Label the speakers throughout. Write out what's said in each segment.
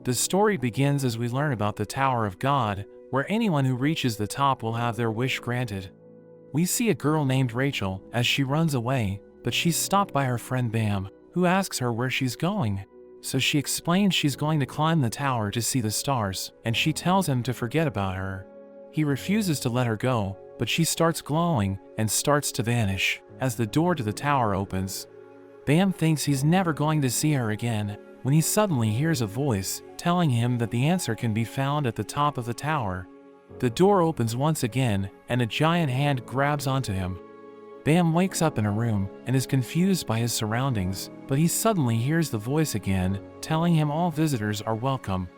Speaker 1: The story begins as we learn about the Tower of God, where anyone who reaches the top will have their wish granted. We see a girl named Rachel as she runs away, but she's stopped by her friend Bam, who asks her where she's going. So she explains she's going to climb the tower to see the stars, and she tells him to forget about her. He refuses to let her go, but she starts glowing and starts to vanish as the door to the tower opens. Bam thinks he's never going to see her again, when he suddenly hears a voice telling him that the answer can be found at the top of the tower. The door opens once again, and a giant hand grabs onto him. Bam wakes up in a room and is confused by his surroundings, but he suddenly hears the voice again, telling him all visitors are welcome.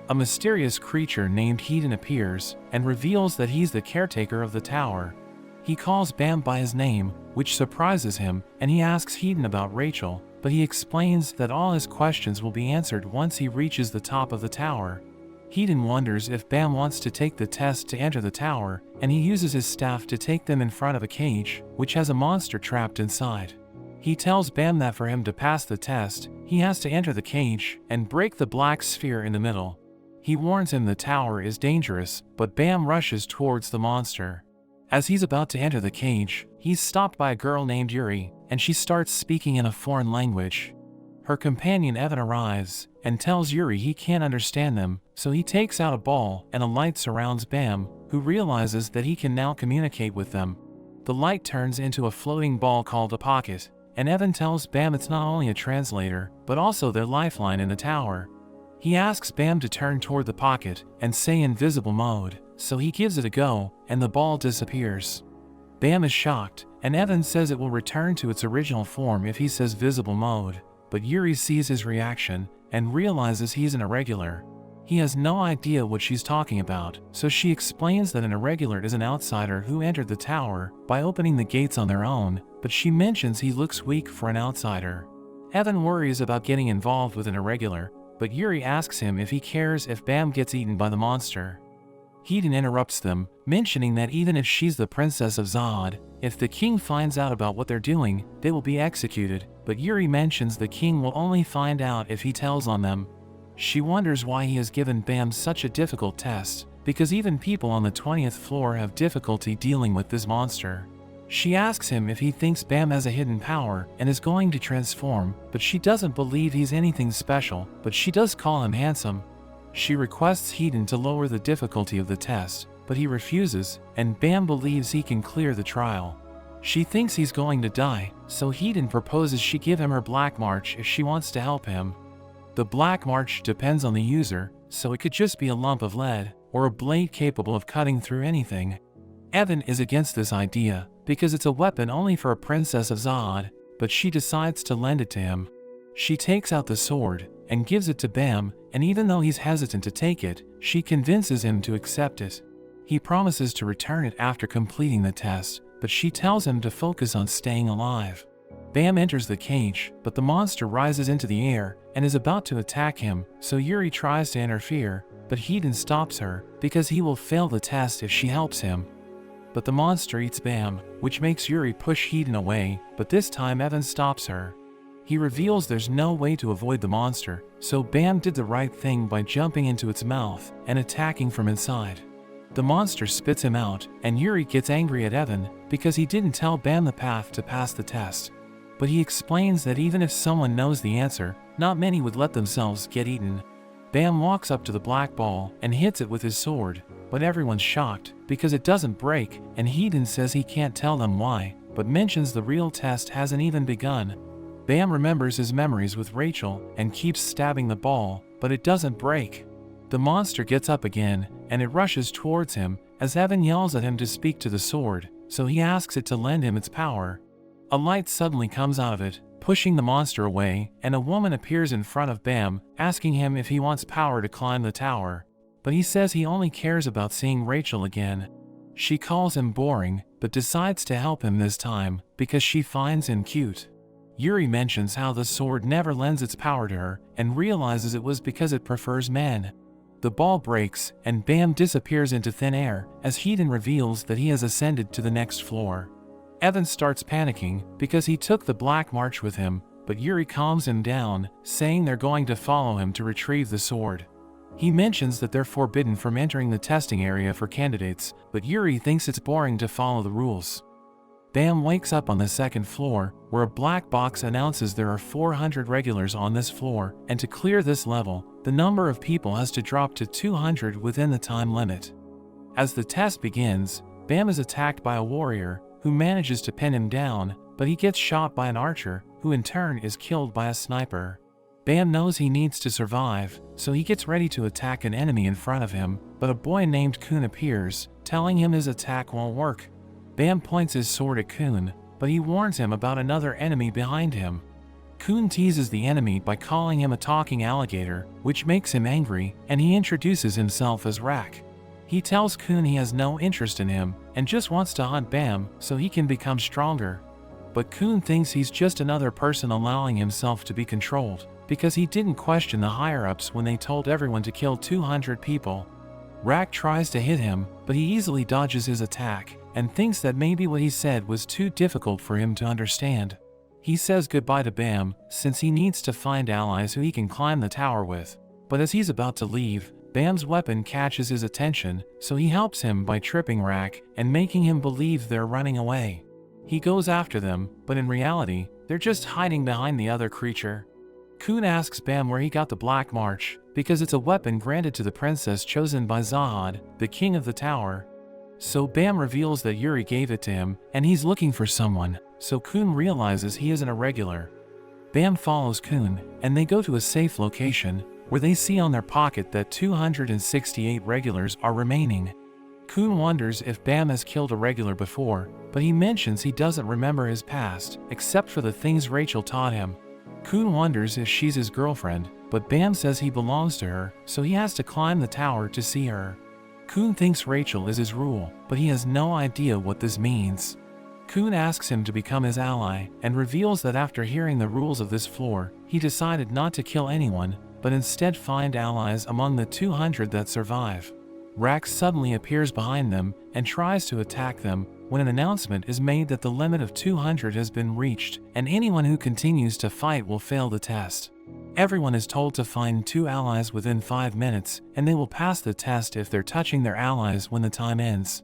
Speaker 1: A mysterious creature named Hedon appears and reveals that he's the caretaker of the tower. He calls Bam by his name, which surprises him, and he asks Hedon about Rachel, but he explains that all his questions will be answered once he reaches the top of the tower. Hedon wonders if Bam wants to take the test to enter the tower, and he uses his staff to take them in front of a cage, which has a monster trapped inside. He tells Bam that for him to pass the test, he has to enter the cage and break the black sphere in the middle. He warns him the tower is dangerous, but Bam rushes towards the monster. As he's about to enter the cage, he's stopped by a girl named Yuri, and she starts speaking in a foreign language. Her companion Evan arrives and tells Yuri he can't understand them, so he takes out a ball and a light surrounds Bam, who realizes that he can now communicate with them. The light turns into a floating ball called a pocket, and Evan tells Bam it's not only a translator, but also their lifeline in the tower. He asks Bam to turn toward the pocket and say invisible mode, so he gives it a go, and the ball disappears. Bam is shocked, and Evan says it will return to its original form if he says visible mode, but Yuri sees his reaction and realizes he's an irregular. He has no idea what she's talking about, so she explains that an irregular is an outsider who entered the tower by opening the gates on their own, but she mentions he looks weak for an outsider. Evan worries about getting involved with an irregular, but Yuri asks him if he cares if Bam gets eaten by the monster. Hedon interrupts them, mentioning that even if she's the princess of Zod, if the king finds out about what they're doing, they will be executed, but Yuri mentions the king will only find out if he tells on them. She wonders why he has given Bam such a difficult test, because even people on the 20th floor have difficulty dealing with this monster. She asks him if he thinks Bam has a hidden power and is going to transform, but she doesn't believe he's anything special, but she does call him handsome. She requests Hedon to lower the difficulty of the test, but he refuses, and Bam believes he can clear the trial. She thinks he's going to die, so Hedon proposes she give him her Black March if she wants to help him. The Black March depends on the user, so it could just be a lump of lead, or a blade capable of cutting through anything. Evan is against this idea, because it's a weapon only for a princess of Zod, but she decides to lend it to him. She takes out the sword and gives it to Bam, and even though he's hesitant to take it, she convinces him to accept it. He promises to return it after completing the test, but she tells him to focus on staying alive. Bam enters the cage, but the monster rises into the air and is about to attack him, so Yuri tries to interfere, but Hedon stops her because he will fail the test if she helps him. But the monster eats Bam, which makes Yuri push Hedon away, but this time Evan stops her. He reveals there's no way to avoid the monster, so Bam did the right thing by jumping into its mouth and attacking from inside. The monster spits him out, and Yuri gets angry at Evan because he didn't tell Bam the path to pass the test. But he explains that even if someone knows the answer, not many would let themselves get eaten. Bam walks up to the black ball and hits it with his sword, but everyone's shocked because it doesn't break, and Hedon says he can't tell them why, but mentions the real test hasn't even begun. Bam remembers his memories with Rachel and keeps stabbing the ball, but it doesn't break. The monster gets up again, and it rushes towards him as Evan yells at him to speak to the sword, so he asks it to lend him its power. A light suddenly comes out of it, pushing the monster away, and a woman appears in front of Bam, asking him if he wants power to climb the tower. But he says he only cares about seeing Rachel again. She calls him boring, but decides to help him this time because she finds him cute. Yuri mentions how the sword never lends its power to her and realizes it was because it prefers men. The ball breaks, and Bam disappears into thin air as Hedon reveals that he has ascended to the next floor. Evan starts panicking because he took the Black March with him, but Yuri calms him down, saying they're going to follow him to retrieve the sword. He mentions that they're forbidden from entering the testing area for candidates, but Yuri thinks it's boring to follow the rules. Bam wakes up on the second floor, where a black box announces there are 400 regulars on this floor, and to clear this level, the number of people has to drop to 200 within the time limit. As the test begins, Bam is attacked by a warrior, who manages to pin him down, but he gets shot by an archer, who in turn is killed by a sniper. Bam knows he needs to survive, so he gets ready to attack an enemy in front of him, but a boy named Kun appears, telling him his attack won't work. Bam points his sword at Kun, but he warns him about another enemy behind him. Kun teases the enemy by calling him a talking alligator, which makes him angry, and he introduces himself as Rak. He tells Kun he has no interest in him, and just wants to hunt Bam so he can become stronger. But Kun thinks he's just another person allowing himself to be controlled, because he didn't question the higher-ups when they told everyone to kill 200 people. Rak tries to hit him, but he easily dodges his attack, and thinks that maybe what he said was too difficult for him to understand. He says goodbye to Bam, since he needs to find allies who he can climb the tower with. But as he's about to leave, Bam's weapon catches his attention, so he helps him by tripping Rak and making him believe they're running away. He goes after them, but in reality, they're just hiding behind the other creature. Kun asks Bam where he got the Black March, because it's a weapon granted to the princess chosen by Zahad, the king of the tower. So Bam reveals that Yuri gave it to him, and he's looking for someone, so Kun realizes he isn't a regular. Bam follows Kun, and they go to a safe location, where they see on their pocket that 268 regulars are remaining. Kun wonders if Bam has killed a regular before, but he mentions he doesn't remember his past, except for the things Rachel taught him. Kun wonders if she's his girlfriend, but Bam says he belongs to her, so he has to climb the tower to see her. Kun thinks Rachel is his rule, but he has no idea what this means. Kun asks him to become his ally, and reveals that after hearing the rules of this floor, he decided not to kill anyone, but instead find allies among the 200 that survive. Rak suddenly appears behind them, and tries to attack them, when an announcement is made that the limit of 200 has been reached, and anyone who continues to fight will fail the test. Everyone is told to find 2 allies within 5 minutes, and they will pass the test if they're touching their allies when the time ends.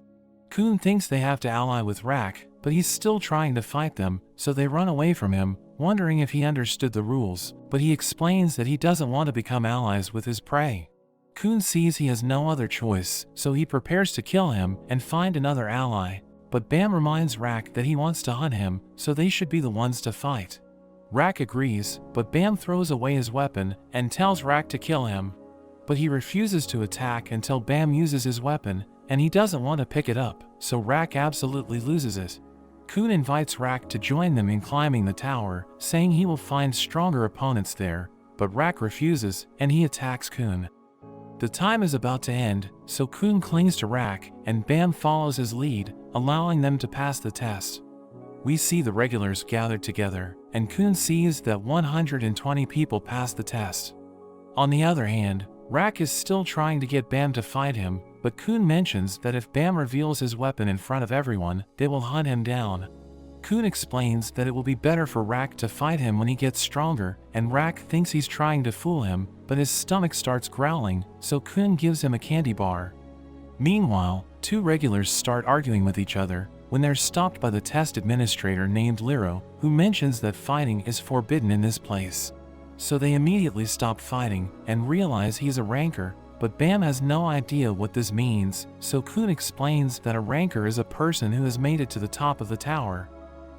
Speaker 1: Kun thinks they have to ally with Rak, but he's still trying to fight them, so they run away from him, wondering if he understood the rules, but he explains that he doesn't want to become allies with his prey. Kun sees he has no other choice, so he prepares to kill him and find another ally, but Bam reminds Rak that he wants to hunt him, so they should be the ones to fight. Rak agrees, but Bam throws away his weapon and tells Rak to kill him. But he refuses to attack until Bam uses his weapon, and he doesn't want to pick it up, so Rak absolutely loses it. Kun invites Rak to join them in climbing the tower, saying he will find stronger opponents there, but Rak refuses, and he attacks Kun. The time is about to end, so Kun clings to Rak, and Bam follows his lead, allowing them to pass the test. We see the regulars gathered together, and Kun sees that 120 people pass the test. On the other hand, Rak is still trying to get Bam to fight him, but Kun mentions that if Bam reveals his weapon in front of everyone, they will hunt him down. Kun explains that it will be better for Rak to fight him when he gets stronger, and Rak thinks he's trying to fool him, but his stomach starts growling, so Kun gives him a candy bar. Meanwhile, 2 regulars start arguing with each other, when they're stopped by the test administrator named Liro, who mentions that fighting is forbidden in this place. So they immediately stop fighting, and realize he's a ranker, but Bam has no idea what this means, so Kun explains that a ranker is a person who has made it to the top of the tower.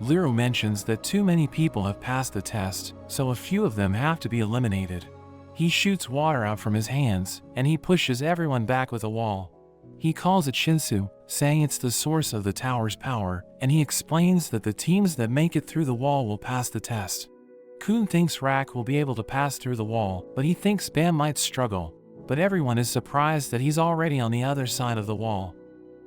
Speaker 1: Liro mentions that too many people have passed the test, so a few of them have to be eliminated. He shoots water out from his hands, and he pushes everyone back with a wall. He calls it Shinsu, saying it's the source of the tower's power, and he explains that the teams that make it through the wall will pass the test. Kun thinks Rak will be able to pass through the wall, but he thinks Bam might struggle. But everyone is surprised that he's already on the other side of the wall.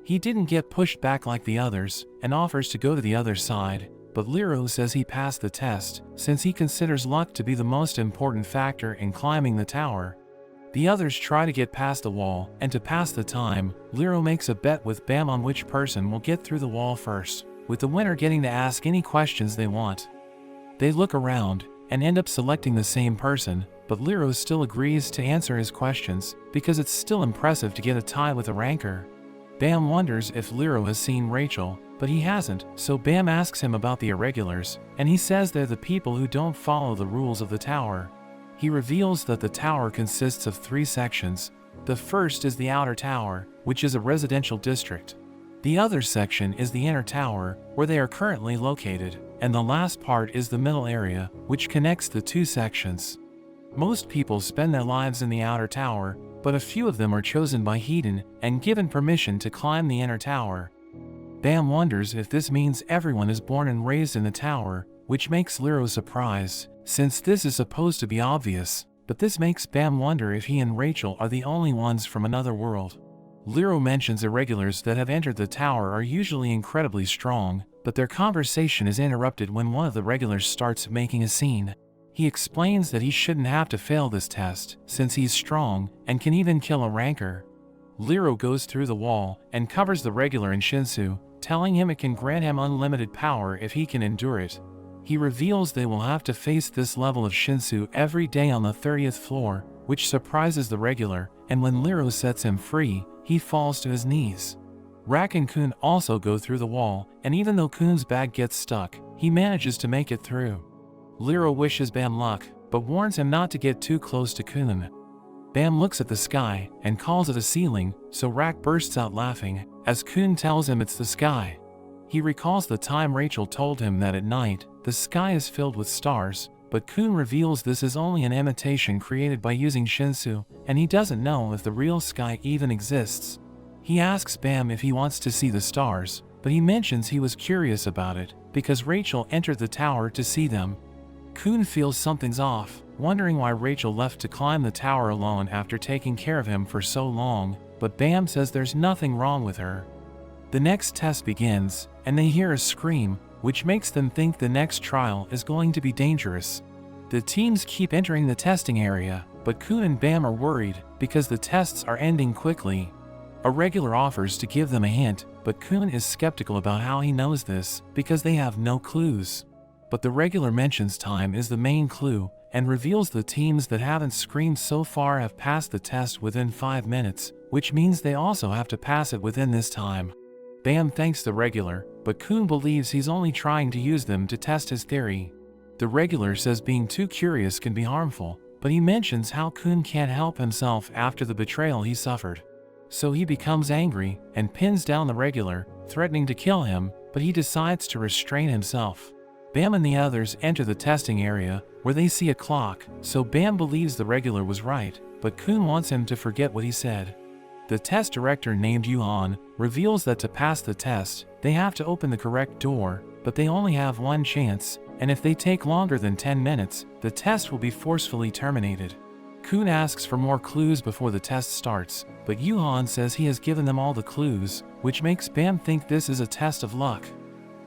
Speaker 1: He didn't get pushed back like the others, and offers to go to the other side, but Liro says he passed the test, since he considers luck to be the most important factor in climbing the tower. The others try to get past the wall, and to pass the time, Liro makes a bet with Bam on which person will get through the wall first, with the winner getting to ask any questions they want. They look around, and end up selecting the same person, but Liro still agrees to answer his questions because it's still impressive to get a tie with a ranker. Bam wonders if Liro has seen Rachel, but he hasn't, so Bam asks him about the irregulars, and he says they're the people who don't follow the rules of the tower. He reveals that the tower consists of 3 sections. The first is the outer tower, which is a residential district. The other section is the inner tower, where they are currently located, and the last part is the middle area, which connects the 2 sections. Most people spend their lives in the outer tower, but a few of them are chosen by Hedon and given permission to climb the inner tower. Bam wonders if this means everyone is born and raised in the tower, which makes Liro surprised, since this is supposed to be obvious, but this makes Bam wonder if he and Rachel are the only ones from another world. Liro mentions irregulars that have entered the tower are usually incredibly strong, but their conversation is interrupted when one of the regulars starts making a scene. He explains that he shouldn't have to fail this test, since he's strong and can even kill a ranker. Liro goes through the wall and covers the regular in Shinsu, telling him it can grant him unlimited power if he can endure it. He reveals they will have to face this level of Shinsu every day on the 30th floor, which surprises the regular, and when Liro sets him free, he falls to his knees. Rack and Kun also go through the wall, and even though Kun's bag gets stuck, he manages to make it through. Liro wishes Bam luck, but warns him not to get too close to Kun. Bam looks at the sky and calls it a ceiling, so Rack bursts out laughing, as Kun tells him it's the sky. He recalls the time Rachel told him that at night, the sky is filled with stars, but Kun reveals this is only an imitation created by using Shinsu, and he doesn't know if the real sky even exists. He asks Bam if he wants to see the stars, but he mentions he was curious about it, because Rachel entered the tower to see them. Kun feels something's off, wondering why Rachel left to climb the tower alone after taking care of him for so long, but Bam says there's nothing wrong with her. The next test begins, and they hear a scream, which makes them think the next trial is going to be dangerous. The teams keep entering the testing area, but Kun and Bam are worried because the tests are ending quickly. A regular offers to give them a hint, but Kun is skeptical about how he knows this because they have no clues. But the regular mentions time is the main clue and reveals the teams that haven't screamed so far have passed the test within 5 minutes, which means they also have to pass it within this time. Bam thanks the regular, but Kun believes he's only trying to use them to test his theory. The regular says being too curious can be harmful, but he mentions how Kun can't help himself after the betrayal he suffered. So he becomes angry and pins down the regular, threatening to kill him, but he decides to restrain himself. Bam and the others enter the testing area, where they see a clock, so Bam believes the regular was right, but Kun wants him to forget what he said. The test director named Yuhan reveals that to pass the test, they have to open the correct door, but they only have one chance, and if they take longer than 10 minutes, the test will be forcefully terminated. Kun asks for more clues before the test starts, but Yuhan says he has given them all the clues, which makes Bam think this is a test of luck.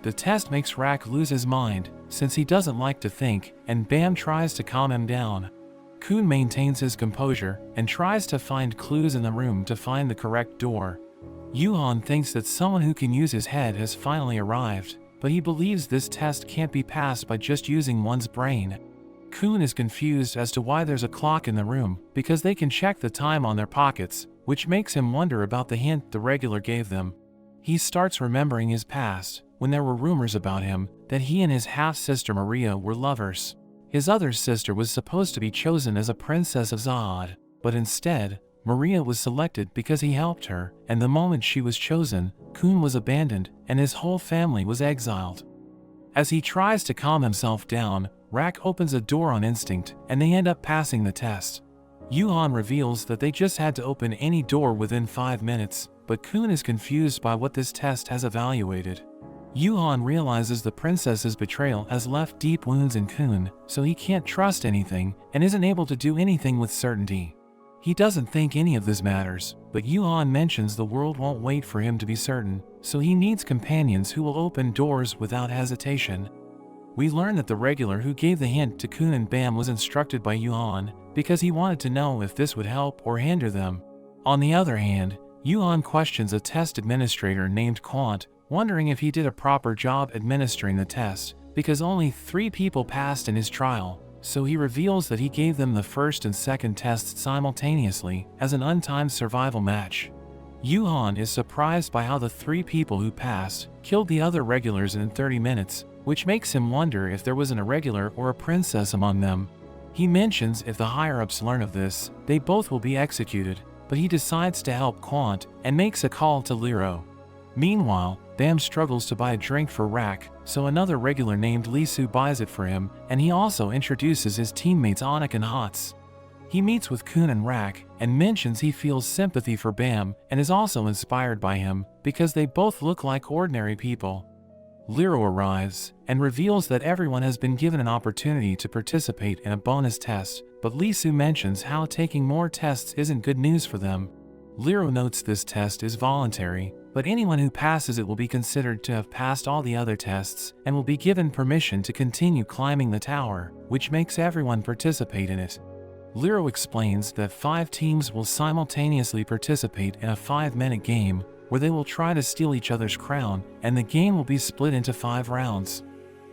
Speaker 1: The test makes Rack lose his mind, since he doesn't like to think, and Bam tries to calm him down. Kun maintains his composure and tries to find clues in the room to find the correct door. Yuhan thinks that someone who can use his head has finally arrived, but he believes this test can't be passed by just using one's brain. Kun is confused as to why there's a clock in the room, because they can check the time on their pockets, which makes him wonder about the hint the regular gave them. He starts remembering his past, when there were rumors about him that he and his half-sister Maria were lovers. His other sister was supposed to be chosen as a princess of Zahad, but instead, Maria was selected because he helped her, and the moment she was chosen, Kun was abandoned and his whole family was exiled. As he tries to calm himself down, Rack opens a door on instinct and they end up passing the test. Yuhan reveals that they just had to open any door within 5 minutes, but Kun is confused by what this test has evaluated. Yuhan realizes the princess's betrayal has left deep wounds in Kun, so he can't trust anything and isn't able to do anything with certainty. He doesn't think any of this matters, but Yuhan mentions the world won't wait for him to be certain, so he needs companions who will open doors without hesitation. We learn that the regular who gave the hint to Kun and Bam was instructed by Yuhan because he wanted to know if this would help or hinder them. On the other hand, Yuhan questions a test administrator named Quant, wondering if he did a proper job administering the test, because only 3 people passed in his trial, so he reveals that he gave them the first and second tests simultaneously as an untimed survival match. Yuhan is surprised by how the 3 people who passed killed the other regulars in 30 minutes, which makes him wonder if there was an irregular or a princess among them. He mentions if the higher-ups learn of this, they both will be executed, but he decides to help Quant and makes a call to Liro. Meanwhile, Bam struggles to buy a drink for Rak, so another regular named Lisu buys it for him, and he also introduces his teammates Anik and Hots. He meets with Kun and Rak, and mentions he feels sympathy for Bam and is also inspired by him, because they both look like ordinary people. Liro arrives, and reveals that everyone has been given an opportunity to participate in a bonus test, but Lisu mentions how taking more tests isn't good news for them. Liro notes this test is voluntary, but anyone who passes it will be considered to have passed all the other tests, and will be given permission to continue climbing the tower, which makes everyone participate in it. Liro explains that 5 teams will simultaneously participate in a 5-minute game, where they will try to steal each other's crown, and the game will be split into 5 rounds.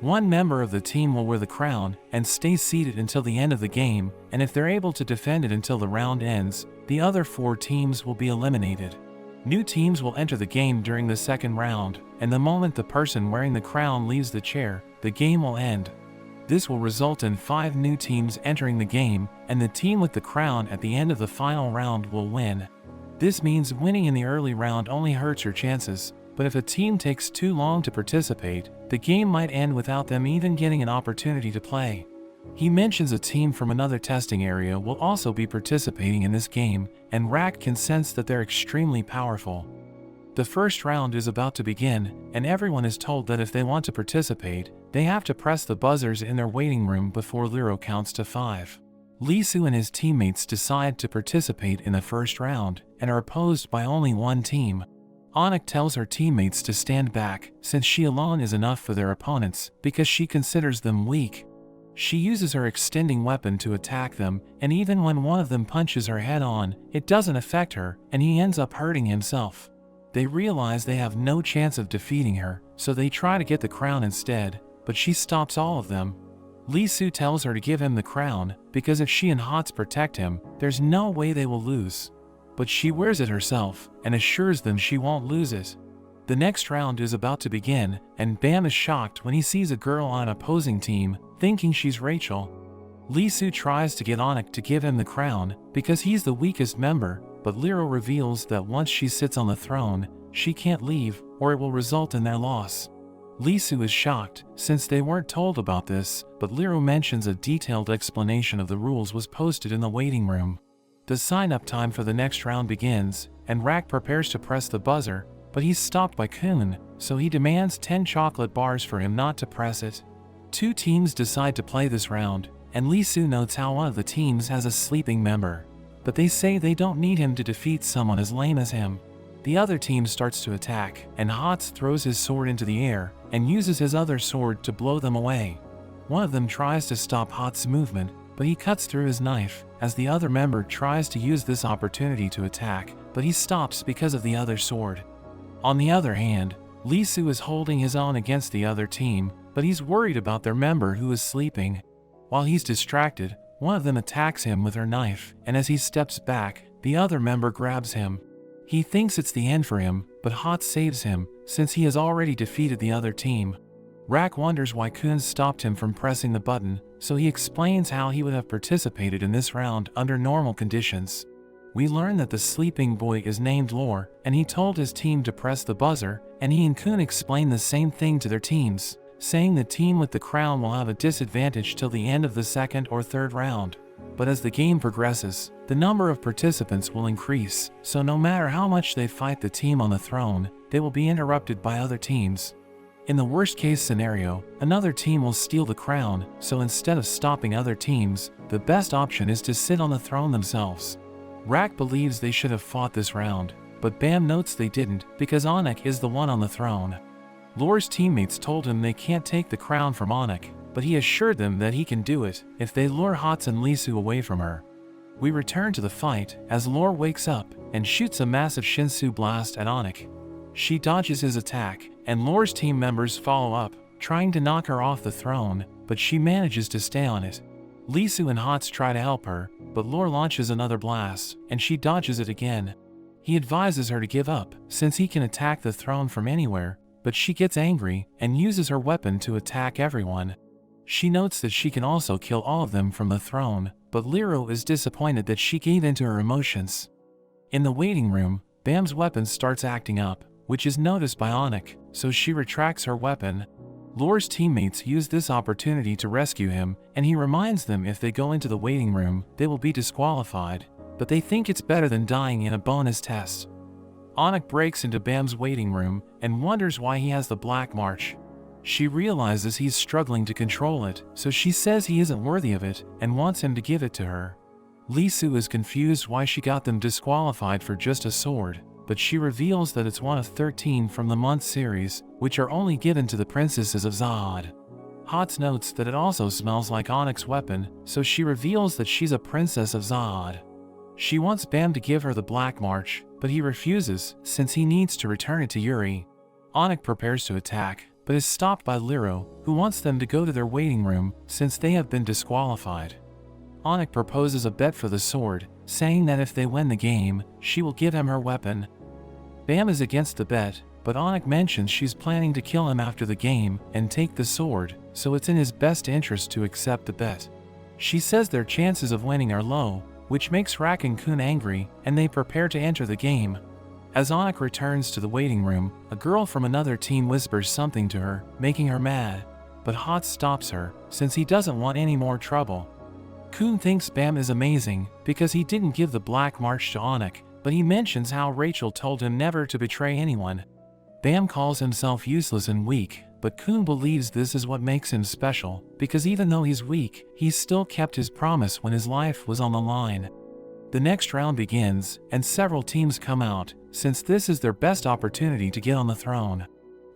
Speaker 1: One member of the team will wear the crown and stay seated until the end of the game, and if they're able to defend it until the round ends, the other 4 teams will be eliminated. New teams will enter the game during the second round, and the moment the person wearing the crown leaves the chair, the game will end. This will result in 5 new teams entering the game, and the team with the crown at the end of the final round will win. This means winning in the early round only hurts your chances, but if a team takes too long to participate, the game might end without them even getting an opportunity to play. He mentions a team from another testing area will also be participating in this game, and Rak can sense that they're extremely powerful. The first round is about to begin, and everyone is told that if they want to participate, they have to press the buzzers in their waiting room before Liro counts to 5. Lisu and his teammates decide to participate in the first round, and are opposed by only one team. Anik tells her teammates to stand back, since she alone is enough for their opponents, because she considers them weak. She uses her extending weapon to attack them, and even when one of them punches her head on, it doesn't affect her, and he ends up hurting himself. They realize they have no chance of defeating her, so they try to get the crown instead, but she stops all of them. Lisu tells her to give him the crown, because if she and Hots protect him, there's no way they will lose. But she wears it herself, and assures them she won't lose it. The next round is about to begin, and Bam is shocked when he sees a girl on an opposing team, thinking she's Rachel. Lisu tries to get Anik to give him the crown, because he's the weakest member, but Liro reveals that once she sits on the throne, she can't leave, or it will result in their loss. Lisu is shocked, since they weren't told about this, but Liro mentions a detailed explanation of the rules was posted in the waiting room. The sign-up time for the next round begins, and Rak prepares to press the buzzer, but he's stopped by Kun, so he demands 10 chocolate bars for him not to press it. 2 teams decide to play this round, and Lisu notes how one of the teams has a sleeping member. But they say they don't need him to defeat someone as lame as him. The other team starts to attack, and Hots throws his sword into the air, and uses his other sword to blow them away. One of them tries to stop Hots' movement, but he cuts through his knife, as the other member tries to use this opportunity to attack, but he stops because of the other sword. On the other hand, Lisu is holding his own against the other team, but he's worried about their member who is sleeping. While he's distracted, one of them attacks him with her knife, and as he steps back, the other member grabs him. He thinks it's the end for him, but Hot saves him, since he has already defeated the other team. Rak wonders why Kun stopped him from pressing the button, so he explains how he would have participated in this round under normal conditions. We learn that the sleeping boy is named Lore, and he told his team to press the buzzer, and he and Kun explain the same thing to their teams, saying the team with the crown will have a disadvantage till the end of the second or third round. But as the game progresses, the number of participants will increase, so no matter how much they fight the team on the throne, they will be interrupted by other teams. In the worst case scenario, another team will steal the crown, so instead of stopping other teams, the best option is to sit on the throne themselves. Rak believes they should have fought this round, but Bam notes they didn't because Anik is the one on the throne. Lore's teammates told him they can't take the crown from Anik, but he assured them that he can do it if they lure Hots and Lisu away from her. We return to the fight as Lore wakes up and shoots a massive Shinsu blast at Anik. She dodges his attack, and Lore's team members follow up, trying to knock her off the throne, but she manages to stay on it. Lisu and Hots try to help her, but Lore launches another blast, and she dodges it again. He advises her to give up, since he can attack the throne from anywhere, but she gets angry and uses her weapon to attack everyone. She notes that she can also kill all of them from the throne, but Lero is disappointed that she gave in to her emotions. In the waiting room, Bam's weapon starts acting up, which is noticed by Anic, so she retracts her weapon. Lore's teammates use this opportunity to rescue him, and he reminds them if they go into the waiting room, they will be disqualified, but they think it's better than dying in a bonus test. Anic breaks into Bam's waiting room and wonders why he has the Black March. She realizes he's struggling to control it, so she says he isn't worthy of it and wants him to give it to her. Lisu is confused why she got them disqualified for just a sword, but she reveals that it's one of 13 from the month series, which are only given to the princesses of Zahad. Hots notes that it also smells like Anic's weapon, so she reveals that she's a princess of Zahad. She wants Bam to give her the Black March, but he refuses, since he needs to return it to Yuri. Anic prepares to attack, but is stopped by Lero, who wants them to go to their waiting room, since they have been disqualified. Anic proposes a bet for the sword, saying that if they win the game, she will give him her weapon. Bam is against the bet, but Anic mentions she's planning to kill him after the game and take the sword, so it's in his best interest to accept the bet. She says their chances of winning are low, which makes Recap-kun angry, and they prepare to enter the game. As Anic returns to the waiting room, a girl from another team whispers something to her, making her mad, but Hots stops her, since he doesn't want any more trouble. Kun thinks Bam is amazing, because he didn't give the Black March to Anic, but he mentions how Rachel told him never to betray anyone. Bam calls himself useless and weak, but Kun believes this is what makes him special, because even though he's weak, he still kept his promise when his life was on the line. The next round begins, and several teams come out, since this is their best opportunity to get on the throne.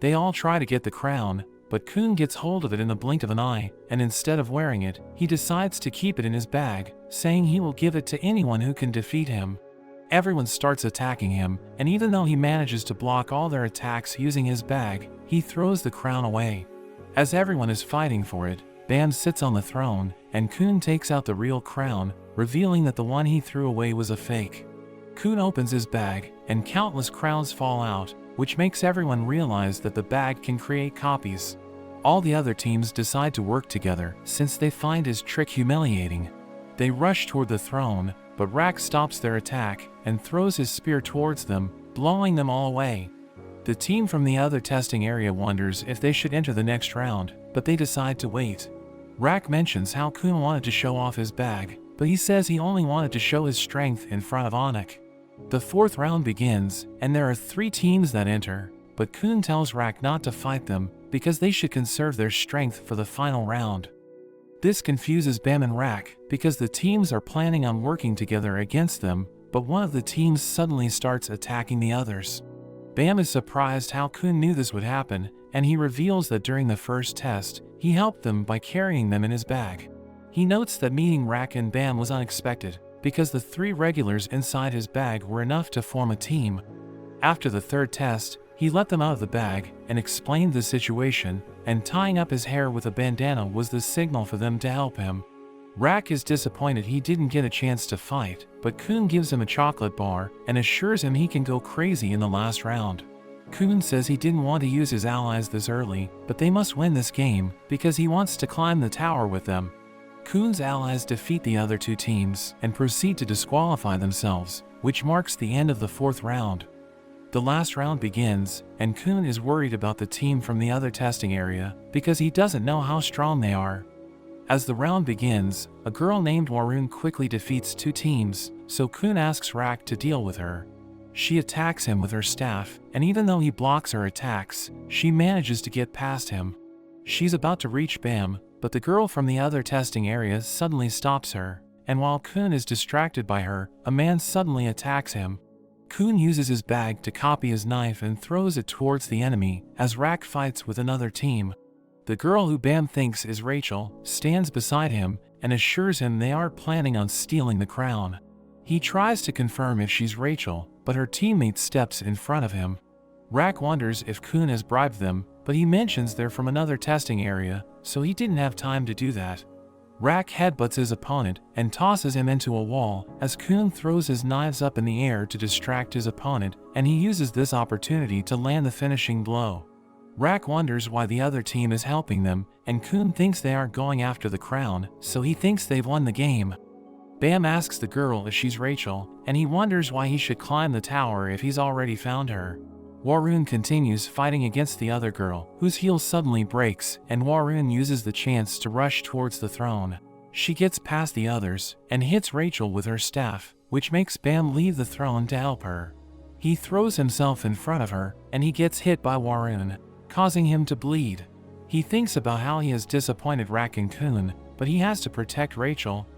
Speaker 1: They all try to get the crown, but Kun gets hold of it in the blink of an eye, and instead of wearing it, he decides to keep it in his bag, saying he will give it to anyone who can defeat him. Everyone starts attacking him, and even though he manages to block all their attacks using his bag, he throws the crown away. As everyone is fighting for it, Bam sits on the throne, and Kun takes out the real crown, revealing that the one he threw away was a fake. Kun opens his bag, and countless crowns fall out, which makes everyone realize that the bag can create copies. All the other teams decide to work together, since they find his trick humiliating. They rush toward the throne, but Rak stops their attack and throws his spear towards them, blowing them all away. The team from the other testing area wonders if they should enter the next round, but they decide to wait. Rak mentions how Kun wanted to show off his bag, but he says he only wanted to show his strength in front of Anic. The fourth round begins, and there are 3 teams that enter, but Kun tells Rak not to fight them because they should conserve their strength for the final round. This confuses Bam and Rak because the teams are planning on working together against them, but one of the teams suddenly starts attacking the others. Bam is surprised how Kun knew this would happen, and he reveals that during the first test, he helped them by carrying them in his bag. He notes that meeting Rak and Bam was unexpected, because the 3 regulars inside his bag were enough to form a team. After the third test, he let them out of the bag and explained the situation, and tying up his hair with a bandana was the signal for them to help him. Rak is disappointed he didn't get a chance to fight, but Kun gives him a chocolate bar and assures him he can go crazy in the last round. Kun says he didn't want to use his allies this early, but they must win this game because he wants to climb the tower with them. Kun's allies defeat the other 2 teams and proceed to disqualify themselves, which marks the end of the 4th round. The last round begins, and Kun is worried about the team from the other testing area because he doesn't know how strong they are. As the round begins, a girl named Warun quickly defeats 2 teams, so Kun asks Rak to deal with her. She attacks him with her staff, and even though he blocks her attacks, she manages to get past him. She's about to reach Bam, but the girl from the other testing area suddenly stops her, and while Kun is distracted by her, a man suddenly attacks him. Kun uses his bag to copy his knife and throws it towards the enemy as Rak fights with another team. The girl who Bam thinks is Rachel stands beside him and assures him they aren't planning on stealing the crown. He tries to confirm if she's Rachel, but her teammate steps in front of him. Rak wonders if Kun has bribed them, but he mentions they're from another testing area, so he didn't have time to do that. Rak headbutts his opponent and tosses him into a wall as Kun throws his knives up in the air to distract his opponent, and he uses this opportunity to land the finishing blow. Rak wonders why the other team is helping them, and Kun thinks they aren't going after the crown, so he thinks they've won the game. Bam asks the girl if she's Rachel, and he wonders why he should climb the tower if he's already found her. Warun continues fighting against the other girl, whose heel suddenly breaks, and Warun uses the chance to rush towards the throne. She gets past the others, and hits Rachel with her staff, which makes Bam leave the throne to help her. He throws himself in front of her, and he gets hit by Warun, causing him to bleed. He thinks about how he has disappointed Rak and Kun, but he has to protect Rachel.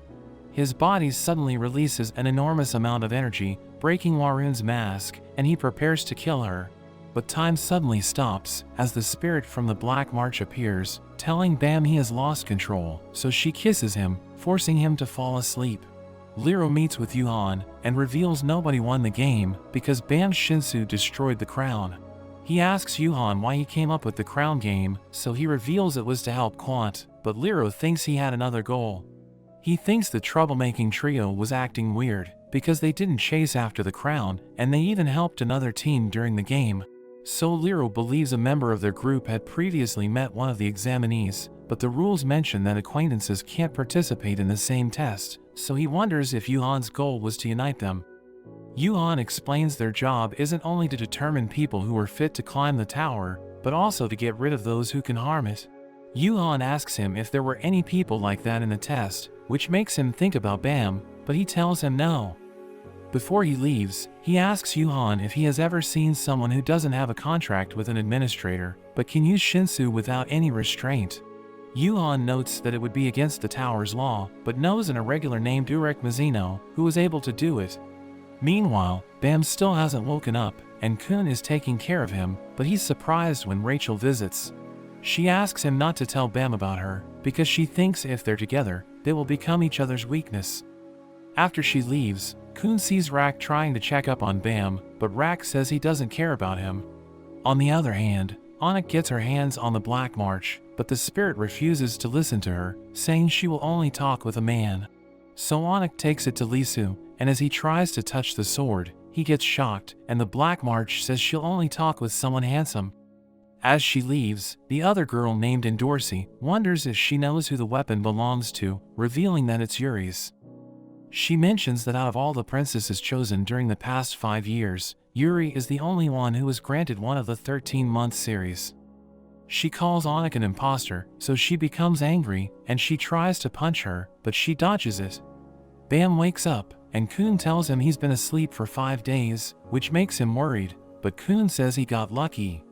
Speaker 1: His body suddenly releases an enormous amount of energy, breaking Warun's mask, and he prepares to kill her. But time suddenly stops as the spirit from the Black March appears, telling Bam he has lost control, so she kisses him, forcing him to fall asleep. Liro meets with Yuhan and reveals nobody won the game because Bam's Shinsu destroyed the crown. He asks Yuhan why he came up with the crown game, so he reveals it was to help Quant, but Liro thinks he had another goal. He thinks the troublemaking trio was acting weird because they didn't chase after the crown, and they even helped another team during the game. So Liro believes a member of their group had previously met one of the examinees, but the rules mention that acquaintances can't participate in the same test, so he wonders if Yuhan's goal was to unite them. Yuhan explains their job isn't only to determine people who are fit to climb the tower, but also to get rid of those who can harm it. Yuhan asks him if there were any people like that in the test, which makes him think about Bam, but he tells him no. Before he leaves, he asks Yuhan if he has ever seen someone who doesn't have a contract with an administrator, but can use Shinsu without any restraint. Yuhan notes that it would be against the tower's law, but knows an irregular named Urek Mizuno who was able to do it. Meanwhile, Bam still hasn't woken up, and Kun is taking care of him, but he's surprised when Rachel visits. She asks him not to tell Bam about her, because she thinks if they're together, they will become each other's weakness. After she leaves, Kun sees Rak trying to check up on Bam, but Rak says he doesn't care about him. On the other hand, Anik gets her hands on the Black March, but the spirit refuses to listen to her, saying she will only talk with a man. So Anik takes it to Lisu, and as he tries to touch the sword, he gets shocked, and the Black March says she'll only talk with someone handsome. As she leaves, the other girl named Endorsi wonders if she knows who the weapon belongs to, revealing that it's Yuri's. She mentions that out of all the princesses chosen during the past 5 years, Yuri is the only one who was granted one of the 13-month series. She calls Anik an imposter, so she becomes angry, and she tries to punch her, but she dodges it. Bam wakes up, and Kun tells him he's been asleep for 5 days, which makes him worried, but Kun says he got lucky.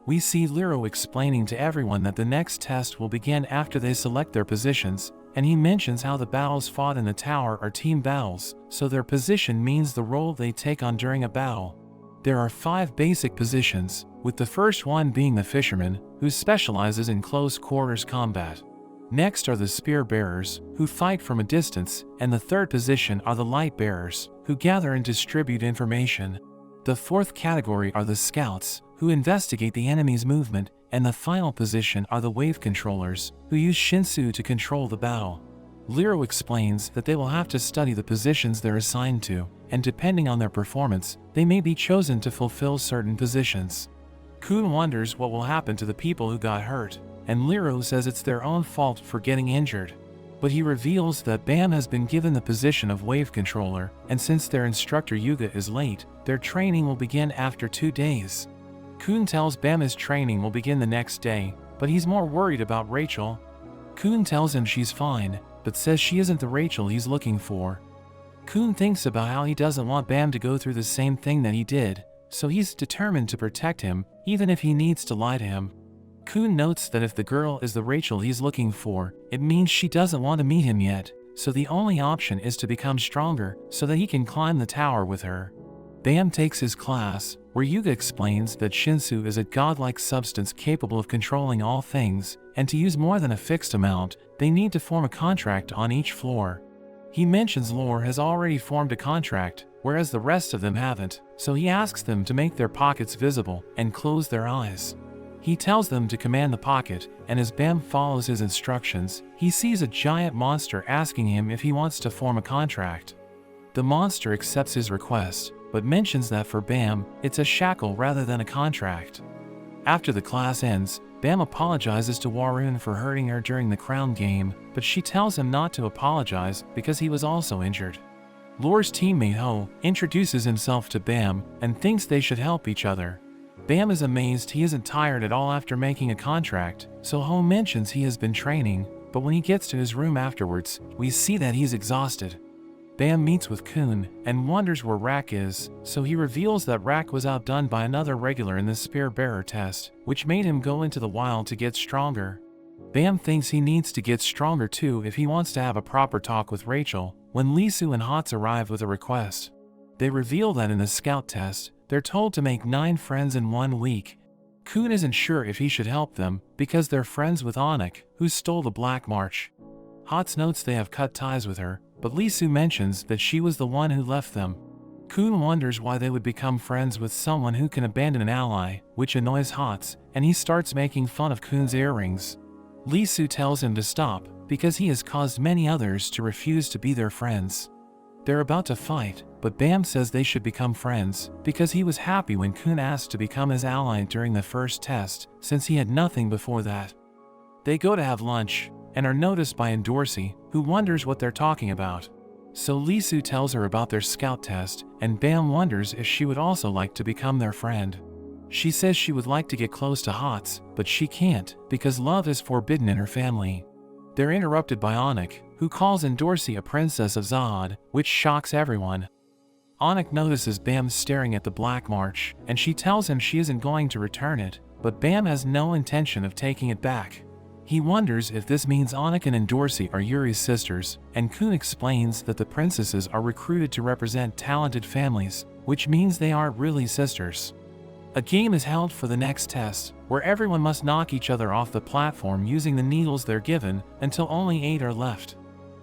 Speaker 1: We see Liro explaining to everyone that the next test will begin after they select their positions, and he mentions how the battles fought in the tower are team battles, so their position means the role they take on during a battle. There are 5 basic positions, with the first one being the fisherman, who specializes in close quarters combat. Next are the spear bearers, who fight from a distance, and the third position are the light bearers, who gather and distribute information. The fourth category are the scouts, who investigate the enemy's movement, and the final position are the wave controllers, who use Shinsu to control the battle. Liro explains that they will have to study the positions they're assigned to, and depending on their performance, they may be chosen to fulfill certain positions. Kun wonders what will happen to the people who got hurt, and Liro says it's their own fault for getting injured. But he reveals that Bam has been given the position of wave controller, and since their instructor Yuga is late, their training will begin after 2 days. Kun tells Bam his training will begin the next day, but he's more worried about Rachel. Kun tells him she's fine, but says she isn't the Rachel he's looking for. Kun thinks about how he doesn't want Bam to go through the same thing that he did, so he's determined to protect him, even if he needs to lie to him. Kun notes that if the girl is the Rachel he's looking for, it means she doesn't want to meet him yet, so the only option is to become stronger so that he can climb the tower with her. Bam takes his class, where Yuga explains that Shinsu is a godlike substance capable of controlling all things, and to use more than a fixed amount, they need to form a contract on each floor. He mentions Lore has already formed a contract, whereas the rest of them haven't, so he asks them to make their pockets visible and close their eyes. He tells them to command the pocket, and as Bam follows his instructions, he sees a giant monster asking him if he wants to form a contract. The monster accepts his request, but mentions that for Bam, it's a shackle rather than a contract. After the class ends, Bam apologizes to Warun for hurting her during the crown game, but she tells him not to apologize because he was also injured. Lore's teammate Ho introduces himself to Bam and thinks they should help each other. Bam is amazed he isn't tired at all after making a contract, so Ho mentions he has been training, but when he gets to his room afterwards, we see that he's exhausted. Bam meets with Kun and wonders where Rak is, so he reveals that Rak was outdone by another regular in the Spear Bearer test, which made him go into the wild to get stronger. Bam thinks he needs to get stronger too if he wants to have a proper talk with Rachel, when Lisu and Hots arrive with a request. They reveal that in the scout test, they're told to make 9 friends in 1 week. Kun isn't sure if he should help them because they're friends with Anik, who stole the Black March. Hots notes they have cut ties with her, but Lisu mentions that she was the one who left them. Kun wonders why they would become friends with someone who can abandon an ally, which annoys Hots, and he starts making fun of Kun's earrings. Lisu tells him to stop, because he has caused many others to refuse to be their friends. They're about to fight, but Bam says they should become friends, because he was happy when Kun asked to become his ally during the first test, since he had nothing before that. They go to have lunch, and are noticed by Endorsi, who wonders what they're talking about. So Lisu tells her about their scout test, and Bam wonders if she would also like to become their friend. She says she would like to get close to Hots, but she can't, because love is forbidden in her family. They're interrupted by Anik, who calls Endorsi a princess of Zahad, which shocks everyone. Anik notices Bam staring at the Black March, and she tells him she isn't going to return it, but Bam has no intention of taking it back. He wonders if this means Anik and Endorsi are Yuri's sisters, and Kun explains that the princesses are recruited to represent talented families, which means they aren't really sisters. A game is held for the next test, where everyone must knock each other off the platform using the needles they're given, until only 8 are left.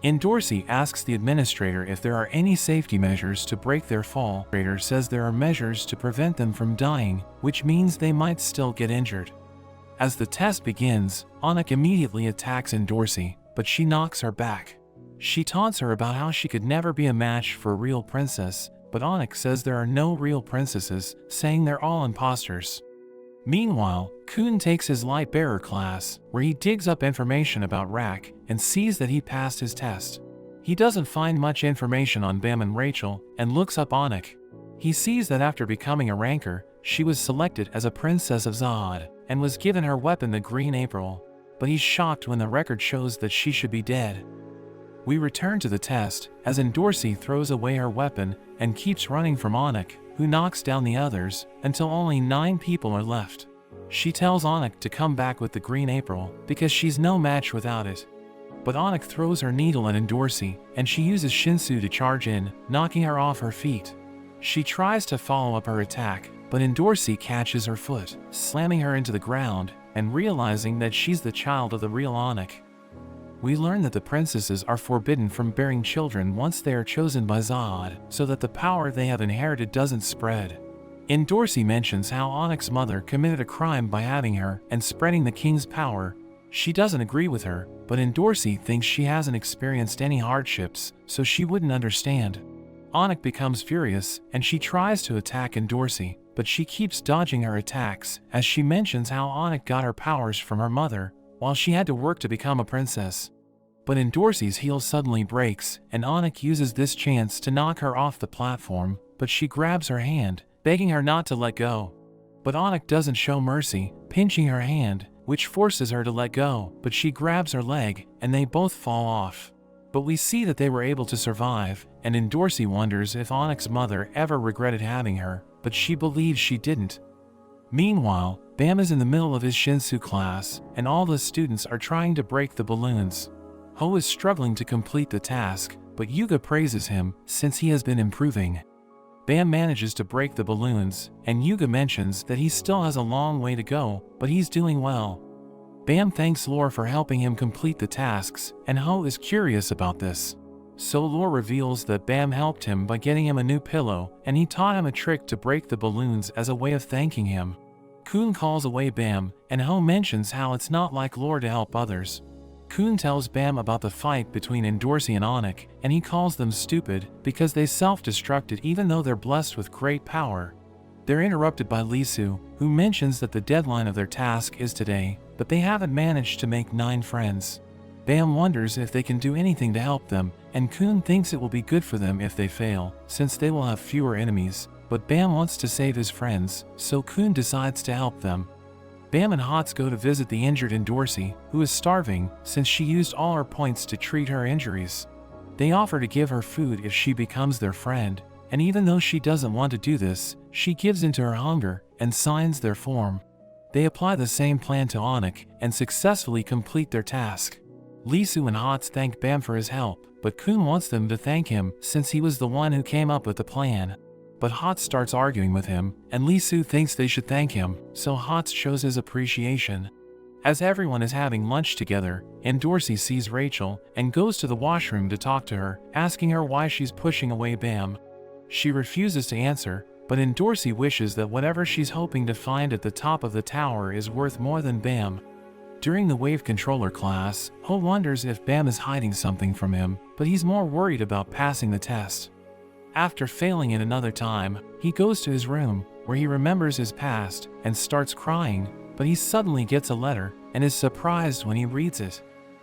Speaker 1: Endorsi asks the administrator if there are any safety measures to break their fall. The administrator says there are measures to prevent them from dying, which means they might still get injured. As the test begins, Anik immediately attacks Endorsi, but she knocks her back. She taunts her about how she could never be a match for a real princess, but Anik says there are no real princesses, saying they're all imposters. Meanwhile, Kun takes his light bearer class, where he digs up information about Rak and sees that he passed his test. He doesn't find much information on Bam and Rachel, and looks up Anik. He sees that after becoming a ranker, she was selected as a princess of Zahad, and was given her weapon the Green April, but he's shocked when the record shows that she should be dead. We return to the test, as Endorsi throws away her weapon and keeps running from Anik, who knocks down the others, until only 9 people are left. She tells Anik to come back with the Green April, because she's no match without it. But Anik throws her needle at Endorsi, and she uses Shinsu to charge in, knocking her off her feet. She tries to follow up her attack, but Endorsi catches her foot, slamming her into the ground, and realizing that she's the child of the real Anik. We learn that the princesses are forbidden from bearing children once they are chosen by Zahad, so that the power they have inherited doesn't spread. Endorsi mentions how Anik's mother committed a crime by having her and spreading the king's power. She doesn't agree with her, but Endorsi thinks she hasn't experienced any hardships, so she wouldn't understand. Anik becomes furious, and she tries to attack Endorsi, but she keeps dodging her attacks, as she mentions how Anik got her powers from her mother, while she had to work to become a princess. But Endorsi's heel suddenly breaks, and Anik uses this chance to knock her off the platform, but she grabs her hand, begging her not to let go. But Anik doesn't show mercy, pinching her hand, which forces her to let go, but she grabs her leg, and they both fall off. But we see that they were able to survive, and Endorsi wonders if Anik's mother ever regretted having her, but she believes she didn't. Meanwhile, Bam is in the middle of his Shinsu class, and all the students are trying to break the balloons. Ho is struggling to complete the task, but Yuga praises him, since he has been improving. Bam manages to break the balloons, and Yuga mentions that he still has a long way to go, but he's doing well. Bam thanks Lore for helping him complete the tasks, and Ho is curious about this. So Lore reveals that Bam helped him by getting him a new pillow, and he taught him a trick to break the balloons as a way of thanking him. Kun calls away Bam, and Ho mentions how it's not like lore to help others. Kun tells Bam about the fight between Endorsi and Anik, and he calls them stupid because they self-destructed even though they're blessed with great power. They're interrupted by Lisu, who mentions that the deadline of their task is today, but they haven't managed to make 9 friends. Bam wonders if they can do anything to help them, and Kun thinks it will be good for them if they fail, since they will have fewer enemies, but Bam wants to save his friends, so Kun decides to help them. Bam and Hots go to visit the injured Endorsi, who is starving since she used all her points to treat her injuries. They offer to give her food if she becomes their friend, and even though she doesn't want to do this, she gives into her hunger and signs their form. They apply the same plan to Anik and successfully complete their task. Lisu and Hots thank Bam for his help, but Kun wants them to thank him since he was the one who came up with the plan. But Hots starts arguing with him, and Lisu thinks they should thank him, so Hots shows his appreciation. As everyone is having lunch together, Endorsi sees Rachel and goes to the washroom to talk to her, asking her why she's pushing away Bam. She refuses to answer, but Endorsi wishes that whatever she's hoping to find at the top of the tower is worth more than Bam. During the wave controller class, Ho wonders if Bam is hiding something from him, but he's more worried about passing the test. After failing it another time, he goes to his room, where he remembers his past, and starts crying, but he suddenly gets a letter, and is surprised when he reads it.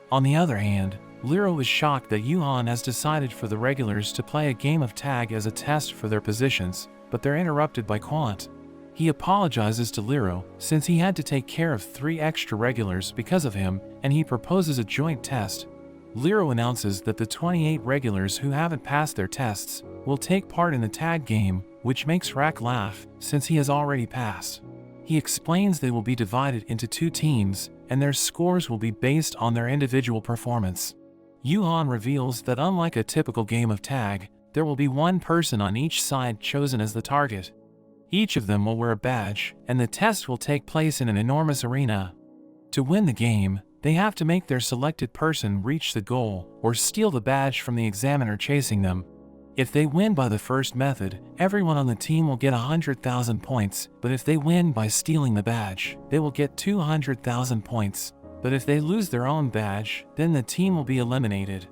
Speaker 1: On the other hand, Liro is shocked that Yuhan has decided for the regulars to play a game of tag as a test for their positions, but they're interrupted by Quant. He apologizes to Liro, since he had to take care of 3 extra regulars because of him, and he proposes a joint test. Liro announces that the 28 regulars who haven't passed their tests will take part in the tag game, which makes Rak laugh, since he has already passed. He explains they will be divided into 2 teams, and their scores will be based on their individual performance. Yuhan reveals that unlike a typical game of tag, there will be 1 person on each side chosen as the target. Each of them will wear a badge, and the test will take place in an enormous arena. To win the game, they have to make their selected person reach the goal, or steal the badge from the examiner chasing them. If they win by the first method, everyone on the team will get 100,000 points, but if they win by stealing the badge, they will get 200,000 points. But if they lose their own badge, then the team will be eliminated.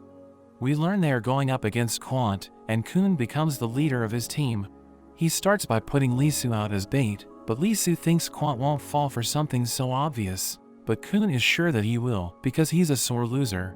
Speaker 1: We learn they are going up against Quant, and Kun becomes the leader of his team. He starts by putting Lisu out as bait, but Lisu thinks Quant won't fall for something so obvious. But Kun is sure that he will, because he's a sore loser.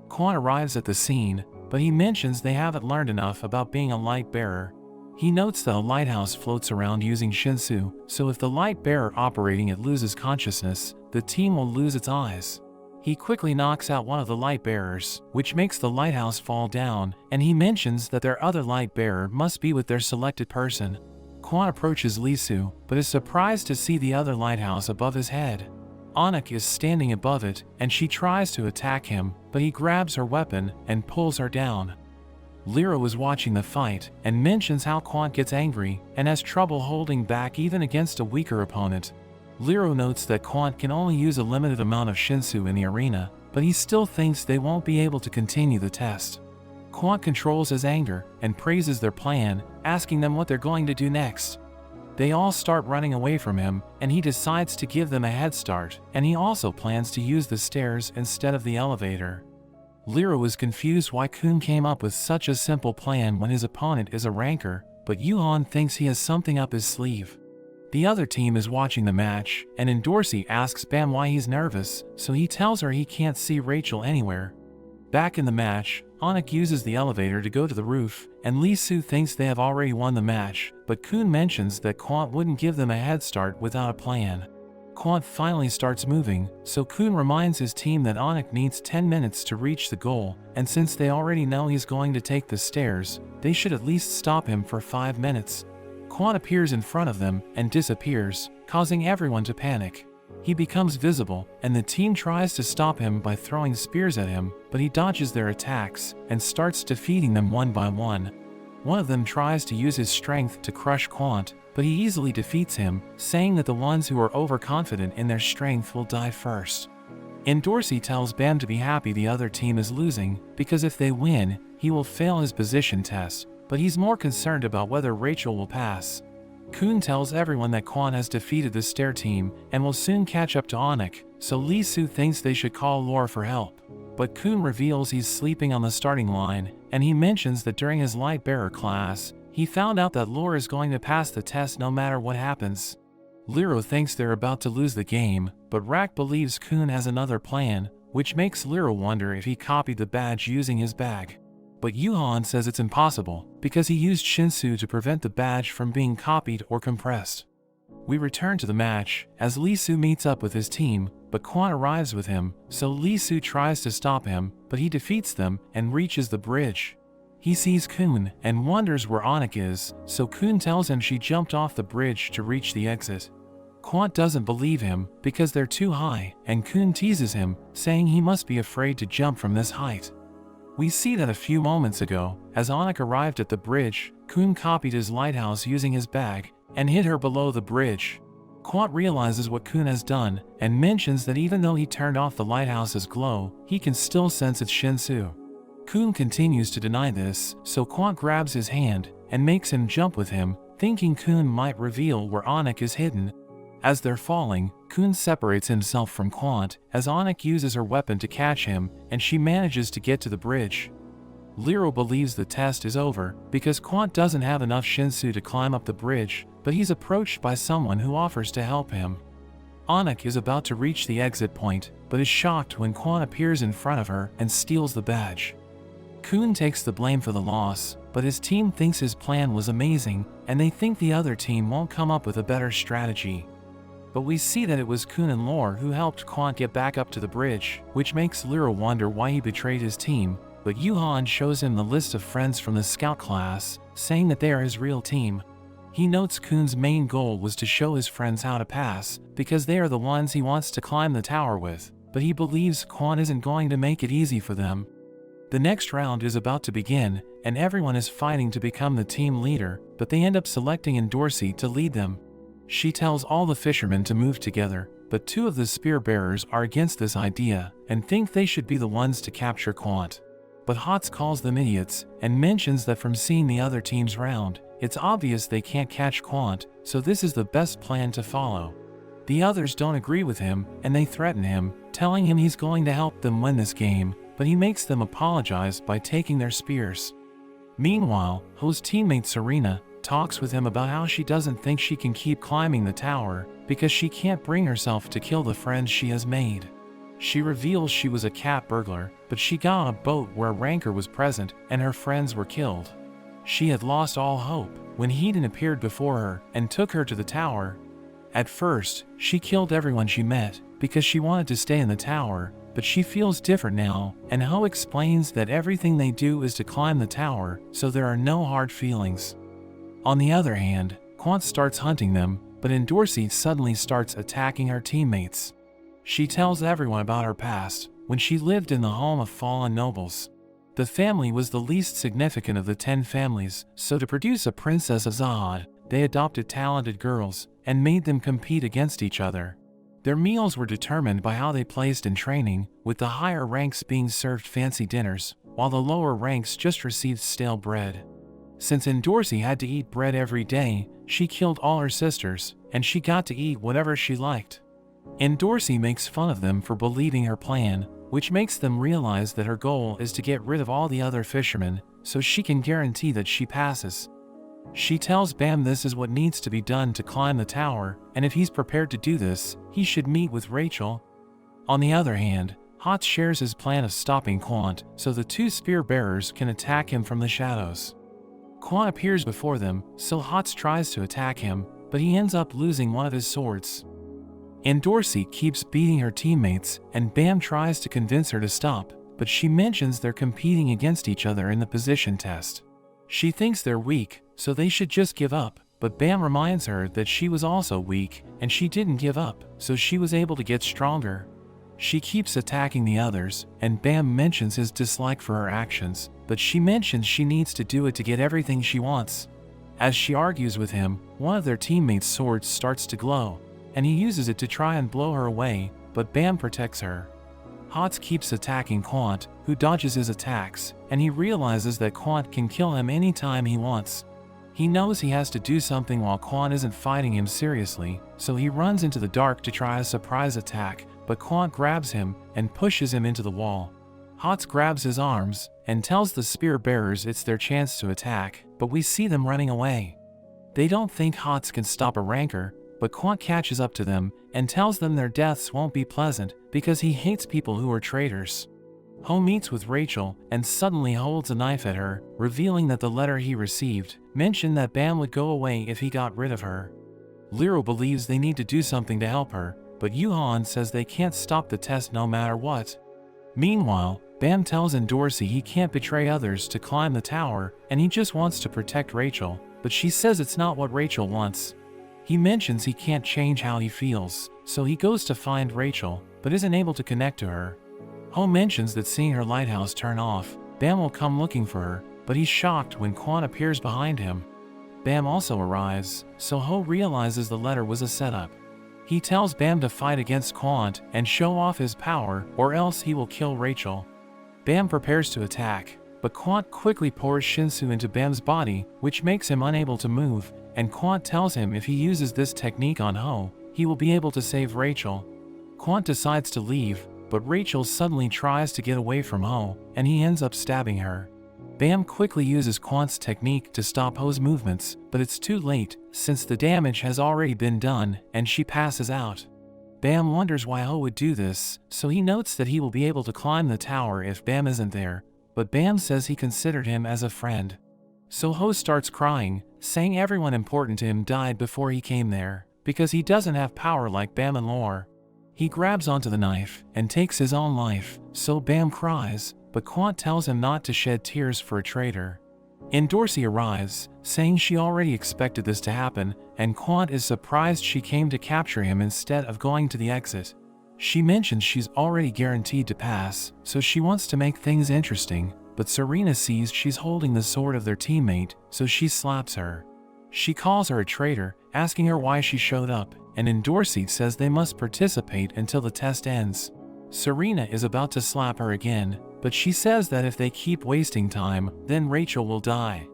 Speaker 1: Quant arrives at the scene, but he mentions they haven't learned enough about being a light bearer. He notes that a lighthouse floats around using Shinsu, so if the light bearer operating it loses consciousness, the team will lose its eyes. He quickly knocks out one of the light bearers, which makes the lighthouse fall down, and he mentions that their other light bearer must be with their selected person. Quant approaches Lisu, but is surprised to see the other lighthouse above his head. Anik is standing above it, and she tries to attack him, but he grabs her weapon and pulls her down. Liro is watching the fight, and mentions how Quant gets angry and has trouble holding back even against a weaker opponent. Liro notes that Quant can only use a limited amount of Shinsu in the arena, but he still thinks they won't be able to continue the test. Quant controls his anger and praises their plan, asking them what they're going to do next. They all start running away from him, and he decides to give them a head start, and he also plans to use the stairs instead of the elevator. Liro is confused why Kun came up with such a simple plan when his opponent is a ranker, but Yuhan thinks he has something up his sleeve. The other team is watching the match, and Endorsi asks Bam why he's nervous, so he tells her he can't see Rachel anywhere. Back in the match, Anik uses the elevator to go to the roof, and Lisu thinks they have already won the match, but Kun mentions that Quant wouldn't give them a head start without a plan. Quant finally starts moving, so Kun reminds his team that Anik needs 10 minutes to reach the goal, and since they already know he's going to take the stairs, they should at least stop him for 5 minutes. Quant appears in front of them and disappears, causing everyone to panic. He becomes visible, and the team tries to stop him by throwing spears at him, but he dodges their attacks and starts defeating them one by one. One of them tries to use his strength to crush Quant, but he easily defeats him, saying that the ones who are overconfident in their strength will die first. Endorsi tells Bam to be happy the other team is losing, because if they win, he will fail his position test, but he's more concerned about whether Rachel will pass. Kun tells everyone that Quan has defeated the stair team and will soon catch up to Anik, so Lee Soo thinks they should call Lore for help. But Kun reveals he's sleeping on the starting line, and he mentions that during his light bearer class, he found out that Lore is going to pass the test no matter what happens. Lero thinks they're about to lose the game, but Rak believes Kun has another plan, which makes Lero wonder if he copied the badge using his bag. But Yuhan says it's impossible, because he used Shinsu to prevent the badge from being copied or compressed. We return to the match, as Lee Soo meets up with his team, but Quan arrives with him, so Lee Soo tries to stop him, but he defeats them and reaches the bridge. He sees Kun and wonders where Anik is, so Kun tells him she jumped off the bridge to reach the exit. Quan doesn't believe him because they're too high, and Kun teases him, saying he must be afraid to jump from this height. We see that a few moments ago, as Anik arrived at the bridge, Kun copied his lighthouse using his bag and hid her below the bridge. Quan realizes what Kun has done and mentions that even though he turned off the lighthouse's glow, he can still sense its Shinsu. Kun continues to deny this, so Quan grabs his hand and makes him jump with him, thinking Kun might reveal where Anik is hidden. As they're falling, Kun separates himself from Quant as Anik uses her weapon to catch him, and she manages to get to the bridge. Lero believes the test is over because Quant doesn't have enough Shinsu to climb up the bridge, but he's approached by someone who offers to help him. Anik is about to reach the exit point, but is shocked when Quant appears in front of her and steals the badge. Kun takes the blame for the loss, but his team thinks his plan was amazing, and they think the other team won't come up with a better strategy. But we see that it was Kun and Lore who helped Quant get back up to the bridge, which makes Lero wonder why he betrayed his team, but Yuhan shows him the list of friends from the scout class, saying that they are his real team. He notes Kun's main goal was to show his friends how to pass, because they are the ones he wants to climb the tower with, but he believes Quant isn't going to make it easy for them. The next round is about to begin, and everyone is fighting to become the team leader, but they end up selecting Endorsi to lead them. She tells all the fishermen to move together, but two of the spear bearers are against this idea and think they should be the ones to capture Quant. But Hots calls them idiots and mentions that from seeing the other team's round, it's obvious they can't catch Quant, so this is the best plan to follow. The others don't agree with him and they threaten him, telling him he's going to help them win this game, but he makes them apologize by taking their spears. Meanwhile, Ho's teammate Serena talks with him about how she doesn't think she can keep climbing the tower because she can't bring herself to kill the friends she has made. She reveals she was a cat burglar, but she got on a boat where a rancor was present and her friends were killed. She had lost all hope when Hedon appeared before her and took her to the tower. At first, she killed everyone she met because she wanted to stay in the tower, but she feels different now, and Ho explains that everything they do is to climb the tower, so there are no hard feelings. On the other hand, Quant starts hunting them, but Endorsi suddenly starts attacking her teammates. She tells everyone about her past, when she lived in the home of fallen nobles. The family was the least significant of the 10 families, so to produce a princess of Zahad, they adopted talented girls and made them compete against each other. Their meals were determined by how they placed in training, with the higher ranks being served fancy dinners, while the lower ranks just received stale bread. Since Endorsi had to eat bread every day, she killed all her sisters, and she got to eat whatever she liked. Endorsi makes fun of them for believing her plan, which makes them realize that her goal is to get rid of all the other fishermen, so she can guarantee that she passes. She tells Bam this is what needs to be done to climb the tower, and if he's prepared to do this, he should meet with Rachel. On the other hand, Hot shares his plan of stopping Quant, so the two spear bearers can attack him from the shadows. Quant appears before them, so Hots tries to attack him, but he ends up losing one of his swords. Endorsi keeps beating her teammates, and Bam tries to convince her to stop, but she mentions they're competing against each other in the position test. She thinks they're weak, so they should just give up, but Bam reminds her that she was also weak, and she didn't give up, so she was able to get stronger. She keeps attacking the others, and Bam mentions his dislike for her actions, but she mentions she needs to do it to get everything she wants. As she argues with him, one of their teammates' swords starts to glow, and he uses it to try and blow her away, but Bam protects her. Hots keeps attacking Quant, who dodges his attacks, and he realizes that Quant can kill him anytime he wants. He knows he has to do something while Quan isn't fighting him seriously, so he runs into the dark to try a surprise attack, but Quan grabs him and pushes him into the wall. Hots grabs his arms and tells the spear bearers it's their chance to attack, but we see them running away. They don't think Hots can stop a rancor, but Quan catches up to them and tells them their deaths won't be pleasant because he hates people who are traitors. Ho meets with Rachel and suddenly holds a knife at her, revealing that the letter he received mentioned that Bam would go away if he got rid of her. Liro believes they need to do something to help her, but Yuhan says they can't stop the test no matter what. Meanwhile, Bam tells Dorsey he can't betray others to climb the tower and he just wants to protect Rachel, but she says it's not what Rachel wants. He mentions he can't change how he feels, so he goes to find Rachel, but isn't able to connect to her. Ho mentions that seeing her lighthouse turn off, Bam will come looking for her, but he's shocked when Quan appears behind him. Bam also arrives, so Ho realizes the letter was a setup. He tells Bam to fight against Quan and show off his power, or else he will kill Rachel. Bam prepares to attack, but Quan quickly pours Shinsu into Bam's body, which makes him unable to move, and Quan tells him if he uses this technique on Ho, he will be able to save Rachel. Quan decides to leave, but Rachel suddenly tries to get away from Ho, and he ends up stabbing her. Bam quickly uses Quant's technique to stop Ho's movements, but it's too late, since the damage has already been done, and she passes out. Bam wonders why Ho would do this, so he notes that he will be able to climb the tower if Bam isn't there, but Bam says he considered him as a friend. So Ho starts crying, saying everyone important to him died before he came there, because he doesn't have power like Bam and Lore. He grabs onto the knife and takes his own life, so Bam cries, but Quant tells him not to shed tears for a traitor. Dorsey arrives, saying she already expected this to happen, and Quant is surprised she came to capture him instead of going to the exit. She mentions she's already guaranteed to pass, so she wants to make things interesting, but Serena sees she's holding the sword of their teammate, so she slaps her. She calls her a traitor, asking her why she showed up, and Dorsey says they must participate until the test ends. Serena is about to slap her again, but she says that if they keep wasting time, then Rachel will die.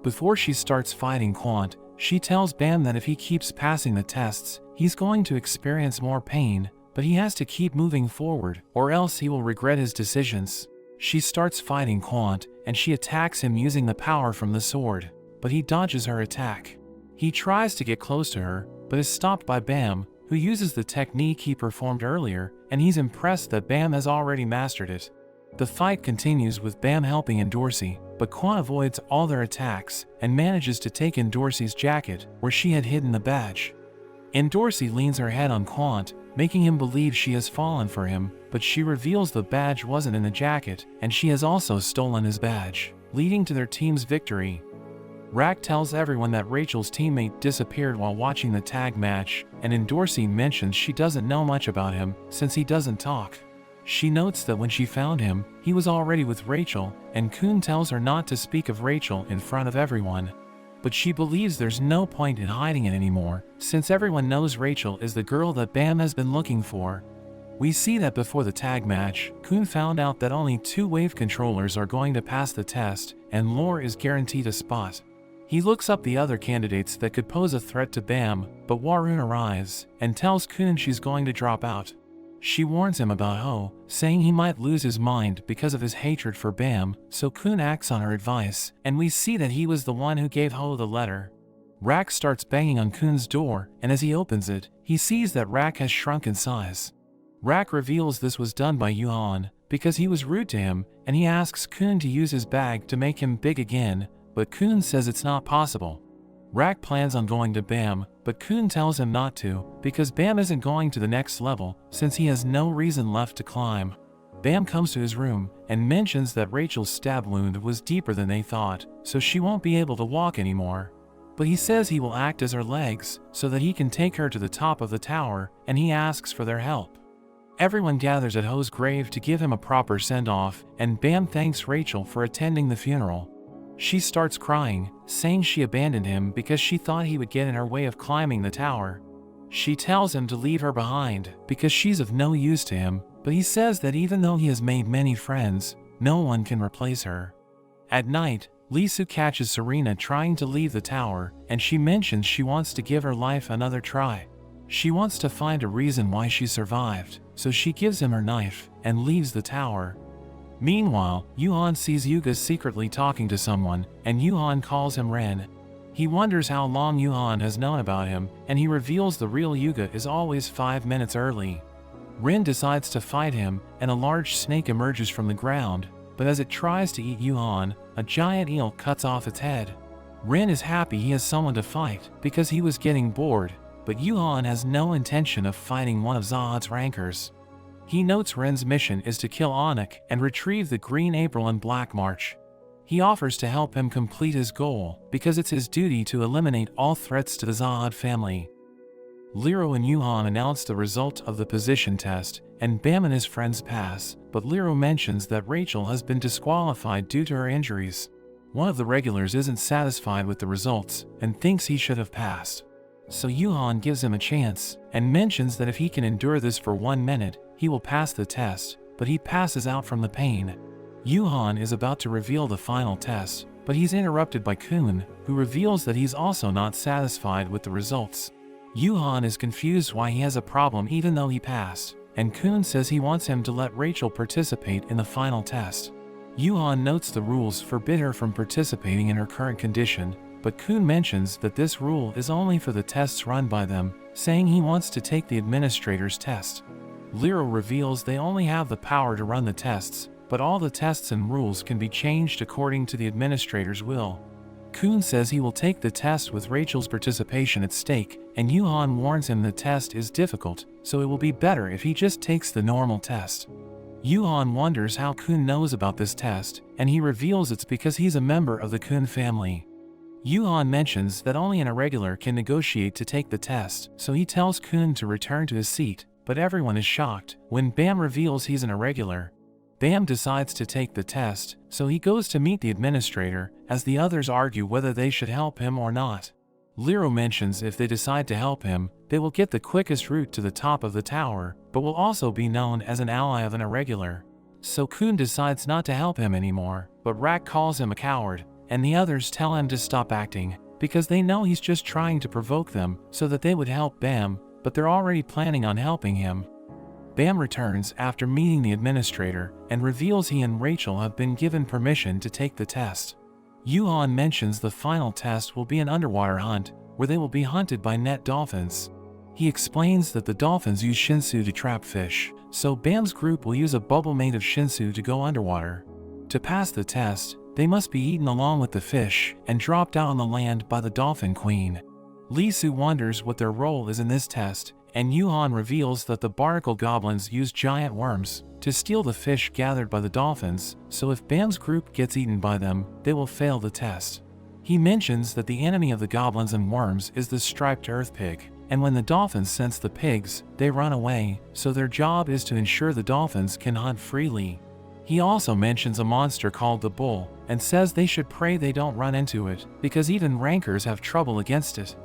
Speaker 1: Before she starts fighting Quant, she tells Bam that if he keeps passing the tests, he's going to experience more pain, but he has to keep moving forward, or else he will regret his decisions. She starts fighting Quant, and she attacks him using the power from the sword, but he dodges her attack. He tries to get close to her, but is stopped by Bam, who uses the technique he performed earlier, and he's impressed that Bam has already mastered it. The fight continues with Bam helping Dorsey, but Quan avoids all their attacks and manages to take Dorsey's jacket where she had hidden the badge. Dorsey leans her head on Quant, making him believe she has fallen for him, but she reveals the badge wasn't in the jacket and she has also stolen his badge, leading to their team's victory. Rack tells everyone that Rachel's teammate disappeared while watching the tag match, and Dorsey mentions she doesn't know much about him since he doesn't talk. She notes that when she found him, he was already with Rachel, and Kun tells her not to speak of Rachel in front of everyone. But she believes there's no point in hiding it anymore, since everyone knows Rachel is the girl that Bam has been looking for. We see that before the tag match, Kun found out that only 2 wave controllers are going to pass the test, and Lore is guaranteed a spot. He looks up the other candidates that could pose a threat to Bam, but Warun arrives, and tells Kun she's going to drop out. She warns him about Ho, saying he might lose his mind because of his hatred for Bam, so Kun acts on her advice, and we see that he was the one who gave Ho the letter. Rack starts banging on Kun's door, and as he opens it, he sees that Rack has shrunk in size. Rack reveals this was done by Yuhan, because he was rude to him, and he asks Kun to use his bag to make him big again, but Kun says it's not possible. Rack plans on going to Bam, but Kun tells him not to, because Bam isn't going to the next level, since he has no reason left to climb. Bam comes to his room, and mentions that Rachel's stab wound was deeper than they thought, so she won't be able to walk anymore. But he says he will act as her legs, so that he can take her to the top of the tower, and he asks for their help. Everyone gathers at Ho's grave to give him a proper send-off, and Bam thanks Rachel for attending the funeral. She starts crying, saying she abandoned him because she thought he would get in her way of climbing the tower. She tells him to leave her behind because she's of no use to him, but he says that even though he has made many friends, no one can replace her. At night, Lisu catches Serena trying to leave the tower, and she mentions she wants to give her life another try. She wants to find a reason why she survived, so she gives him her knife and leaves the tower. Meanwhile, Yuhan sees Yuga secretly talking to someone, and Yuhan calls him Ren. He wonders how long Yuhan has known about him, and he reveals the real Yuga is always 5 minutes early. Ren decides to fight him, and a large snake emerges from the ground, but as it tries to eat Yuhan, a giant eel cuts off its head. Ren is happy he has someone to fight, because he was getting bored, but Yuhan has no intention of fighting one of Zahad's rankers. He notes Ren's mission is to kill Anik and retrieve the Green April and Black March. He offers to help him complete his goal, because it's his duty to eliminate all threats to the Zahad family. Liro and Yuhan announce the result of the position test, and Bam and his friends pass, but Liro mentions that Rachel has been disqualified due to her injuries. One of the regulars isn't satisfied with the results, and thinks he should have passed. So Yuhan gives him a chance, and mentions that if he can endure this for 1 minute, he will pass the test, but he passes out from the pain. Yuhan is about to reveal the final test, but he's interrupted by Kun, who reveals that he's also not satisfied with the results. Yuhan is confused why he has a problem even though he passed, and Kun says he wants him to let Rachel participate in the final test. Yuhan notes the rules forbid her from participating in her current condition, but Kun mentions that this rule is only for the tests run by them, saying he wants to take the administrator's test. Liro reveals they only have the power to run the tests, but all the tests and rules can be changed according to the administrator's will. Kun says he will take the test with Rachel's participation at stake, and Yuhan warns him the test is difficult, so it will be better if he just takes the normal test. Yuhan wonders how Kun knows about this test, and he reveals it's because he's a member of the Kun family. Yuhan mentions that only an irregular can negotiate to take the test, so he tells Kun to return to his seat, but everyone is shocked when Bam reveals he's an irregular. Bam decides to take the test, so he goes to meet the administrator, as the others argue whether they should help him or not. Liro mentions if they decide to help him, they will get the quickest route to the top of the tower, but will also be known as an ally of an irregular. So Kun decides not to help him anymore, but Rak calls him a coward, and the others tell him to stop acting, because they know he's just trying to provoke them so that they would help Bam, but they're already planning on helping him. Bam returns after meeting the administrator and reveals he and Rachel have been given permission to take the test. Yuhan mentions the final test will be an underwater hunt, where they will be hunted by net dolphins. He explains that the dolphins use shinsu to trap fish, so Bam's group will use a bubble made of shinsu to go underwater. To pass the test, they must be eaten along with the fish and dropped out on the land by the dolphin queen. Lisu wonders what their role is in this test, and Yuhan reveals that the barnacle goblins use giant worms to steal the fish gathered by the dolphins, so if Bam's group gets eaten by them, they will fail the test. He mentions that the enemy of the goblins and worms is the striped earth pig, and when the dolphins sense the pigs, they run away, so their job is to ensure the dolphins can hunt freely. He also mentions a monster called the bull, and says they should pray they don't run into it, because even rankers have trouble against it.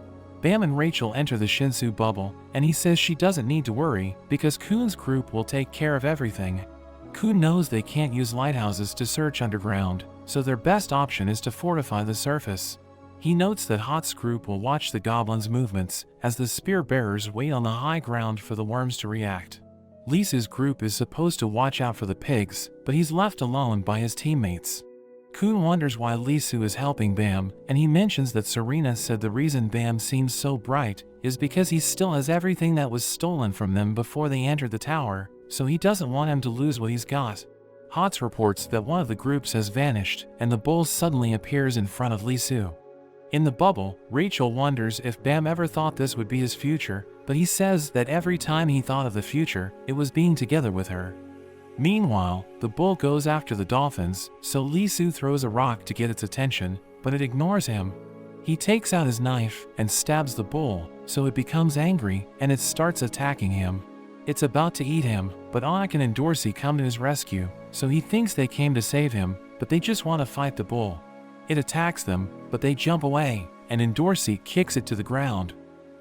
Speaker 1: Bam and Rachel enter the Shinsu bubble, and he says she doesn't need to worry, because Kun's group will take care of everything. Kun knows they can't use lighthouses to search underground, so their best option is to fortify the surface. He notes that Hot's group will watch the goblins' movements, as the spear bearers wait on the high ground for the worms to react. Lisa's group is supposed to watch out for the pigs, but he's left alone by his teammates. Kun wonders why Lisu is helping Bam, and he mentions that Serena said the reason Bam seems so bright is because he still has everything that was stolen from them before they entered the tower, so he doesn't want him to lose what he's got. Hots reports that one of the groups has vanished, and the bull suddenly appears in front of Lisu. In the bubble, Rachel wonders if Bam ever thought this would be his future, but he says that every time he thought of the future, it was being together with her. Meanwhile, the bull goes after the dolphins, so Lisu throws a rock to get its attention, but it ignores him. He takes out his knife and stabs the bull, so it becomes angry and it starts attacking him. It's about to eat him, but Anik and Dorsey come to his rescue, so he thinks they came to save him, but they just want to fight the bull. It attacks them, but they jump away, and Endorsey kicks it to the ground.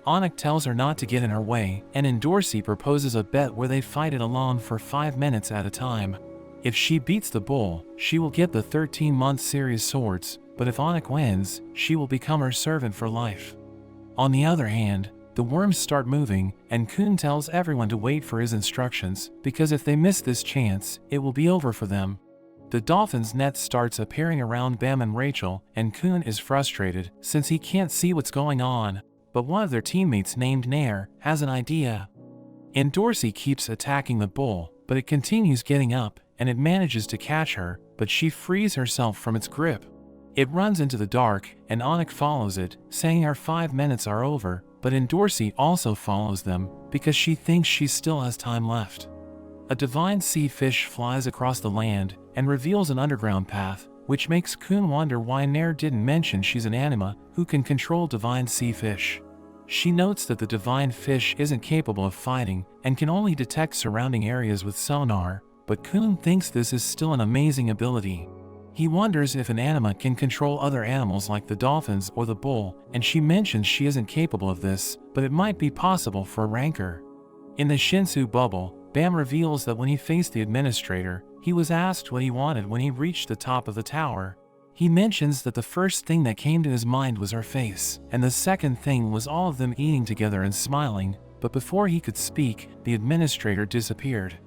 Speaker 1: Anik tells her not to get in her way, and Endorsey proposes a bet where they fight it alone for 5 minutes at a time. If she beats the bull, she will get the 13-month series swords, but if Anik wins, she will become her servant for life. On the other hand, the worms start moving, and Kun tells everyone to wait for his instructions, because if they miss this chance, it will be over for them. The dolphin's net starts appearing around Bam and Rachel, and Kun is frustrated since he can't see what's going on, but one of their teammates named Nair has an idea. Dorsey keeps attacking the bull, but it continues getting up, and it manages to catch her, but she frees herself from its grip. It runs into the dark, and Anik follows it, saying our 5 minutes are over, but Dorsey also follows them, because she thinks she still has time left. A divine sea fish flies across the land, and reveals an underground path, which makes Kun wonder why Nair didn't mention she's an anima who can control divine sea fish. She notes that the divine fish isn't capable of fighting, and can only detect surrounding areas with sonar, but Kun thinks this is still an amazing ability. He wonders if an anima can control other animals like the dolphins or the bull, and she mentions she isn't capable of this, but it might be possible for a ranker. In the Shinsu bubble, Bam reveals that when he faced the administrator, he was asked what he wanted when he reached the top of the tower. He mentions that the first thing that came to his mind was her face, and the second thing was all of them eating together and smiling, but before he could speak, the administrator disappeared.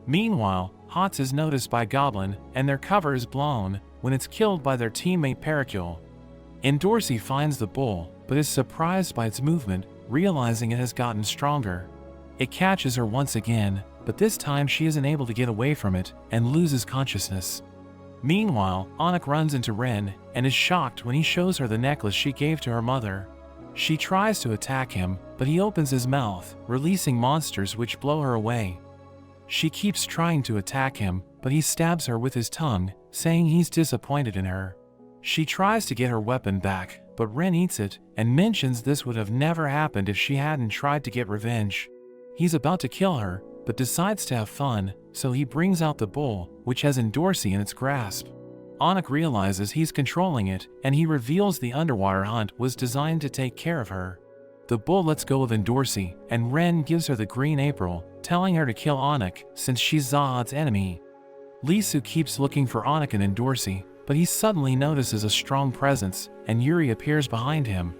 Speaker 1: Meanwhile, Hots is noticed by Goblin, and their cover is blown when it's killed by their teammate Pericule. Dorsey finds the bull, but is surprised by its movement, realizing it has gotten stronger. It catches her once again, but this time she isn't able to get away from it, and loses consciousness. Meanwhile, Anik runs into Ren, and is shocked when he shows her the necklace she gave to her mother. She tries to attack him, but he opens his mouth, releasing monsters which blow her away. She keeps trying to attack him, but he stabs her with his tongue, saying he's disappointed in her. She tries to get her weapon back, but Ren eats it, and mentions this would have never happened if she hadn't tried to get revenge. He's about to kill her, but decides to have fun, so he brings out the bull, which has Dorsey in its grasp. Anik realizes he's controlling it, and he reveals the underwater hunt was designed to take care of her. The bull lets go of Dorsey, and Ren gives her the green April, telling her to kill Anik since she's Zahad's enemy. Lisu keeps looking for Anik and Dorsey, but he suddenly notices a strong presence, and Yuri appears behind him.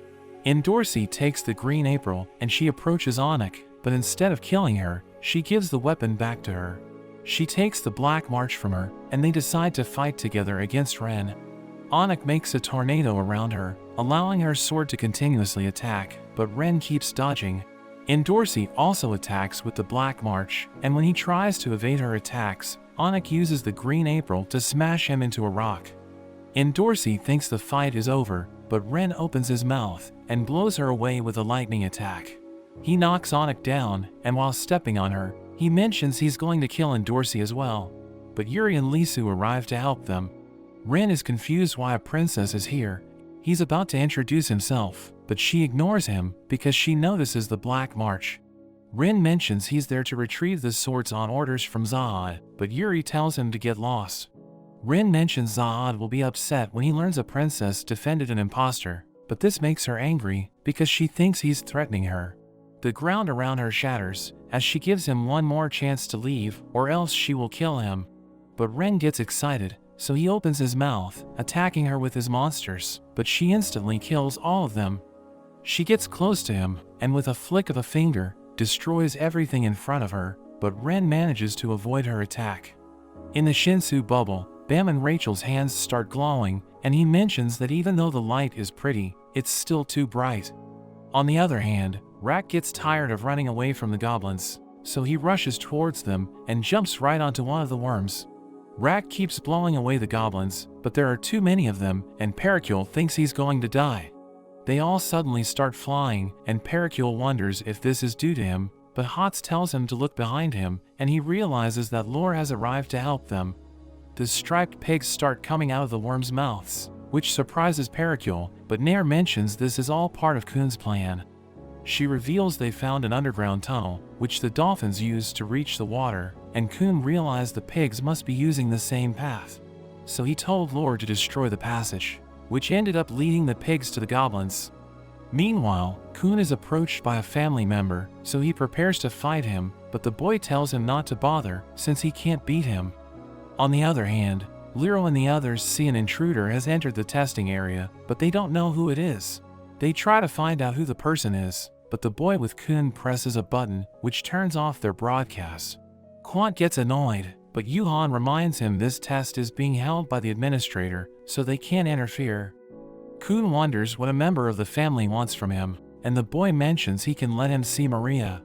Speaker 1: Dorsey takes the green April, and she approaches Anik, but instead of killing her, she gives the weapon back to her. She takes the Black March from her, and they decide to fight together against Ren. Anik makes a tornado around her, allowing her sword to continuously attack, but Ren keeps dodging. Dorsey also attacks with the Black March, and when he tries to evade her attacks, Anik uses the green April to smash him into a rock. Dorsey thinks the fight is over, but Ren opens his mouth and blows her away with a lightning attack. He knocks Anik down, and while stepping on her, he mentions he's going to kill Dorsey as well. But Yuri and Lisu arrive to help them. Ren is confused why a princess is here. He's about to introduce himself, but she ignores him because she notices the Black March. Ren mentions he's there to retrieve the swords on orders from Zahad, but Yuri tells him to get lost. Ren mentions Zahad will be upset when he learns a princess defended an imposter, but this makes her angry because she thinks he's threatening her. The ground around her shatters as she gives him one more chance to leave, or else she will kill him. But Ren gets excited, so he opens his mouth, attacking her with his monsters, but she instantly kills all of them. She gets close to him, and with a flick of a finger, destroys everything in front of her, but Ren manages to avoid her attack. In the Shinsu bubble, Bam and Rachel's hands start glowing, and he mentions that even though the light is pretty, it's still too bright. On the other hand, Rak gets tired of running away from the goblins, so he rushes towards them and jumps right onto one of the worms. Rak keeps blowing away the goblins, but there are too many of them, and Pericule thinks he's going to die. They all suddenly start flying, and Pericule wonders if this is due to him, but Hots tells him to look behind him, and he realizes that Lore has arrived to help them. The striped pigs start coming out of the worms' mouths, which surprises Pericule, but Nair mentions this is all part of Kun's plan. She reveals they found an underground tunnel, which the dolphins used to reach the water, and Kun realized the pigs must be using the same path. So he told Lore to destroy the passage, which ended up leading the pigs to the goblins. Meanwhile, Kun is approached by a family member, so he prepares to fight him, but the boy tells him not to bother since he can't beat him. On the other hand, Liro and the others see an intruder has entered the testing area, but they don't know who it is. They try to find out who the person is, but the boy with Kun presses a button, which turns off their broadcast. Quant gets annoyed, but Yuhan reminds him this test is being held by the administrator, so they can't interfere. Kun wonders what a member of the family wants from him, and the boy mentions he can let him see Maria.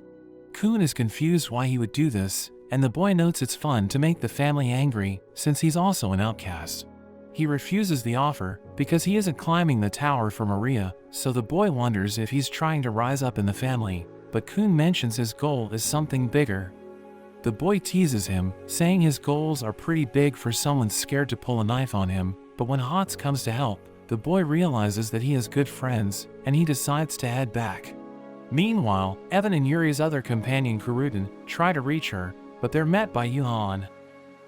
Speaker 1: Kun is confused why he would do this, and the boy notes it's fun to make the family angry, since he's also an outcast. He refuses the offer, because he isn't climbing the tower for Maria, so the boy wonders if he's trying to rise up in the family, but Kun mentions his goal is something bigger. The boy teases him, saying his goals are pretty big for someone scared to pull a knife on him, but when Hots comes to help, the boy realizes that he has good friends, and he decides to head back. Meanwhile, Evan and Yuri's other companion Kurudin try to reach her, but they're met by Yuhan.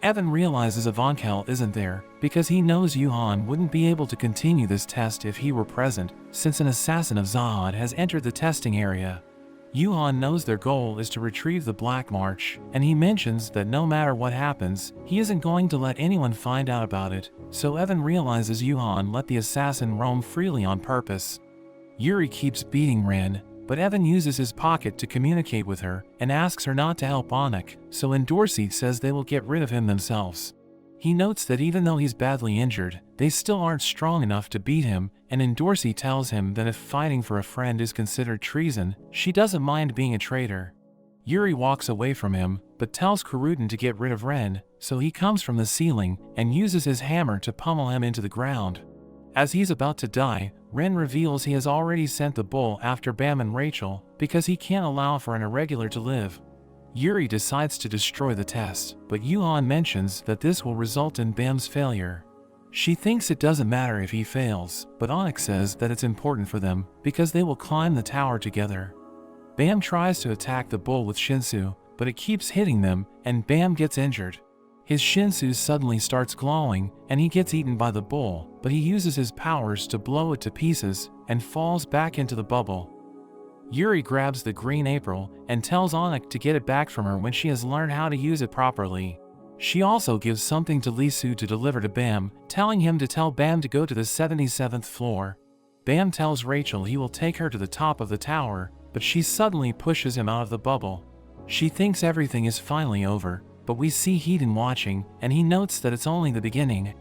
Speaker 1: Evan realizes Ivankel isn't there, because he knows Yuhan wouldn't be able to continue this test if he were present, since an assassin of Zahad has entered the testing area. Yuhan knows their goal is to retrieve the Black March, and he mentions that no matter what happens, he isn't going to let anyone find out about it, so Evan realizes Yuhan let the assassin roam freely on purpose. Yuri keeps beating Ren, but Evan uses his pocket to communicate with her and asks her not to help Anik, so Endorsi says they will get rid of him themselves. He notes that even though he's badly injured, they still aren't strong enough to beat him, and Endorsi tells him that if fighting for a friend is considered treason, she doesn't mind being a traitor. Yuri walks away from him, but tells Kurudin to get rid of Ren, so he comes from the ceiling and uses his hammer to pummel him into the ground. As he's about to die, Ren reveals he has already sent the bull after Bam and Rachel, because he can't allow for an irregular to live. Yuri decides to destroy the test, but Yuhan mentions that this will result in Bam's failure. She thinks it doesn't matter if he fails, but Onyx says that it's important for them, because they will climb the tower together. Bam tries to attack the bull with Shinsu, but it keeps hitting them, and Bam gets injured. His Shinsu suddenly starts glowing, and he gets eaten by the bull, but he uses his powers to blow it to pieces, and falls back into the bubble. Yuri grabs the green April, and tells Anik to get it back from her when she has learned how to use it properly. She also gives something to Lisu to deliver to Bam, telling him to tell Bam to go to the 77th floor. Bam tells Rachel he will take her to the top of the tower, but she suddenly pushes him out of the bubble. She thinks everything is finally over, but we see Heaton watching, and he notes that it's only the beginning.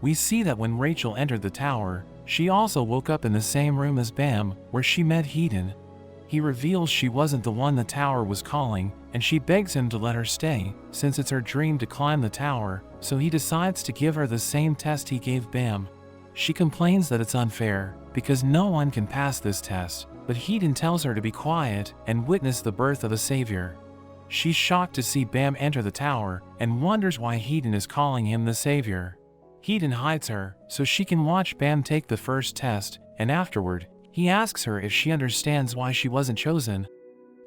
Speaker 1: We see that when Rachel entered the tower, she also woke up in the same room as Bam, where she met Heaton. He reveals she wasn't the one the tower was calling, and she begs him to let her stay, since it's her dream to climb the tower, so he decides to give her the same test he gave Bam. She complains that it's unfair, because no one can pass this test, but Heaton tells her to be quiet and witness the birth of a savior. She's shocked to see Bam enter the tower, and wonders why Heaton is calling him the savior. Heaton hides her, so she can watch Bam take the first test, and afterward, he asks her if she understands why she wasn't chosen.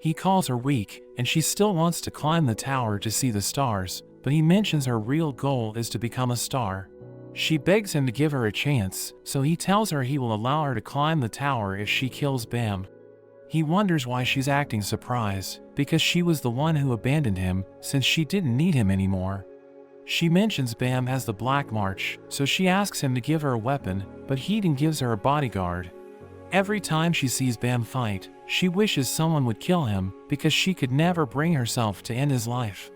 Speaker 1: He calls her weak, and she still wants to climb the tower to see the stars, but he mentions her real goal is to become a star. She begs him to give her a chance, so he tells her he will allow her to climb the tower if she kills Bam. He wonders why she's acting surprised, because she was the one who abandoned him, since she didn't need him anymore. She mentions Bam has the Black March, so she asks him to give her a weapon, but Heaton gives her a bodyguard. Every time she sees Bam fight, she wishes someone would kill him, because she could never bring herself to end his life.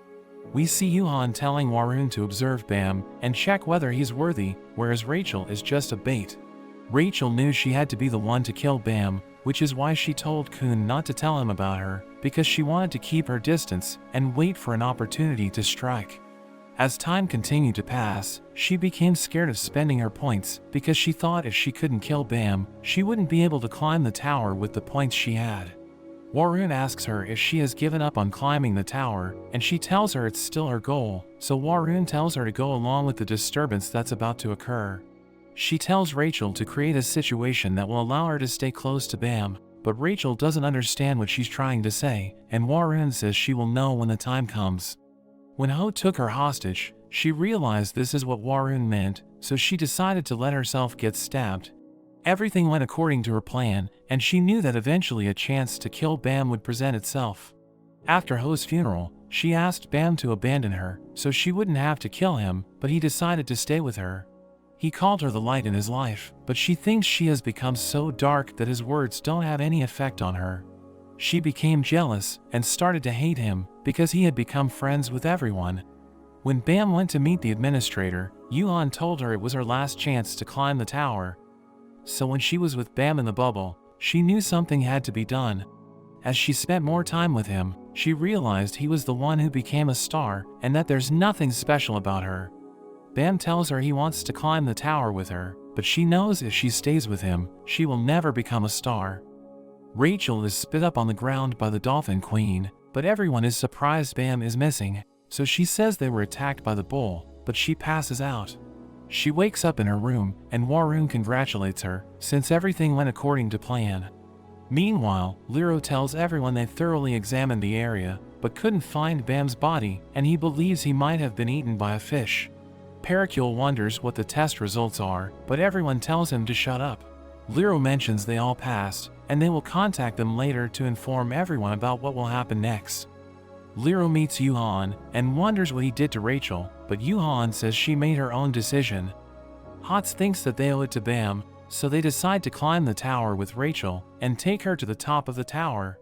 Speaker 1: We see Yuhan telling Warun to observe Bam and check whether he's worthy, whereas Rachel is just a bait. Rachel knew she had to be the one to kill Bam, which is why she told Kun not to tell him about her, because she wanted to keep her distance and wait for an opportunity to strike. As time continued to pass, she became scared of spending her points, because she thought if she couldn't kill Bam, she wouldn't be able to climb the tower with the points she had. Warun asks her if she has given up on climbing the tower, and she tells her it's still her goal, so Warun tells her to go along with the disturbance that's about to occur. She tells Rachel to create a situation that will allow her to stay close to Bam, but Rachel doesn't understand what she's trying to say, and Warun says she will know when the time comes. When Ho took her hostage, she realized this is what Warun meant, so she decided to let herself get stabbed. Everything went according to her plan, and she knew that eventually a chance to kill Bam would present itself. After Ho's funeral, She asked Bam to abandon her, so she wouldn't have to kill him, but he decided to stay with her. He called her the light in his life, but she thinks she has become so dark that his words don't have any effect on her. She became jealous and started to hate him because he had become friends with everyone. When Bam went to meet the administrator, Yuhan told her it was her last chance to climb the tower. So when she was with Bam in the bubble, she knew something had to be done. As she spent more time with him, she realized he was the one who became a star and that there's nothing special about her. Bam tells her he wants to climb the tower with her, but she knows if she stays with him, she will never become a star. Rachel is spit up on the ground by the Dolphin Queen, but everyone is surprised Bam is missing, so she says they were attacked by the bull, but she passes out. She wakes up in her room, and Warun congratulates her, since everything went according to plan. Meanwhile, Liro tells everyone they thoroughly examined the area, but couldn't find Bam's body, and he believes he might have been eaten by a fish. Pericule wonders what the test results are, but everyone tells him to shut up. Liro mentions they all passed, and they will contact them later to inform everyone about what will happen next. Liro meets Yuhan and wonders what he did to Rachel, but Yuhan says she made her own decision. Hots thinks that they owe it to Bam, so they decide to climb the tower with Rachel and take her to the top of the tower.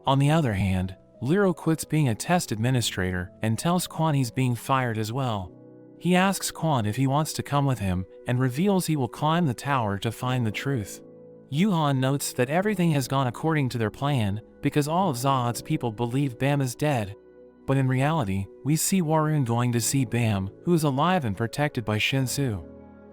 Speaker 1: On the other hand, Liro quits being a test administrator and tells Quan he's being fired as well. He asks Quan if he wants to come with him and reveals he will climb the tower to find the truth. Yuhan notes that everything has gone according to their plan because all of Zod's people believe Bam is dead. But in reality, we see Warun going to see Bam, who is alive and protected by Shinsu.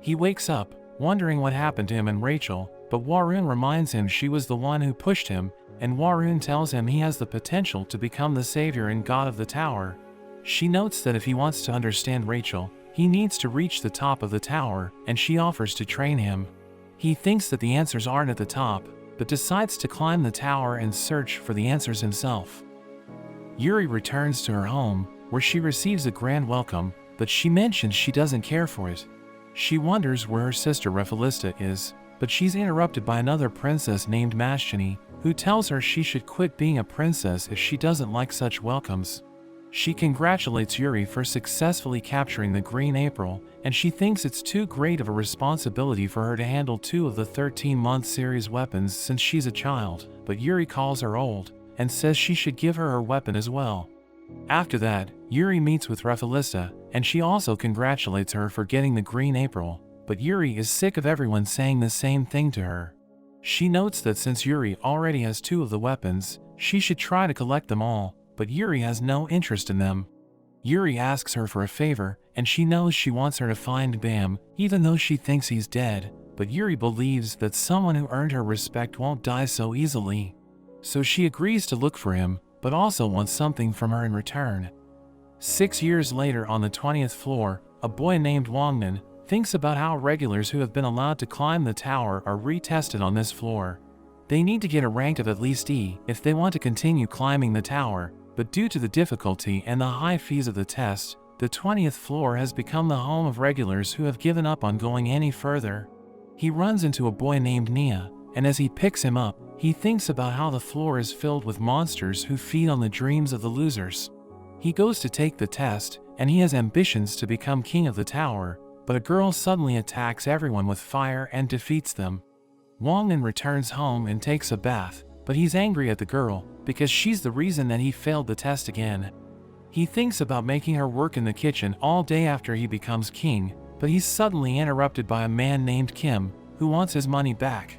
Speaker 1: He wakes up, wondering what happened to him and Rachel, but Warun reminds him she was the one who pushed him, and Warun tells him he has the potential to become the savior and god of the tower. She notes that if he wants to understand Rachel, he needs to reach the top of the tower, and she offers to train him. He thinks that the answers aren't at the top, but decides to climb the tower and search for the answers himself. Yuri returns to her home, where she receives a grand welcome, but she mentions she doesn't care for it. She wonders where her sister Refalista is, but she's interrupted by another princess named Mashchini, who tells her she should quit being a princess if she doesn't like such welcomes. She congratulates Yuri for successfully capturing the Green April, and she thinks it's too great of a responsibility for her to handle 2 of the 13-month series weapons since she's a child, but Yuri calls her old, and says she should give her her weapon as well. After that, Yuri meets with Refalista, and she also congratulates her for getting the Green April, but Yuri is sick of everyone saying the same thing to her. She notes that since Yuri already has 2 of the weapons, she should try to collect them all, but Yuri has no interest in them. Yuri asks her for a favor, and she knows she wants her to find Bam, even though she thinks he's dead, but Yuri believes that someone who earned her respect won't die so easily. So she agrees to look for him, but also wants something from her in return. 6 years later on the 20th floor, a boy named Wangnan thinks about how regulars who have been allowed to climb the tower are retested on this floor. They need to get a rank of at least E if they want to continue climbing the tower, but due to the difficulty and the high fees of the test, the 20th floor has become the home of regulars who have given up on going any further. He runs into a boy named Nia, and as he picks him up, he thinks about how the floor is filled with monsters who feed on the dreams of the losers. He goes to take the test, and he has ambitions to become king of the tower, but a girl suddenly attacks everyone with fire and defeats them. Wangnan returns home and takes a bath, but he's angry at the girl because she's the reason that he failed the test again. He thinks about making her work in the kitchen all day after he becomes king, but he's suddenly interrupted by a man named Kim, who wants his money back.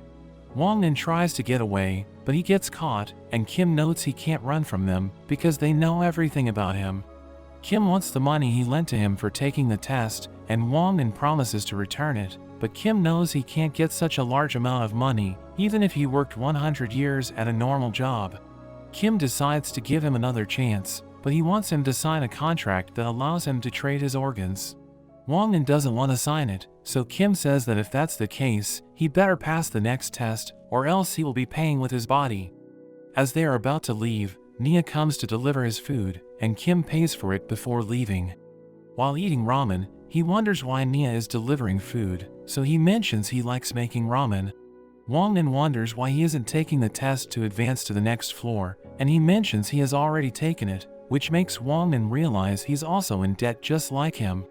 Speaker 1: Wangnan tries to get away, but he gets caught, and Kim notes he can't run from them because they know everything about him. Kim wants the money he lent to him for taking the test, and Wangnan promises to return it, but Kim knows he can't get such a large amount of money, even if he worked 100 years at a normal job. Kim decides to give him another chance, but he wants him to sign a contract that allows him to trade his organs. Wangnan doesn't want to sign it, so Kim says that if that's the case, he better pass the next test, or else he will be paying with his body. As they are about to leave, Nia comes to deliver his food, and Kim pays for it before leaving. While eating ramen, he wonders why Nia is delivering food, so he mentions he likes making ramen. Wangnan wonders why he isn't taking the test to advance to the next floor, and he mentions he has already taken it, which makes Wang-nan realize he's also in debt just like him.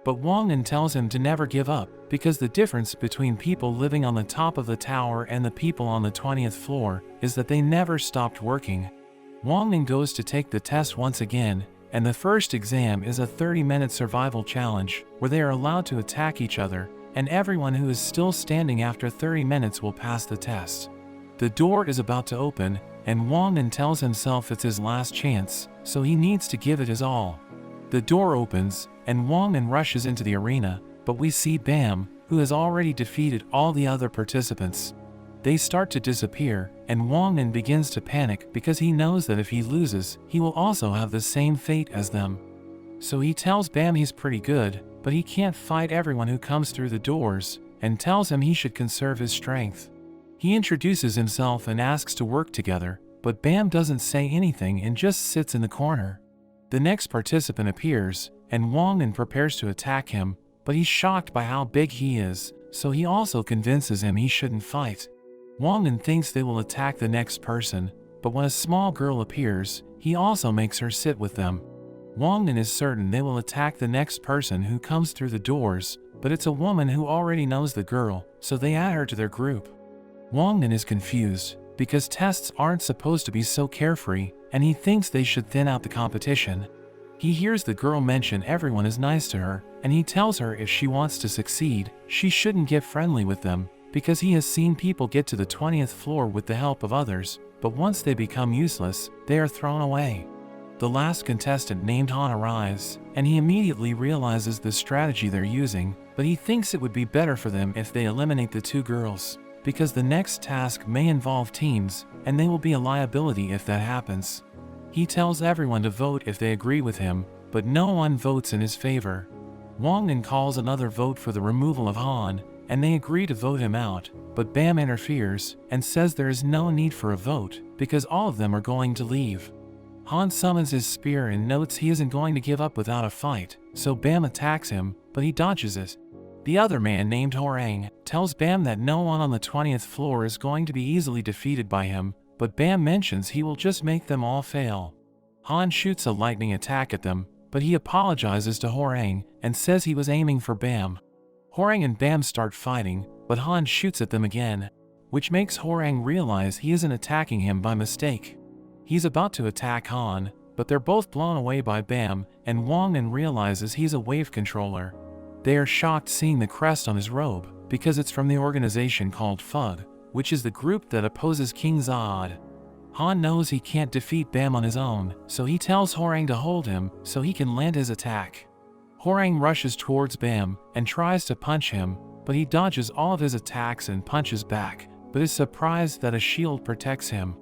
Speaker 1: But Wang-nan tells him to never give up, because the difference between people living on the top of the tower and the people on the 20th floor is that they never stopped working. Wang-nan goes to take the test once again, and the first exam is a 30-minute survival challenge, where they are allowed to attack each other, and everyone who is still standing after 30 minutes will pass the test. The door is about to open, and Wang-nan tells himself it's his last chance, so he needs to give it his all. The door opens, and Wang-nan rushes into the arena, but we see Bam, who has already defeated all the other participants. They start to disappear, and Wang-nan begins to panic because he knows that if he loses, he will also have the same fate as them. So he tells Bam he's pretty good, but he can't fight everyone who comes through the doors, and tells him he should conserve his strength. He introduces himself and asks to work together, but Bam doesn't say anything and just sits in the corner. The next participant appears, and Wang-nan prepares to attack him, but he's shocked by how big he is, so he also convinces him he shouldn't fight. Wang-nan thinks they will attack the next person, but when a small girl appears, he also makes her sit with them. Wang-nan is certain they will attack the next person who comes through the doors, but it's a woman who already knows the girl, so they add her to their group. Wang-nan is confused, because tests aren't supposed to be so carefree, and he thinks they should thin out the competition. He hears the girl mention everyone is nice to her, and he tells her if she wants to succeed, she shouldn't get friendly with them, because he has seen people get to the 20th floor with the help of others, but once they become useless, they are thrown away. The last contestant named Han arrives, and he immediately realizes the strategy they're using, but he thinks it would be better for them if they eliminate the two girls, because the next task may involve teams, and they will be a liability if that happens. He tells everyone to vote if they agree with him, but no one votes in his favor. Wang-nan calls another vote for the removal of Han, and they agree to vote him out, but Bam interferes and says there is no need for a vote because all of them are going to leave. Han summons his spear and notes he isn't going to give up without a fight, so Bam attacks him, but he dodges it. The other man named Horang tells Bam that no one on the 20th floor is going to be easily defeated by him, but Bam mentions he will just make them all fail. Han shoots a lightning attack at them, but he apologizes to Horang and says he was aiming for Bam. Horang and Bam start fighting, but Han shoots at them again, which makes Horang realize he isn't attacking him by mistake. He's about to attack Han, but they're both blown away by Bam, and Wang-nan realizes he's a wave controller. They are shocked seeing the crest on his robe, because it's from the organization called FUD, which is the group that opposes King Zod. Han knows he can't defeat Bam on his own, so he tells Horang to hold him so he can land his attack. Horang rushes towards Bam and tries to punch him, but he dodges all of his attacks and punches back, but is surprised that a shield protects him.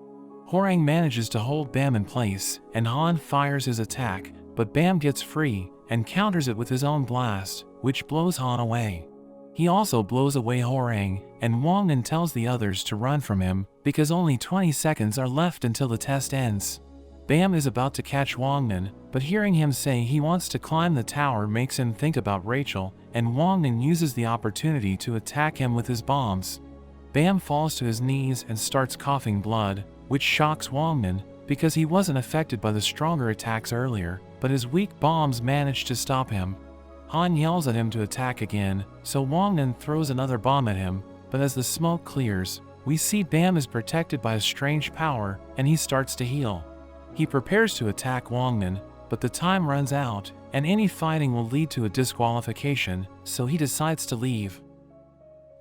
Speaker 1: Horang manages to hold Bam in place, and Han fires his attack, but Bam gets free and counters it with his own blast, which blows Han away. He also blows away Horang, and Wang-nan tells the others to run from him because only 20 seconds are left until the test ends. Bam is about to catch Wang-nan, but hearing him say he wants to climb the tower makes him think about Rachel, and Wang-nan uses the opportunity to attack him with his bombs. Bam falls to his knees and starts coughing blood, which shocks Wang-nan because he wasn't affected by the stronger attacks earlier, but his weak bombs manage to stop him. Han yells at him to attack again, so Wang-nan throws another bomb at him, but as the smoke clears, we see Bam is protected by a strange power, and he starts to heal. He prepares to attack Wang-nan, but the time runs out, and any fighting will lead to a disqualification, so he decides to leave.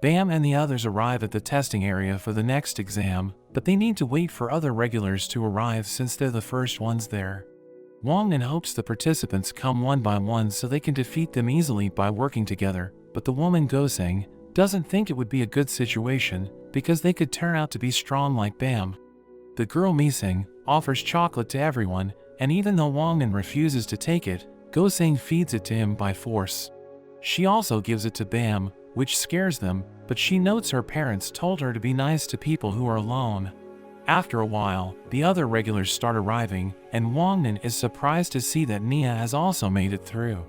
Speaker 1: Bam and the others arrive at the testing area for the next exam, but they need to wait for other regulars to arrive since they're the first ones there. Wang-nan hopes the participants come one by one so they can defeat them easily by working together, but the woman Goseng doesn't think it would be a good situation because they could turn out to be strong like Bam. The girl Miseng offers chocolate to everyone, and even though Wang-nan refuses to take it, Goseng feeds it to him by force. She also gives it to Bam, which scares them, but she notes her parents told her to be nice to people who are alone. After a while, the other regulars start arriving, and Wang-nan is surprised to see that Nia has also made it through.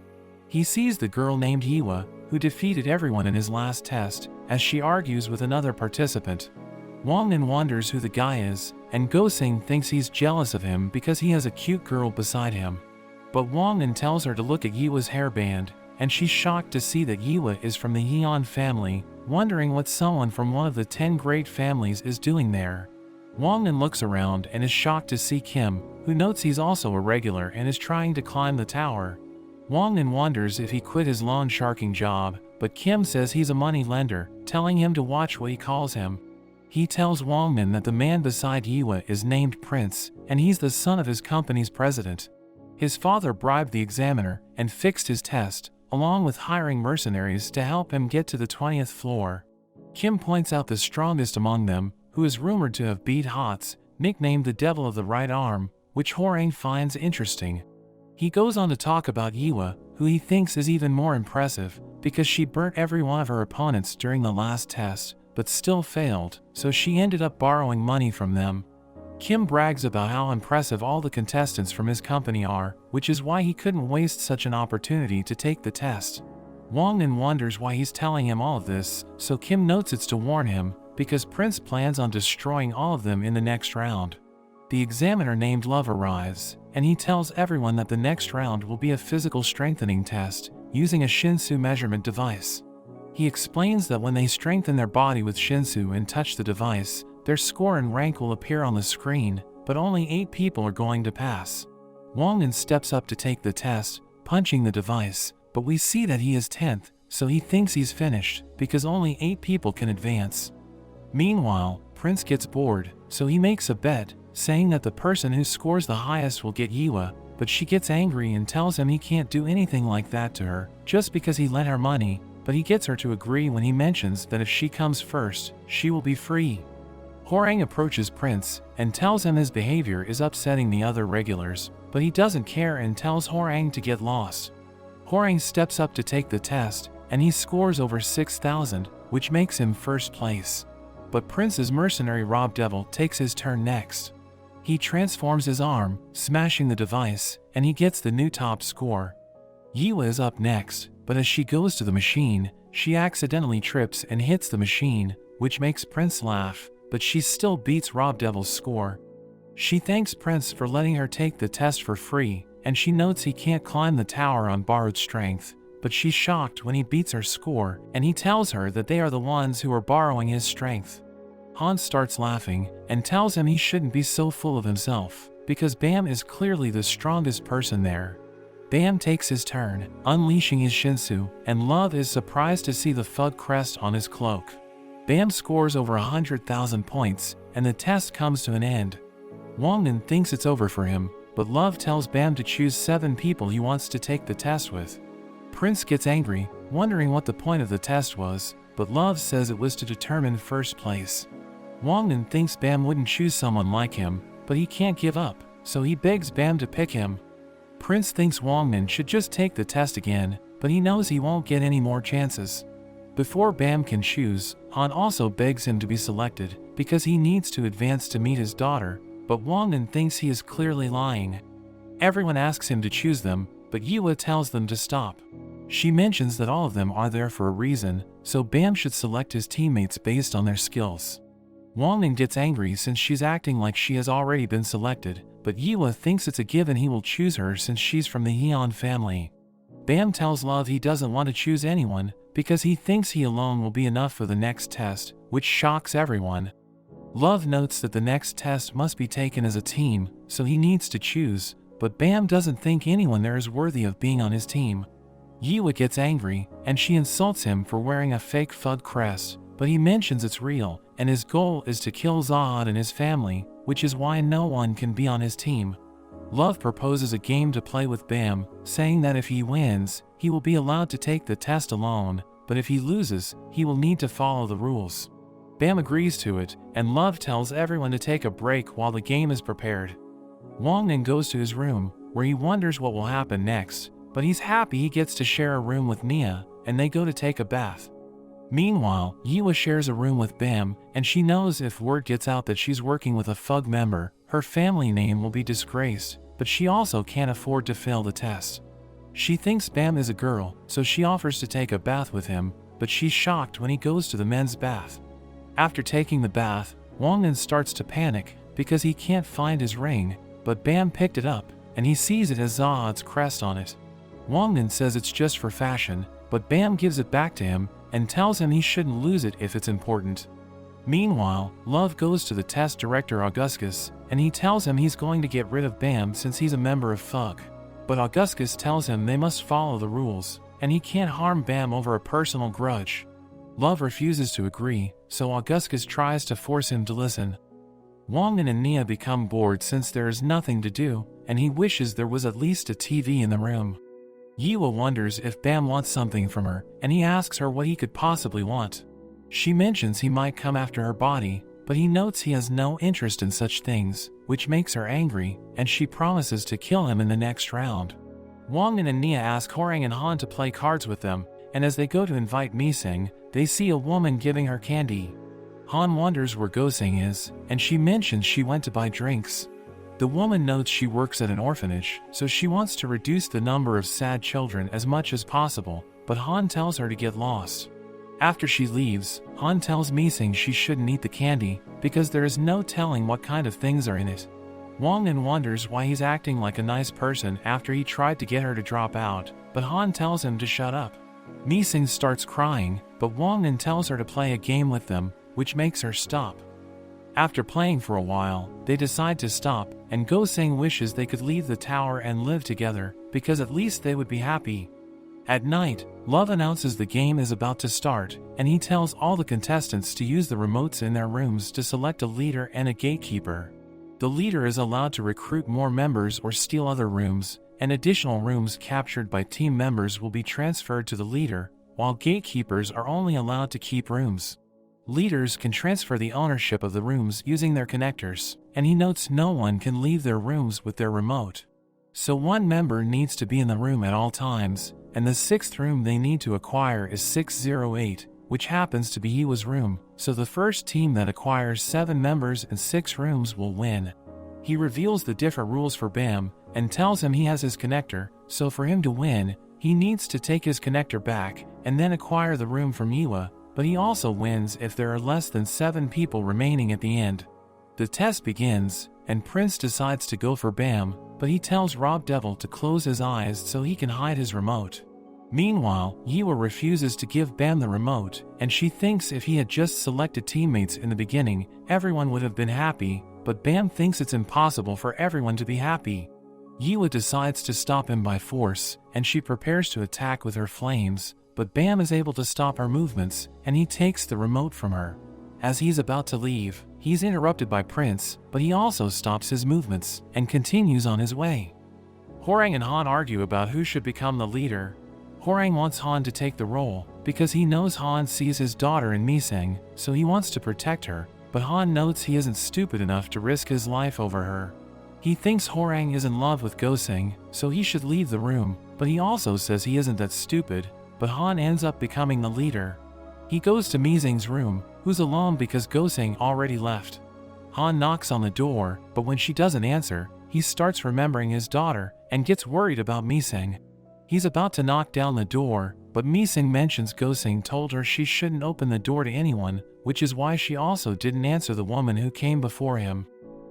Speaker 1: He sees the girl named Hiwa, who defeated everyone in his last test, as she argues with another participant. Wangnan wonders who the guy is, and Gosing thinks he's jealous of him because he has a cute girl beside him. But Wangnan tells her to look at Yiwa's hairband, and she's shocked to see that Yiwa is from the Yeon family, wondering what someone from one of the 10 great families is doing there. Wangnan looks around and is shocked to see Kim, who notes he's also a regular and is trying to climb the tower. Wangnan wonders if he quit his loan sharking job, but Kim says he's a money lender, telling him to watch what he calls him. He tells Wangnan that the man beside Yiwa is named Prince, and he's the son of his company's president. His father bribed the examiner and fixed his test, along with hiring mercenaries to help him get to the 20th floor. Kim points out the strongest among them, who is rumored to have beat Hots, nicknamed the Devil of the Right Arm, which Hwoarang finds interesting. He goes on to talk about Yiwa, who he thinks is even more impressive, because she burnt every one of her opponents during the last test, but still failed, so she ended up borrowing money from them. Kim brags about how impressive all the contestants from his company are, which is why he couldn't waste such an opportunity to take the test. Wangnan wonders why he's telling him all of this, so Kim notes it's to warn him, because Prince plans on destroying all of them in the next round. The examiner named Love arrives, and he tells everyone that the next round will be a physical strengthening test, using a Shinsu measurement device. He explains that when they strengthen their body with Shinsu and touch the device, their score and rank will appear on the screen, but only 8 people are going to pass. Wangnan steps up to take the test, punching the device, but we see that he is 10th, so he thinks he's finished, because only 8 people can advance. Meanwhile, Prince gets bored, so he makes a bet, saying that the person who scores the highest will get Yiwa, but she gets angry and tells him he can't do anything like that to her, just because he lent her money, but he gets her to agree when he mentions that if she comes first, she will be free. Hwoarang approaches Prince, and tells him his behavior is upsetting the other regulars, but he doesn't care and tells Hwoarang to get lost. Hwoarang steps up to take the test, and he scores over 6,000, which makes him first place. But Prince's mercenary Rob Devil takes his turn next. He transforms his arm, smashing the device, and he gets the new top score. Yiwa is up next, but as she goes to the machine, she accidentally trips and hits the machine, which makes Prince laugh, but she still beats Rob Devil's score. She thanks Prince for letting her take the test for free, and she notes he can't climb the tower on borrowed strength, but she's shocked when he beats her score, and he tells her that they are the ones who are borrowing his strength. Hans starts laughing, and tells him he shouldn't be so full of himself, because Bam is clearly the strongest person there. Bam takes his turn, unleashing his Shinsu, and Love is surprised to see the Fud crest on his cloak. Bam scores over 100,000 points, and the test comes to an end. Wangnan thinks it's over for him, but Love tells Bam to choose 7 people he wants to take the test with. Prince gets angry, wondering what the point of the test was, but Love says it was to determine first place. Wangnan thinks Bam wouldn't choose someone like him, but he can't give up, so he begs Bam to pick him. Prince thinks Wangnan should just take the test again, but he knows he won't get any more chances. Before Bam can choose, Han also begs him to be selected, because he needs to advance to meet his daughter, but Wangnan thinks he is clearly lying. Everyone asks him to choose them, but Yiwa tells them to stop. She mentions that all of them are there for a reason, so Bam should select his teammates based on their skills. Wangnan gets angry since she's acting like she has already been selected, but Yiwa thinks it's a given he will choose her since she's from the Yeon family. Bam tells Love he doesn't want to choose anyone, because he thinks he alone will be enough for the next test, which shocks everyone. Love notes that the next test must be taken as a team, so he needs to choose, but Bam doesn't think anyone there is worthy of being on his team. Yiwa gets angry, and she insults him for wearing a fake Fud crest, but he mentions it's real, and his goal is to kill Zahad and his family, which is why no one can be on his team. Love proposes a game to play with Bam, saying that if he wins, he will be allowed to take the test alone, but if he loses, he will need to follow the rules. Bam agrees to it, and Love tells everyone to take a break while the game is prepared. Wangnan goes to his room, where he wonders what will happen next, but he's happy he gets to share a room with Nia, and they go to take a bath. Meanwhile, Yiwa shares a room with Bam, and she knows if word gets out that she's working with a Fug member, her family name will be disgraced, but she also can't afford to fail the test. She thinks Bam is a girl, so she offers to take a bath with him, but she's shocked when he goes to the men's bath. After taking the bath, Wangnan starts to panic because he can't find his ring, but Bam picked it up, and he sees it has Zod's crest on it. Wangnan says it's just for fashion, but Bam gives it back to him and tells him he shouldn't lose it if it's important. Meanwhile, Love goes to the test director Augustus, and he tells him he's going to get rid of Bam since he's a member of Thug. But Augustus tells him they must follow the rules, and he can't harm Bam over a personal grudge. Love refuses to agree, so Augustus tries to force him to listen. Wangnan and Nia become bored since there is nothing to do, and he wishes there was at least a TV in the room. Yiwa wonders if Bam wants something from her, and he asks her what he could possibly want. She mentions he might come after her body, but he notes he has no interest in such things, which makes her angry, and she promises to kill him in the next round. Wangnan and Nia ask Horang and Han to play cards with them, and as they go to invite Mising, they see a woman giving her candy. Han wonders where Gosing is, and she mentions she went to buy drinks. The woman notes she works at an orphanage, so she wants to reduce the number of sad children as much as possible, but Han tells her to get lost. After she leaves, Han tells Mising she shouldn't eat the candy, because there is no telling what kind of things are in it. Wangnan wonders why he's acting like a nice person after he tried to get her to drop out, but Han tells him to shut up. Mising starts crying, but Wangnan tells her to play a game with them, which makes her stop. After playing for a while, they decide to stop, and Gosing wishes they could leave the tower and live together, because at least they would be happy. At night, Love announces the game is about to start, and he tells all the contestants to use the remotes in their rooms to select a leader and a gatekeeper. The leader is allowed to recruit more members or steal other rooms, and additional rooms captured by team members will be transferred to the leader, while gatekeepers are only allowed to keep rooms. Leaders can transfer the ownership of the rooms using their connectors, and he notes no one can leave their rooms with their remote. So one member needs to be in the room at all times, and the sixth room they need to acquire is 608, which happens to be Yiwa's room, so the first team that acquires 7 members and 6 rooms will win. He reveals the different rules for Bam, and tells him he has his connector, so for him to win, he needs to take his connector back, and then acquire the room from Yiwa, but he also wins if there are less than 7 people remaining at the end. The test begins, and Prince decides to go for Bam, but he tells Rob Devil to close his eyes so he can hide his remote. Meanwhile, Yiwa refuses to give Bam the remote, and she thinks if he had just selected teammates in the beginning, everyone would have been happy, but Bam thinks it's impossible for everyone to be happy. Yiwa decides to stop him by force, and she prepares to attack with her flames, but Bam is able to stop her movements, and he takes the remote from her. As he's about to leave, he's interrupted by Prince, but he also stops his movements, and continues on his way. Horang and Han argue about who should become the leader. Horang wants Han to take the role, because he knows Han sees his daughter in Miseng, so he wants to protect her, but Han notes he isn't stupid enough to risk his life over her. He thinks Horang is in love with Gosing, so he should leave the room, but he also says he isn't that stupid, but Han ends up becoming the leader. He goes to Mising's room, who's alone because Gosing already left. Han knocks on the door, but when she doesn't answer, he starts remembering his daughter and gets worried about Mising. He's about to knock down the door, but Mising mentions Gosing told her she shouldn't open the door to anyone, which is why she also didn't answer the woman who came before him.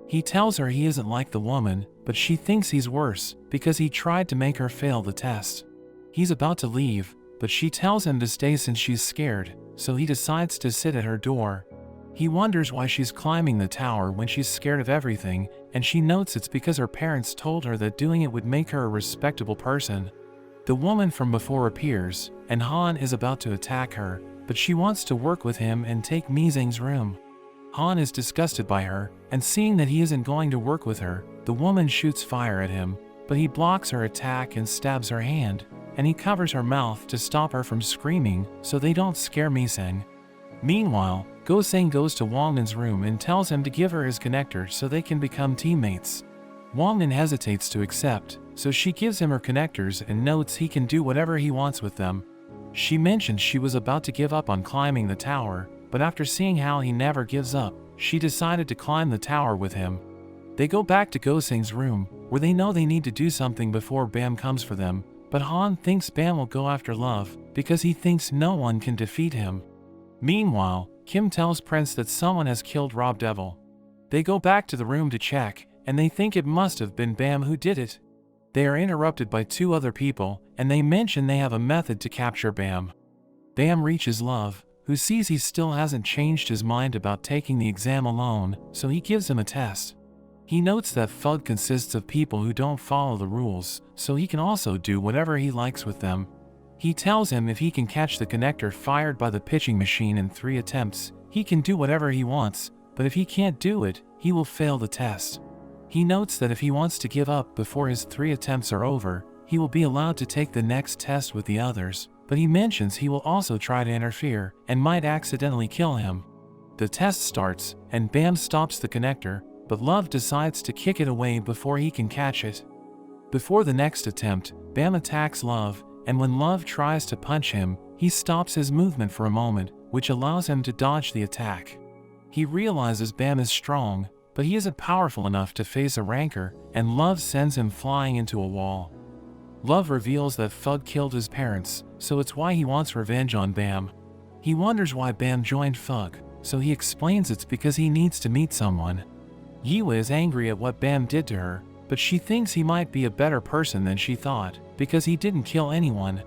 Speaker 1: He tells her he isn't like the woman, but she thinks he's worse because he tried to make her fail the test. He's about to leave, but she tells him to stay since she's scared, so he decides to sit at her door. He wonders why she's climbing the tower when she's scared of everything, and she notes it's because her parents told her that doing it would make her a respectable person. The woman from before appears, and Han is about to attack her, but she wants to work with him and take Mising's room. Han is disgusted by her, and seeing that he isn't going to work with her, the woman shoots fire at him, but he blocks her attack and stabs her hand, and he covers her mouth to stop her from screaming so they don't scare Mising. Meanwhile, Gosing goes to Wangnan's room and tells him to give her his connector so they can become teammates. Wangnan hesitates to accept, so she gives him her connectors and notes he can do whatever he wants with them. She mentions she was about to give up on climbing the tower, but after seeing how he never gives up, she decided to climb the tower with him. They go back to Gosing's room, where they know they need to do something before Bam comes for them, but Han thinks Bam will go after Love, because he thinks no one can defeat him. Meanwhile, Kim tells Prince that someone has killed Rob Devil. They go back to the room to check, and they think it must have been Bam who did it. They are interrupted by two other people, and they mention they have a method to capture Bam. Bam reaches Love, who sees he still hasn't changed his mind about taking the exam alone, so he gives him a test. He notes that FUD consists of people who don't follow the rules, so he can also do whatever he likes with them. He tells him if he can catch the connector fired by the pitching machine in 3 attempts, he can do whatever he wants, but if he can't do it, he will fail the test. He notes that if he wants to give up before his 3 attempts are over, he will be allowed to take the next test with the others, but he mentions he will also try to interfere and might accidentally kill him. The test starts, and Bam stops the connector, but Love decides to kick it away before he can catch it. Before the next attempt, Bam attacks Love, and when Love tries to punch him, he stops his movement for a moment, which allows him to dodge the attack. He realizes Bam is strong, but he isn't powerful enough to face a rancor, and Love sends him flying into a wall. Love reveals that FUD killed his parents, so it's why he wants revenge on Bam. He wonders why Bam joined FUD, so he explains it's because he needs to meet someone. Yiwa is angry at what Bam did to her, but she thinks he might be a better person than she thought, because he didn't kill anyone.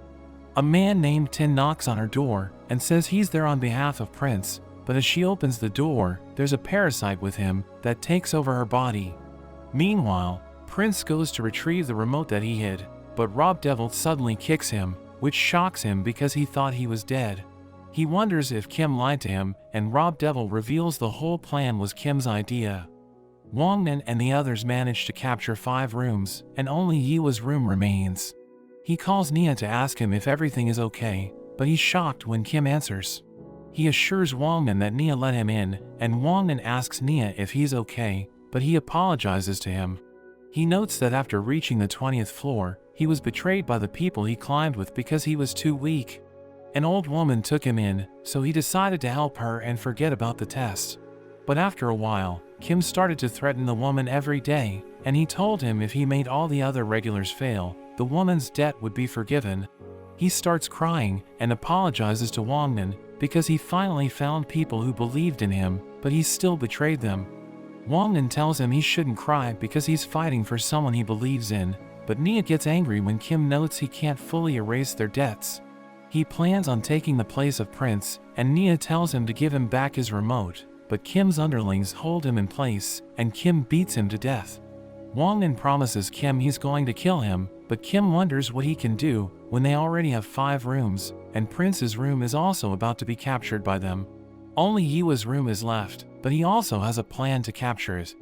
Speaker 1: A man named Tin knocks on her door, and says he's there on behalf of Prince, but as she opens the door, there's a parasite with him that takes over her body. Meanwhile, Prince goes to retrieve the remote that he hid, but Rob Devil suddenly kicks him, which shocks him because he thought he was dead. He wonders if Kim lied to him, and Rob Devil reveals the whole plan was Kim's idea. Wongnan and the others manage to capture 5 rooms, and only Yiwa's room remains. He calls Nia to ask him if everything is okay, but he's shocked when Kim answers. He assures Wongnan that Nia let him in, and Wongnan asks Nia if he's okay, but he apologizes to him. He notes that after reaching the 20th floor, he was betrayed by the people he climbed with because he was too weak. An old woman took him in, so he decided to help her and forget about the test. But after a while, Kim started to threaten the woman every day, and he told him if he made all the other regulars fail, the woman's debt would be forgiven. He starts crying and apologizes to Wongnan because he finally found people who believed in him, but he still betrayed them. Wongnan tells him he shouldn't cry because he's fighting for someone he believes in, but Nia gets angry when Kim notes he can't fully erase their debts. He plans on taking the place of Prince, and Nia tells him to give him back his remote, but Kim's underlings hold him in place, and Kim beats him to death. Wongnan promises Kim he's going to kill him, but Kim wonders what he can do when they already have 5 rooms, and Prince's room is also about to be captured by them. Only Yiwa's room is left, but he also has a plan to capture it.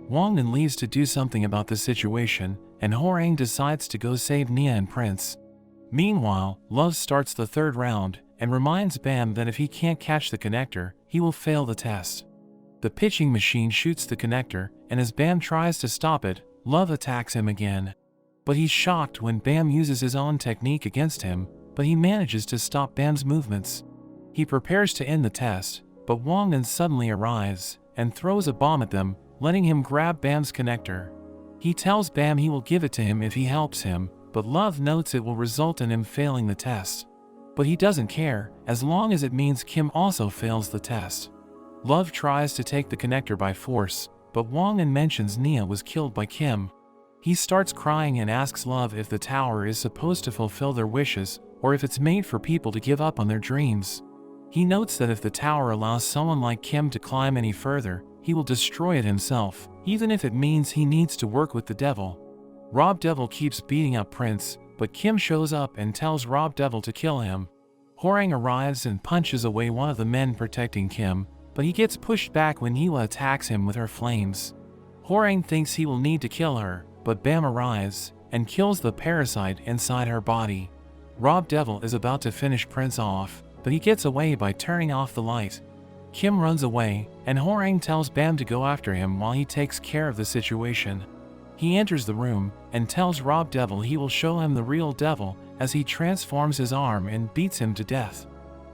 Speaker 1: Wongnan leaves to do something about the situation, and Horang decides to go save Nia and Prince. Meanwhile, Love starts the 3rd round, and reminds Bam that if he can't catch the connector, he will fail the test. The pitching machine shoots the connector, and as Bam tries to stop it, Love attacks him again. But he's shocked when Bam uses his own technique against him, but he manages to stop Bam's movements. He prepares to end the test, but Wongnan suddenly arrives, and throws a bomb at them, letting him grab Bam's connector. He tells Bam he will give it to him if he helps him, but Love notes it will result in him failing the test. But he doesn't care, as long as it means Kim also fails the test. Love tries to take the connector by force, but Wongnan mentions Nia was killed by Kim. He starts crying and asks Love if the tower is supposed to fulfill their wishes, or if it's made for people to give up on their dreams. He notes that if the tower allows someone like Kim to climb any further, he will destroy it himself, even if it means he needs to work with the devil. Rob Devil keeps beating up Prince, but Kim shows up and tells Rob Devil to kill him. Horang arrives and punches away one of the men protecting Kim, but he gets pushed back when Yiwa attacks him with her flames. Horang thinks he will need to kill her, but Bam arrives and kills the parasite inside her body. Rob Devil is about to finish Prince off, but he gets away by turning off the light. Kim runs away, and Horang tells Bam to go after him while he takes care of the situation. He enters the room and tells Rob Devil he will show him the real devil as he transforms his arm and beats him to death.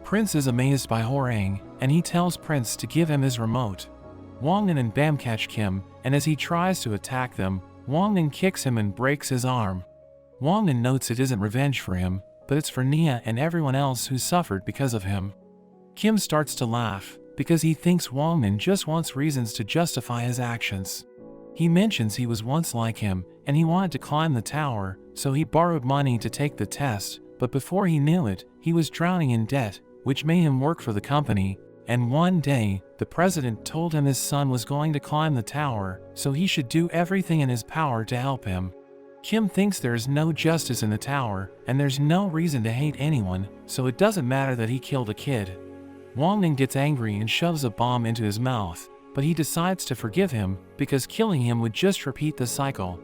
Speaker 1: Prince is amazed by Horang, and he tells Prince to give him his remote. Wongnan and Bam catch Kim, and as he tries to attack them, Wongnan kicks him and breaks his arm. Wongnan notes it isn't revenge for him, but it's for Nia and everyone else who suffered because of him. Kim starts to laugh, because he thinks Wangmin just wants reasons to justify his actions. He mentions he was once like him, and he wanted to climb the tower, so he borrowed money to take the test, but before he knew it, he was drowning in debt, which made him work for the company, and one day, the president told him his son was going to climb the tower, so he should do everything in his power to help him. Kim thinks there is no justice in the tower, and there's no reason to hate anyone, so it doesn't matter that he killed a kid. Wangmin gets angry and shoves a bomb into his mouth, but he decides to forgive him, because killing him would just repeat the cycle.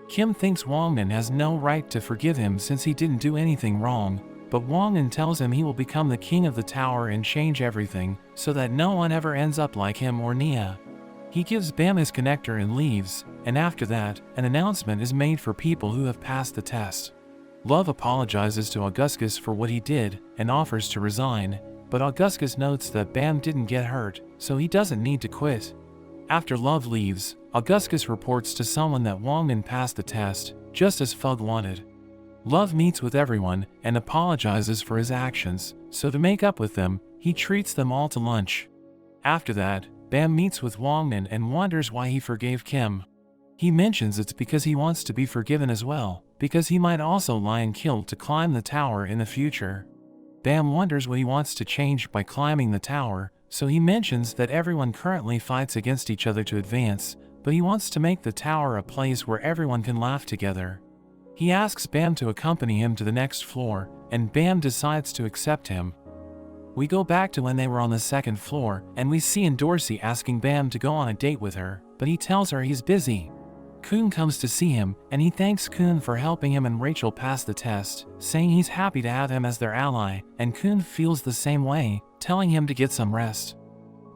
Speaker 1: Kim thinks Wangmin has no right to forgive him since he didn't do anything wrong, but Wangmin tells him he will become the king of the tower and change everything, so that no one ever ends up like him or Nia. He gives Bam his connector and leaves, and after that, an announcement is made for people who have passed the test. Love apologizes to Augustus for what he did, and offers to resign, but Augustus notes that Bam didn't get hurt, so he doesn't need to quit. After Love leaves, Augustus reports to someone that Wangmin passed the test, just as Fug wanted. Love meets with everyone, and apologizes for his actions, so to make up with them, he treats them all to lunch. After that, Bam meets with Wangmin and wonders why he forgave Kim. He mentions it's because he wants to be forgiven as well, because he might also lie and kill to climb the tower in the future. Bam wonders what he wants to change by climbing the tower, so he mentions that everyone currently fights against each other to advance, but he wants to make the tower a place where everyone can laugh together. He asks Bam to accompany him to the next floor, and Bam decides to accept him. We go back to when they were on the second floor, and we see Dorsey asking Bam to go on a date with her, but he tells her he's busy. Kun comes to see him, and he thanks Kun for helping him and Rachel pass the test, saying he's happy to have him as their ally, and Kun feels the same way, telling him to get some rest.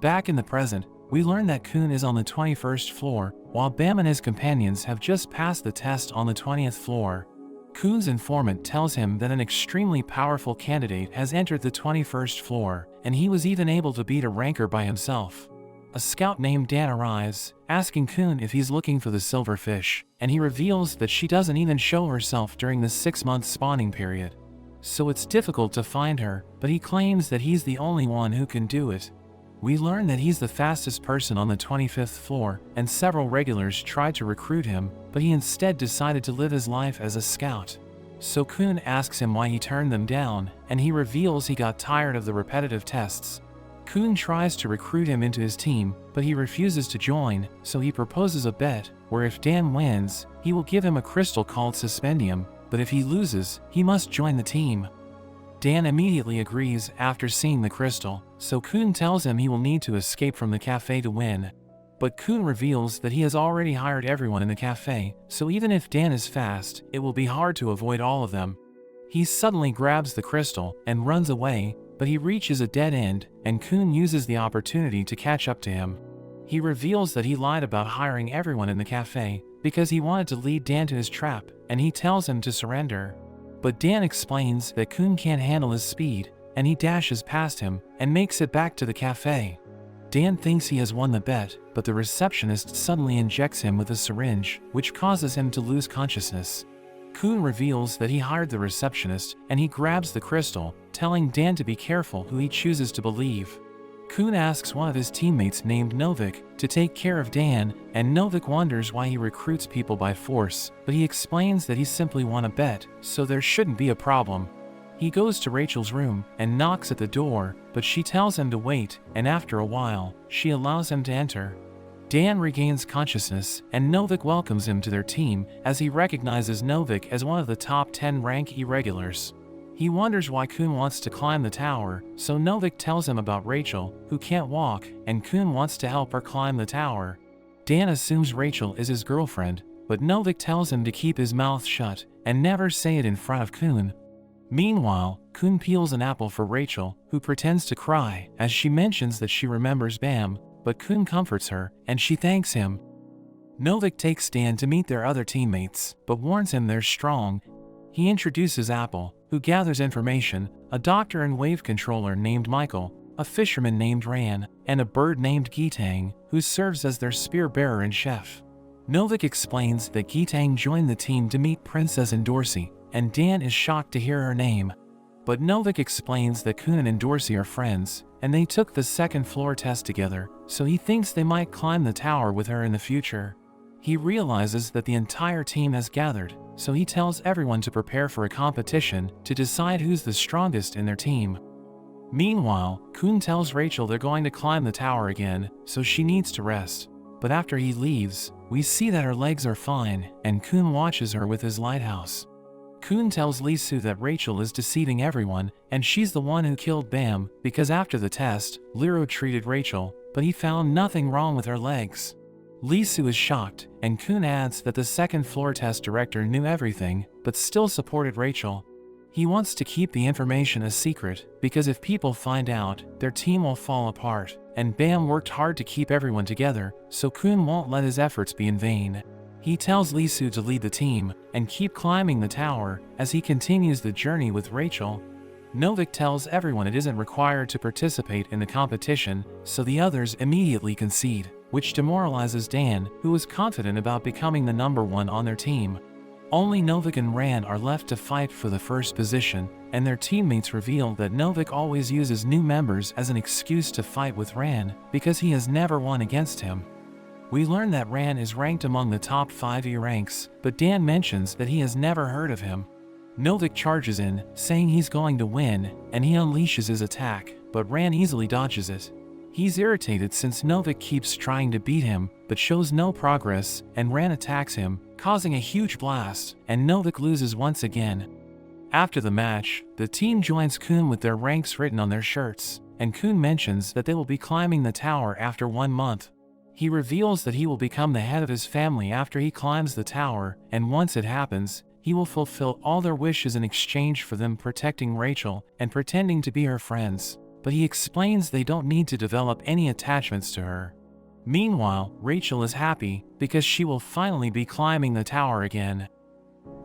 Speaker 1: Back in the present, we learn that Kun is on the 21st floor, while Bam and his companions have just passed the test on the 20th floor. Kun's informant tells him that an extremely powerful candidate has entered the 21st floor, and he was even able to beat a ranker by himself. A scout named Dan arrives, asking Kun if he's looking for the silverfish, and he reveals that she doesn't even show herself during the 6-month spawning period. So it's difficult to find her, but he claims that he's the only one who can do it. We learn that he's the fastest person on the 25th floor, and several regulars tried to recruit him, but he instead decided to live his life as a scout. So Kun asks him why he turned them down, and he reveals he got tired of the repetitive tests. Kun tries to recruit him into his team, but he refuses to join, so he proposes a bet, where if Dan wins, he will give him a crystal called Suspendium, but if he loses, he must join the team. Dan immediately agrees after seeing the crystal, so Kun tells him he will need to escape from the cafe to win. But Kun reveals that he has already hired everyone in the cafe, so even if Dan is fast, it will be hard to avoid all of them. He suddenly grabs the crystal and runs away, but he reaches a dead end, and Kun uses the opportunity to catch up to him. He reveals that he lied about hiring everyone in the cafe, because he wanted to lead Dan to his trap, and he tells him to surrender. But Dan explains that Kun can't handle his speed, and he dashes past him, and makes it back to the cafe. Dan thinks he has won the bet, but the receptionist suddenly injects him with a syringe, which causes him to lose consciousness. Kun reveals that he hired the receptionist, and he grabs the crystal, telling Dan to be careful who he chooses to believe. Kun asks one of his teammates named Novik to take care of Dan, and Novik wonders why he recruits people by force, but he explains that he simply won a bet, so there shouldn't be a problem. He goes to Rachel's room and knocks at the door, but she tells him to wait, and after a while, she allows him to enter. Dan regains consciousness, and Novik welcomes him to their team as he recognizes Novik as one of the top 10 rank irregulars. He wonders why Kun wants to climb the tower, so Novik tells him about Rachel, who can't walk, and Kun wants to help her climb the tower. Dan assumes Rachel is his girlfriend, but Novik tells him to keep his mouth shut and never say it in front of Kun. Meanwhile, Kun peels an apple for Rachel, who pretends to cry as she mentions that she remembers Bam, but Kun comforts her, and she thanks him. Novik takes Dan to meet their other teammates, but warns him they're strong. He introduces Apple, who gathers information, a doctor and wave controller named Michael, a fisherman named Ran, and a bird named Gitang, who serves as their spear bearer and chef. Novik explains that Gitang joined the team to meet Princess Dorsey, and Dan is shocked to hear her name. But Novik explains that Kun and Dorsey are friends, and they took the second floor test together, so he thinks they might climb the tower with her in the future. He realizes that the entire team has gathered, so he tells everyone to prepare for a competition to decide who's the strongest in their team. Meanwhile, Kun tells Rachel they're going to climb the tower again, so she needs to rest. But after he leaves, we see that her legs are fine, and Kun watches her with his lighthouse. Kun tells Lee-Soo that Rachel is deceiving everyone, and she's the one who killed Bam, because after the test, Lero treated Rachel, but he found nothing wrong with her legs. Lee-Soo is shocked, and Kun adds that the second floor test director knew everything, but still supported Rachel. He wants to keep the information a secret, because if people find out, their team will fall apart, and Bam worked hard to keep everyone together, so Kun won't let his efforts be in vain. He tells Lee-Soo to lead the team, and keep climbing the tower, as he continues the journey with Rachel. Novik tells everyone it isn't required to participate in the competition, so the others immediately concede, which demoralizes Dan, who is confident about becoming the number one on their team. Only Novik and Ran are left to fight for the first position, and their teammates reveal that Novik always uses new members as an excuse to fight with Ran, because he has never won against him. We learn that Ran is ranked among the top 5 E ranks, but Dan mentions that he has never heard of him. Novik charges in, saying he's going to win, and he unleashes his attack, but Ran easily dodges it. He's irritated since Novik keeps trying to beat him, but shows no progress, and Ran attacks him, causing a huge blast, and Novik loses once again. After the match, the team joins Kun with their ranks written on their shirts, and Kun mentions that they will be climbing the tower after 1 month. He reveals that he will become the head of his family after he climbs the tower, and once it happens, he will fulfill all their wishes in exchange for them protecting Rachel and pretending to be her friends, but he explains they don't need to develop any attachments to her. Meanwhile, Rachel is happy because she will finally be climbing the tower again.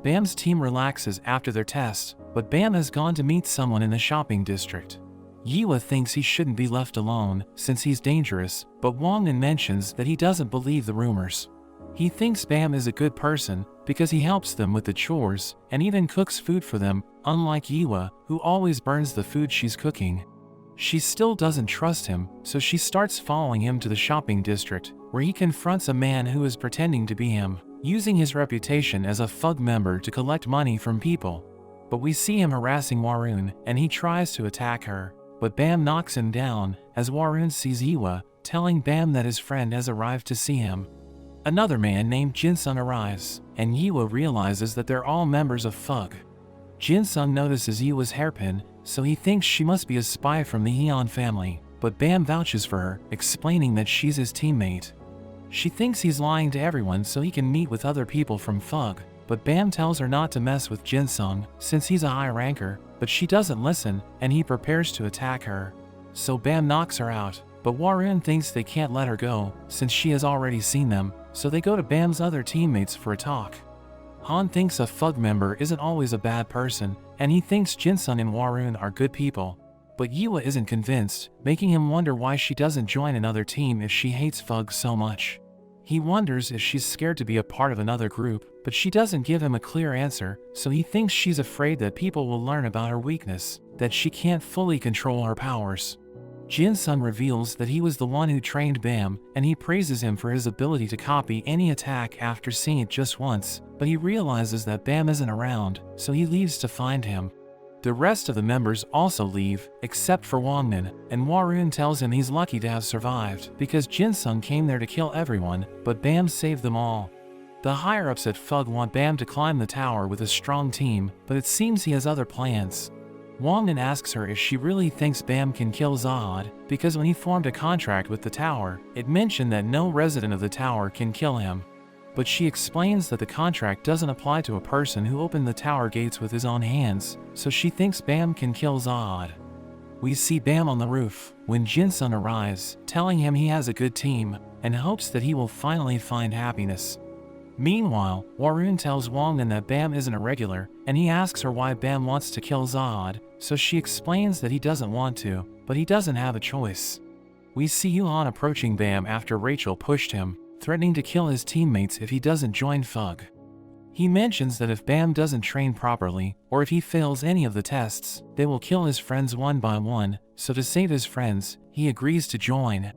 Speaker 1: Bam's team relaxes after their test, but Bam has gone to meet someone in the shopping district. Yiwa thinks he shouldn't be left alone since he's dangerous, but Wongnan mentions that he doesn't believe the rumors. He thinks Bam is a good person because he helps them with the chores and even cooks food for them, unlike Yiwa, who always burns the food she's cooking. She still doesn't trust him, so she starts following him to the shopping district, where he confronts a man who is pretending to be him, using his reputation as a thug member to collect money from people. But we see him harassing Warun, and he tries to attack her, but Bam knocks him down as Warun sees Yiwa, telling Bam that his friend has arrived to see him. Another man named Jinsung arrives, and Yiwa realizes that they're all members of Thug. Jinsung notices Yiwa's hairpin, so he thinks she must be a spy from the Heon family, but Bam vouches for her, explaining that she's his teammate. She thinks he's lying to everyone so he can meet with other people from Thug, but Bam tells her not to mess with Jinsung since he's a high ranker, but she doesn't listen, and he prepares to attack her. So Bam knocks her out, but Warun thinks they can't let her go since she has already seen them, so they go to Bam's other teammates for a talk. Han thinks a Thug member isn't always a bad person, and he thinks Jinsung and Warun are good people. But Yiwa isn't convinced, making him wonder why she doesn't join another team if she hates Thug so much. He wonders if she's scared to be a part of another group, but she doesn't give him a clear answer, so he thinks she's afraid that people will learn about her weakness, that she can't fully control her powers. Jinsung reveals that he was the one who trained Bam, and he praises him for his ability to copy any attack after seeing it just once, but he realizes that Bam isn't around, so he leaves to find him. The rest of the members also leave, except for Wongnan, and Warun tells him he's lucky to have survived because Jinsung came there to kill everyone, but Bam saved them all. The higher-ups at Thug want Bam to climb the tower with a strong team, but it seems he has other plans. Wongnan asks her if she really thinks Bam can kill Zahad, because when he formed a contract with the tower, it mentioned that no resident of the tower can kill him. But she explains that the contract doesn't apply to a person who opened the tower gates with his own hands, so she thinks Bam can kill Zahad. We see Bam on the roof when Jinsung arrives, telling him he has a good team, and hopes that he will finally find happiness. Meanwhile, Warun tells Wongnan that Bam isn't a regular, and he asks her why Bam wants to kill Zahad, so she explains that he doesn't want to, but he doesn't have a choice. We see Yuhan approaching Bam after Rachel pushed him, threatening to kill his teammates if he doesn't join Thug. He mentions that if Bam doesn't train properly, or if he fails any of the tests, they will kill his friends one by one, so to save his friends, he agrees to join.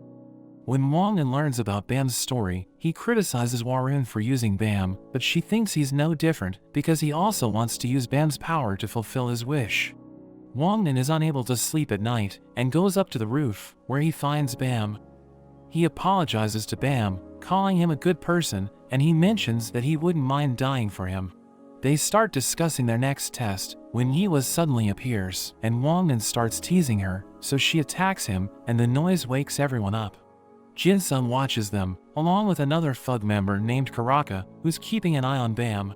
Speaker 1: When Wongnan learns about Bam's story, he criticizes Warun for using Bam, but she thinks he's no different because he also wants to use Bam's power to fulfill his wish. Wongnan is unable to sleep at night and goes up to the roof, where he finds Bam. He apologizes to Bam, calling him a good person, and he mentions that he wouldn't mind dying for him. They start discussing their next test when Yiwa suddenly appears, and Wongnan starts teasing her, so she attacks him, and the noise wakes everyone up. Jinsung watches them, along with another FUG member named Karaka, who's keeping an eye on Bam.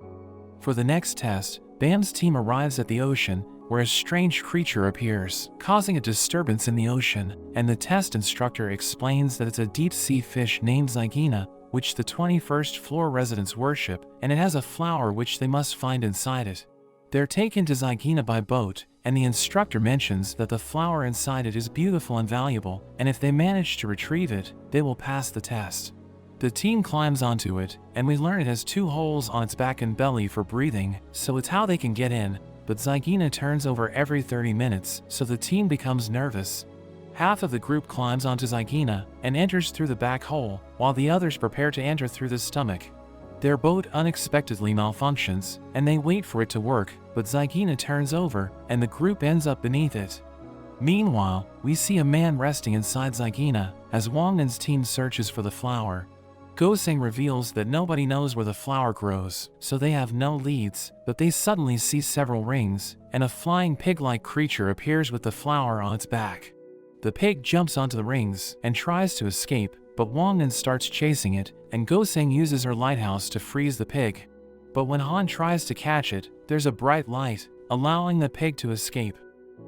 Speaker 1: For the next test, Bam's team arrives at the ocean, where a strange creature appears, causing a disturbance in the ocean, and the test instructor explains that it's a deep-sea fish named Zygina, which the 21st floor residents worship, and it has a flower which they must find inside it. They're taken to Zygina by boat, and the instructor mentions that the flower inside it is beautiful and valuable, and if they manage to retrieve it, they will pass the test. The team climbs onto it, and we learn it has 2 holes on its back and belly for breathing, so it's how they can get in, but Zygina turns over every 30 minutes, so the team becomes nervous. Half of the group climbs onto Zygina and enters through the back hole, while the others prepare to enter through the stomach. Their boat unexpectedly malfunctions, and they wait for it to work, but Zygina turns over, and the group ends up beneath it. Meanwhile, we see a man resting inside Zygina, as Wongnan's team searches for the flower. Goseng reveals that nobody knows where the flower grows, so they have no leads, but they suddenly see several rings, and a flying pig-like creature appears with the flower on its back. The pig jumps onto the rings and tries to escape, but Wongnan starts chasing it, and Goseng uses her lighthouse to freeze the pig. But when Han tries to catch it, there's a bright light, allowing the pig to escape.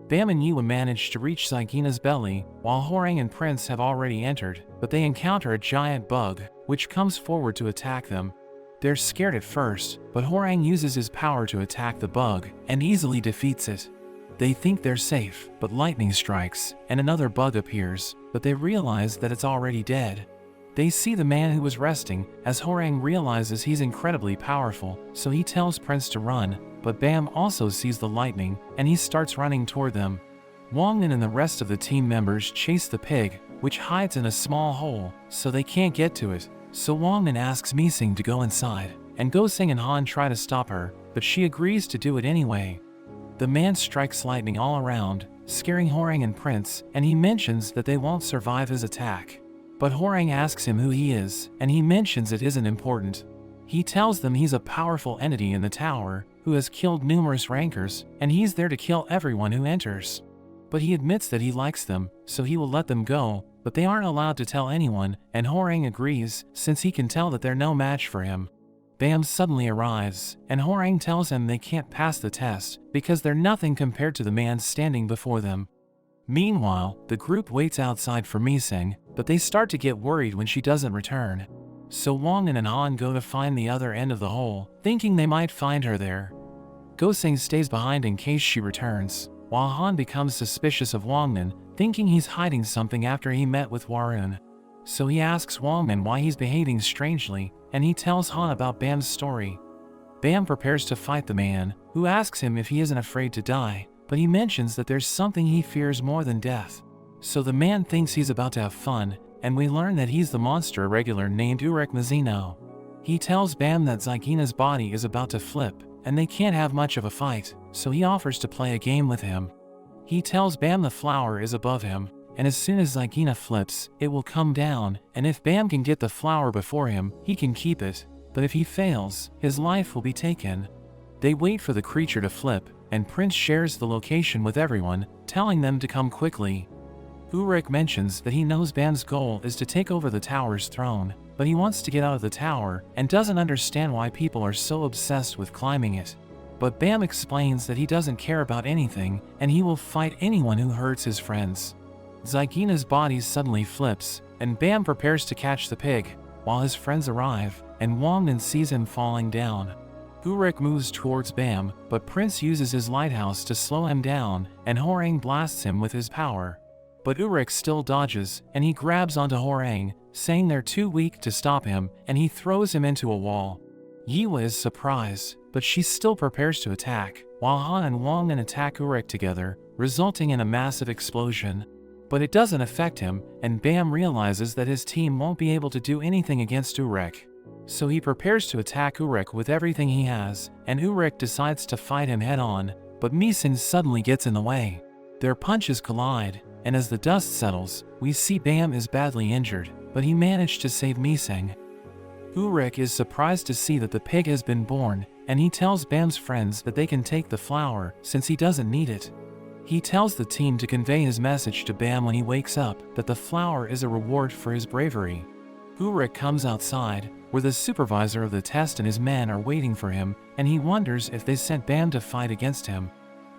Speaker 1: Bam and Yiwa manage to reach Zygina's belly, while Horang and Prince have already entered, but they encounter a giant bug, which comes forward to attack them. They're scared at first, but Horang uses his power to attack the bug, and easily defeats it. They think they're safe, but lightning strikes, and another bug appears, but they realize that it's already dead. They see the man who was resting, as Horang realizes he's incredibly powerful, so he tells Prince to run, but Bam also sees the lightning, and he starts running toward them. Wongnan and the rest of the team members chase the pig, which hides in a small hole, so they can't get to it, so Wongnan asks Mising to go inside, and Goseng and Han try to stop her, but she agrees to do it anyway. The man strikes lightning all around, scaring Horang and Prince, and he mentions that they won't survive his attack. But Horang asks him who he is, and he mentions it isn't important. He tells them he's a powerful entity in the tower, who has killed numerous rankers, and he's there to kill everyone who enters. But he admits that he likes them, so he will let them go, but they aren't allowed to tell anyone, and Horang agrees, since he can tell that they're no match for him. Bam suddenly arrives, and Horang tells him they can't pass the test, because they're nothing compared to the man standing before them. Meanwhile, the group waits outside for Mising, but they start to get worried when she doesn't return. So Wongnan and Han go to find the other end of the hole, thinking they might find her there. Goseng stays behind in case she returns, while Han becomes suspicious of Wongnan, thinking he's hiding something after he met with Warun. So he asks Wongnan why he's behaving strangely, and he tells Han about Bam's story. Bam prepares to fight the man, who asks him if he isn't afraid to die, but he mentions that there's something he fears more than death. So the man thinks he's about to have fun, and we learn that he's the monster irregular named Urek Mazino. He tells Bam that Zygina's body is about to flip, and they can't have much of a fight, so he offers to play a game with him. He tells Bam the flower is above him, and as soon as Zygina flips, it will come down, and if Bam can get the flower before him, he can keep it, but if he fails, his life will be taken. They wait for the creature to flip, and Prince shares the location with everyone, telling them to come quickly. Urek mentions that he knows Bam's goal is to take over the tower's throne, but he wants to get out of the tower and doesn't understand why people are so obsessed with climbing it. But Bam explains that he doesn't care about anything, and he will fight anyone who hurts his friends. Zygina's body suddenly flips, and Bam prepares to catch the pig, while his friends arrive, and Wongnan sees him falling down. Urek moves towards Bam, but Prince uses his lighthouse to slow him down, and Horang blasts him with his power. But Urek still dodges, and he grabs onto Horang, saying they're too weak to stop him, and he throws him into a wall. Yiwa is surprised, but she still prepares to attack, while Han and Wangmin attack Urek together, resulting in a massive explosion. But it doesn't affect him, and Bam realizes that his team won't be able to do anything against Urek. So he prepares to attack Urek with everything he has, and Urek decides to fight him head-on, but Mising suddenly gets in the way. Their punches collide, and as the dust settles, we see Bam is badly injured, but he managed to save Mising. Urek is surprised to see that the pig has been born, and he tells Bam's friends that they can take the flour since he doesn't need it. He tells the team to convey his message to Bam when he wakes up that the flour is a reward for his bravery. Urek comes outside, where the supervisor of the test and his men are waiting for him, and he wonders if they sent Bam to fight against him.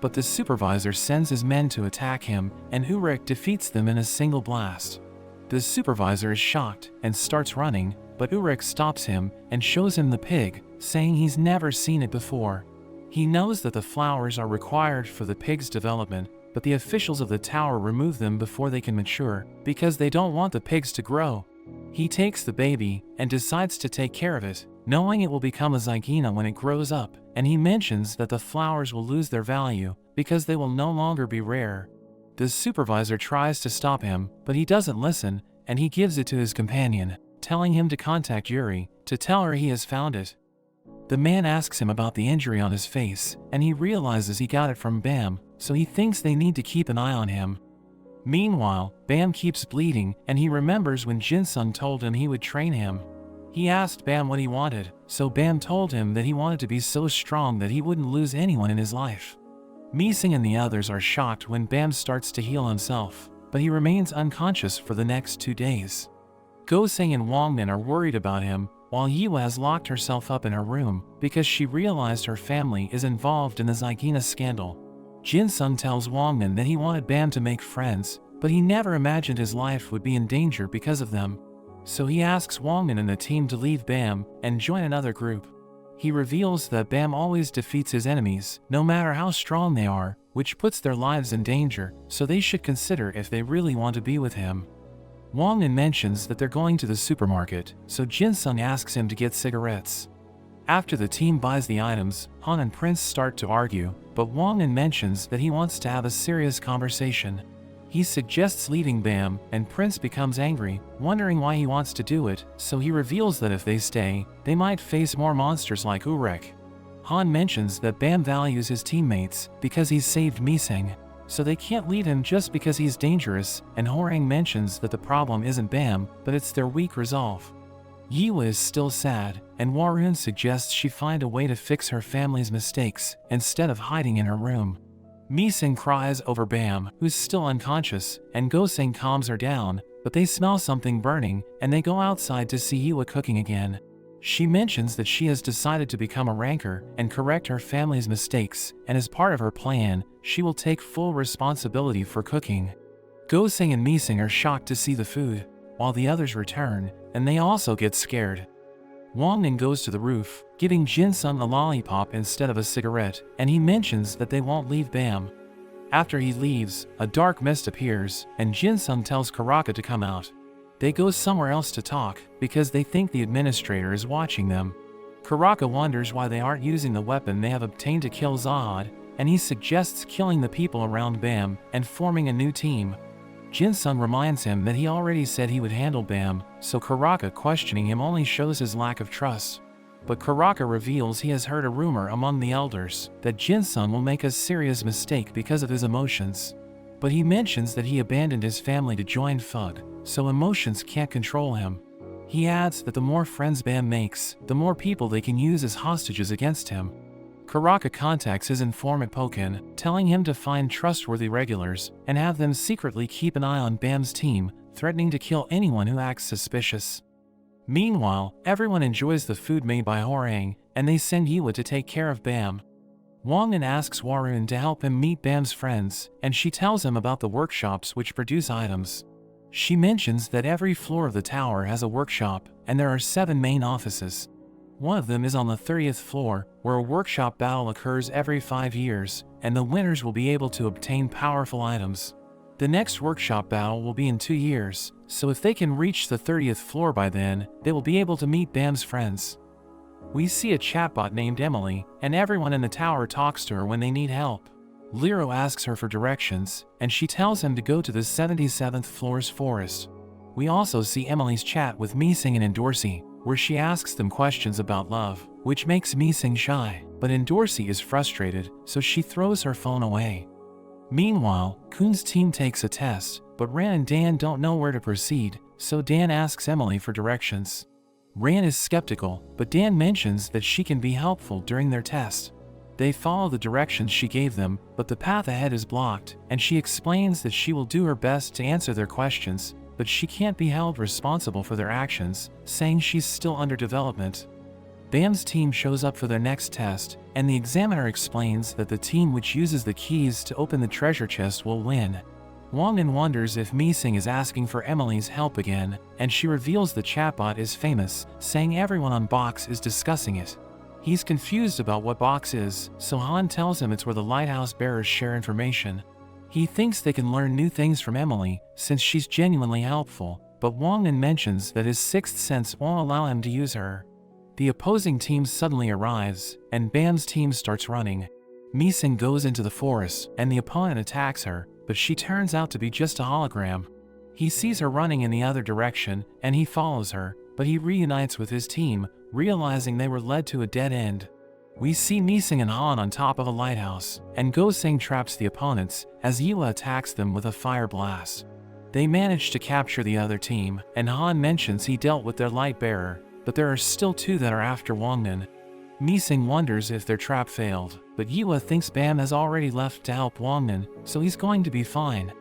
Speaker 1: But the supervisor sends his men to attack him, and Urek defeats them in a single blast. The supervisor is shocked and starts running, but Urek stops him and shows him the pig, saying he's never seen it before. He knows that the flowers are required for the pig's development, but the officials of the tower remove them before they can mature, because they don't want the pigs to grow. He takes the baby and decides to take care of it, knowing it will become a zygaena when it grows up, and he mentions that the flowers will lose their value because they will no longer be rare. The supervisor tries to stop him, but he doesn't listen, and he gives it to his companion, telling him to contact Yuri to tell her he has found it. The man asks him about the injury on his face, and he realizes he got it from Bam, so he thinks they need to keep an eye on him. Meanwhile, Bam keeps bleeding, and he remembers when Jin-sung told him he would train him. He asked Bam what he wanted, so Bam told him that he wanted to be so strong that he wouldn't lose anyone in his life. Mising and the others are shocked when Bam starts to heal himself, but he remains unconscious for the next 2 days. Go-seng and Wangmin are worried about him, while Yiwa has locked herself up in her room because she realized her family is involved in the zygaena scandal. Jin-sung tells Wangmin that he wanted Bam to make friends, but he never imagined his life would be in danger because of them. So he asks Wangmin and the team to leave Bam and join another group. He reveals that Bam always defeats his enemies, no matter how strong they are, which puts their lives in danger, so they should consider if they really want to be with him. Wangmin mentions that they're going to the supermarket, so Jin-sung asks him to get cigarettes. After the team buys the items, Han and Prince start to argue, but Wangmin mentions that he wants to have a serious conversation. He suggests leaving Bam, and Prince becomes angry, wondering why he wants to do it, so he reveals that if they stay, they might face more monsters like Urek. Han mentions that Bam values his teammates because he's saved Mising, so they can't leave him just because he's dangerous, and Hwoarang mentions that the problem isn't Bam, but it's their weak resolve. Yiwa is still sad, and Hwoarang suggests she find a way to fix her family's mistakes instead of hiding in her room. Mising cries over Bam, who's still unconscious, and Go-seng calms her down, but they smell something burning, and they go outside to see Yiwa cooking again. She mentions that she has decided to become a ranker and correct her family's mistakes, and as part of her plan, she will take full responsibility for cooking. Go-seng and Mising are shocked to see the food, while the others return, and they also get scared. Wangmin goes to the roof, giving Jin-sung a lollipop instead of a cigarette, and he mentions that they won't leave Bam. After he leaves, a dark mist appears, and Jin-sung tells Karaka to come out. They go somewhere else to talk, because they think the administrator is watching them. Karaka wonders why they aren't using the weapon they have obtained to kill Zahad, and he suggests killing the people around Bam and forming a new team. Jin-sung reminds him that he already said he would handle Bam, so Karaka questioning him only shows his lack of trust. But Karaka reveals he has heard a rumor among the elders that Jin-sung will make a serious mistake because of his emotions. But he mentions that he abandoned his family to join Fug, so emotions can't control him. He adds that the more friends Bam makes, the more people they can use as hostages against him. Karaka contacts his informant Pokin, telling him to find trustworthy regulars and have them secretly keep an eye on Bam's team, threatening to kill anyone who acts suspicious. Meanwhile, everyone enjoys the food made by Hwoarang, and they send Yiwa to take care of Bam. Wangmin asks Hwoarang to help him meet Bam's friends, and she tells him about the workshops which produce items. She mentions that every floor of the tower has a workshop, and there are 7 main offices. One of them is on the 30th floor, where a workshop battle occurs every 5 years, and the winners will be able to obtain powerful items. The next workshop battle will be in 2 years, so if they can reach the 30th floor by then, they will be able to meet Bam's friends. We see a chatbot named Emily, and everyone in the tower talks to her when they need help. Lero asks her for directions, and she tells him to go to the 77th floor's forest. We also see Emily's chat with Missing and Dorsey, where she asks them questions about love, which makes Missing shy, but Dorsey is frustrated, so she throws her phone away. Meanwhile, Kun's team takes a test, but Ran and Dan don't know where to proceed, so Dan asks Emily for directions. Ran is skeptical, but Dan mentions that she can be helpful during their test. They follow the directions she gave them, but the path ahead is blocked, and she explains that she will do her best to answer their questions, but she can't be held responsible for their actions, saying she's still under development. Bam's team shows up for their next test, and the examiner explains that the team which uses the keys to open the treasure chest will win. Wangnan wonders if Missing is asking for Emily's help again, and she reveals the chatbot is famous, saying everyone on Box is discussing it. He's confused about what Box is, so Han tells him it's where the lighthouse bearers share information. He thinks they can learn new things from Emily, since she's genuinely helpful, but Wangnan mentions that his sixth sense won't allow him to use her. The opposing team suddenly arrives, and Bam's team starts running. Missing goes into the forest, and the opponent attacks her, but she turns out to be just a hologram. He sees her running in the other direction, and he follows her, but he reunites with his team, realizing they were led to a dead end. We see Missing and Han on top of a lighthouse, and Go-Sing traps the opponents, as Yua attacks them with a fire blast. They manage to capture the other team, and Han mentions he dealt with their light bearer, but there are still two that are after Wangnan. Missing wonders if their trap failed, but Yua thinks Bam has already left to help Wangnan, so he's going to be fine.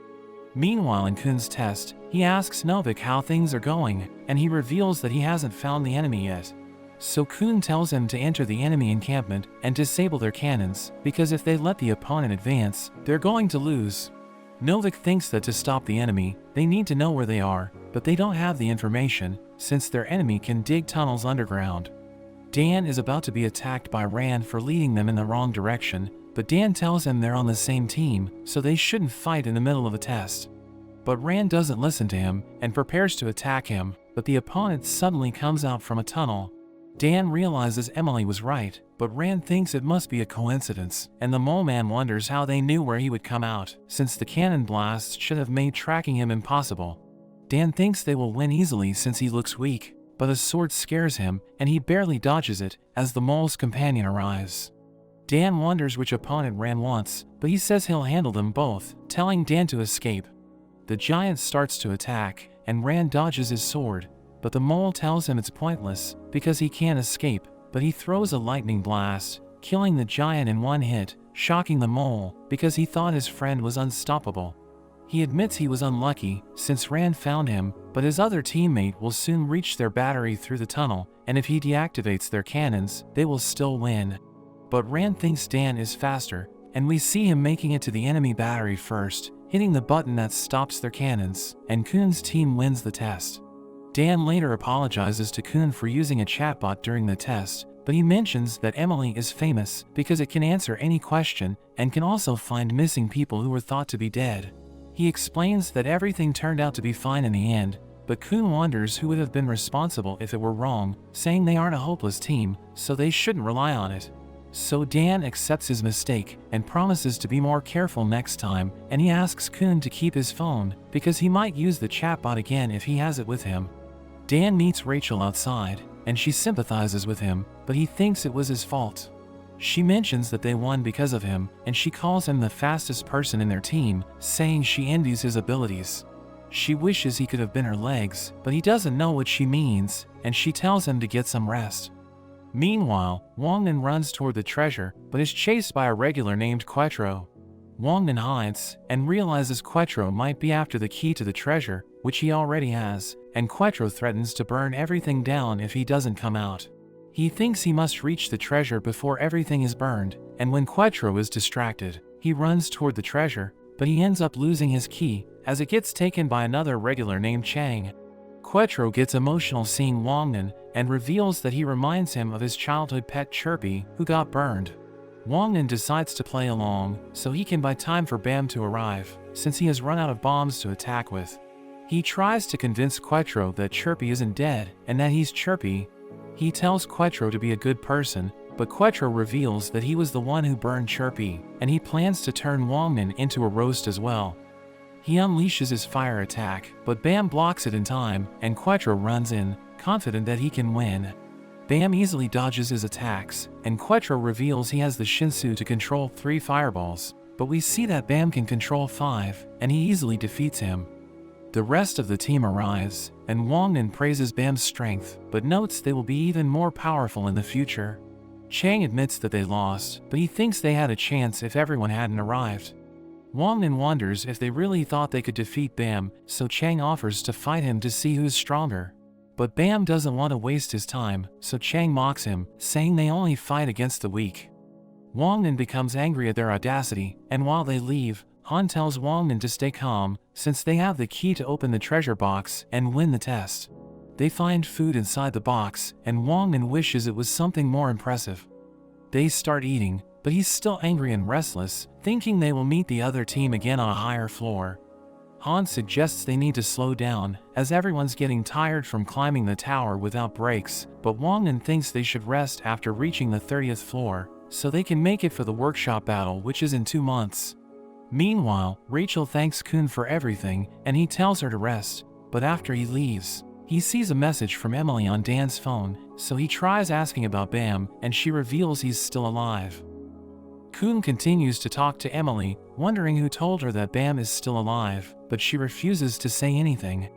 Speaker 1: Meanwhile in Kun's test, he asks Novik how things are going, and he reveals that he hasn't found the enemy yet. So Kun tells him to enter the enemy encampment and disable their cannons, because if they let the opponent advance, they're going to lose. Novik thinks that to stop the enemy, they need to know where they are, but they don't have the information, since their enemy can dig tunnels underground. Dan is about to be attacked by Rand for leading them in the wrong direction, but Dan tells him they're on the same team, so they shouldn't fight in the middle of a test. But Rand doesn't listen to him, and prepares to attack him, but the opponent suddenly comes out from a tunnel. Dan realizes Emily was right, but Rand thinks it must be a coincidence, and the Mole Man wonders how they knew where he would come out, since the cannon blasts should have made tracking him impossible. Dan thinks they will win easily since he looks weak, but a sword scares him, and he barely dodges it as the mole's companion arrives. Dan wonders which opponent Rand wants, but he says he'll handle them both, telling Dan to escape. The giant starts to attack, and Rand dodges his sword, but the mole tells him it's pointless because he can't escape, but he throws a lightning blast, killing the giant in one hit, shocking the mole because he thought his friend was unstoppable. He admits he was unlucky since Rand found him, but his other teammate will soon reach their battery through the tunnel, and if he deactivates their cannons, they will still win. But Rand thinks Dan is faster, and we see him making it to the enemy battery first, hitting the button that stops their cannons, and Kun's team wins the test. Dan later apologizes to Kun for using a chatbot during the test, but he mentions that Emily is famous because it can answer any question and can also find missing people who were thought to be dead. He explains that everything turned out to be fine in the end, but Kun wonders who would have been responsible if it were wrong, saying they aren't a hopeless team, so they shouldn't rely on it. So Dan accepts his mistake and promises to be more careful next time, and he asks Kun to keep his phone because he might use the chatbot again if he has it with him. Dan meets Rachel outside, and she sympathizes with him, but he thinks it was his fault. She mentions that they won because of him, and she calls him the fastest person in their team, saying she envies his abilities. She wishes he could have been her legs, but he doesn't know what she means, and she tells him to get some rest. Meanwhile, Wangnan runs toward the treasure, but is chased by a regular named Quetro. Wangnan hides, and realizes Quetro might be after the key to the treasure, which he already has, and Quetro threatens to burn everything down if he doesn't come out. He thinks he must reach the treasure before everything is burned, and when Quetro is distracted, he runs toward the treasure, but he ends up losing his key, as it gets taken by another regular named Chang. Quetro gets emotional seeing Wangnan, and reveals that he reminds him of his childhood pet Chirpy, who got burned. Wangnan decides to play along, so he can buy time for Bam to arrive, since he has run out of bombs to attack with. He tries to convince Quetro that Chirpy isn't dead, and that he's Chirpy, He tells Quetro to be a good person, but Quetro reveals that he was the one who burned Chirpy, and he plans to turn Wongnan into a roast as well. He unleashes his fire attack, but Bam blocks it in time, and Quetro runs in, confident that he can win. Bam easily dodges his attacks, and Quetro reveals he has the Shinsu to control 3 fireballs, but we see that Bam can control 5, and he easily defeats him. The rest of the team arrives, and Wongnan praises Bam's strength, but notes they will be even more powerful in the future. Chang admits that they lost, but he thinks they had a chance if everyone hadn't arrived. Wongnan wonders if they really thought they could defeat Bam, so Chang offers to fight him to see who's stronger. But Bam doesn't want to waste his time, so Chang mocks him, saying they only fight against the weak. Wongnan becomes angry at their audacity, and while they leave, Han tells Wongnan to stay calm, since they have the key to open the treasure box and win the test. They find food inside the box, and Wongnan wishes it was something more impressive. They start eating, but he's still angry and restless, thinking they will meet the other team again on a higher floor. Han suggests they need to slow down, as everyone's getting tired from climbing the tower without breaks, but Wongnan thinks they should rest after reaching the 30th floor, so they can make it for the workshop battle, which is in 2 months. Meanwhile, Rachel thanks Kun for everything, and he tells her to rest, but after he leaves, he sees a message from Emily on Dan's phone, so he tries asking about Bam, and she reveals he's still alive. Kun continues to talk to Emily, wondering who told her that Bam is still alive, but she refuses to say anything.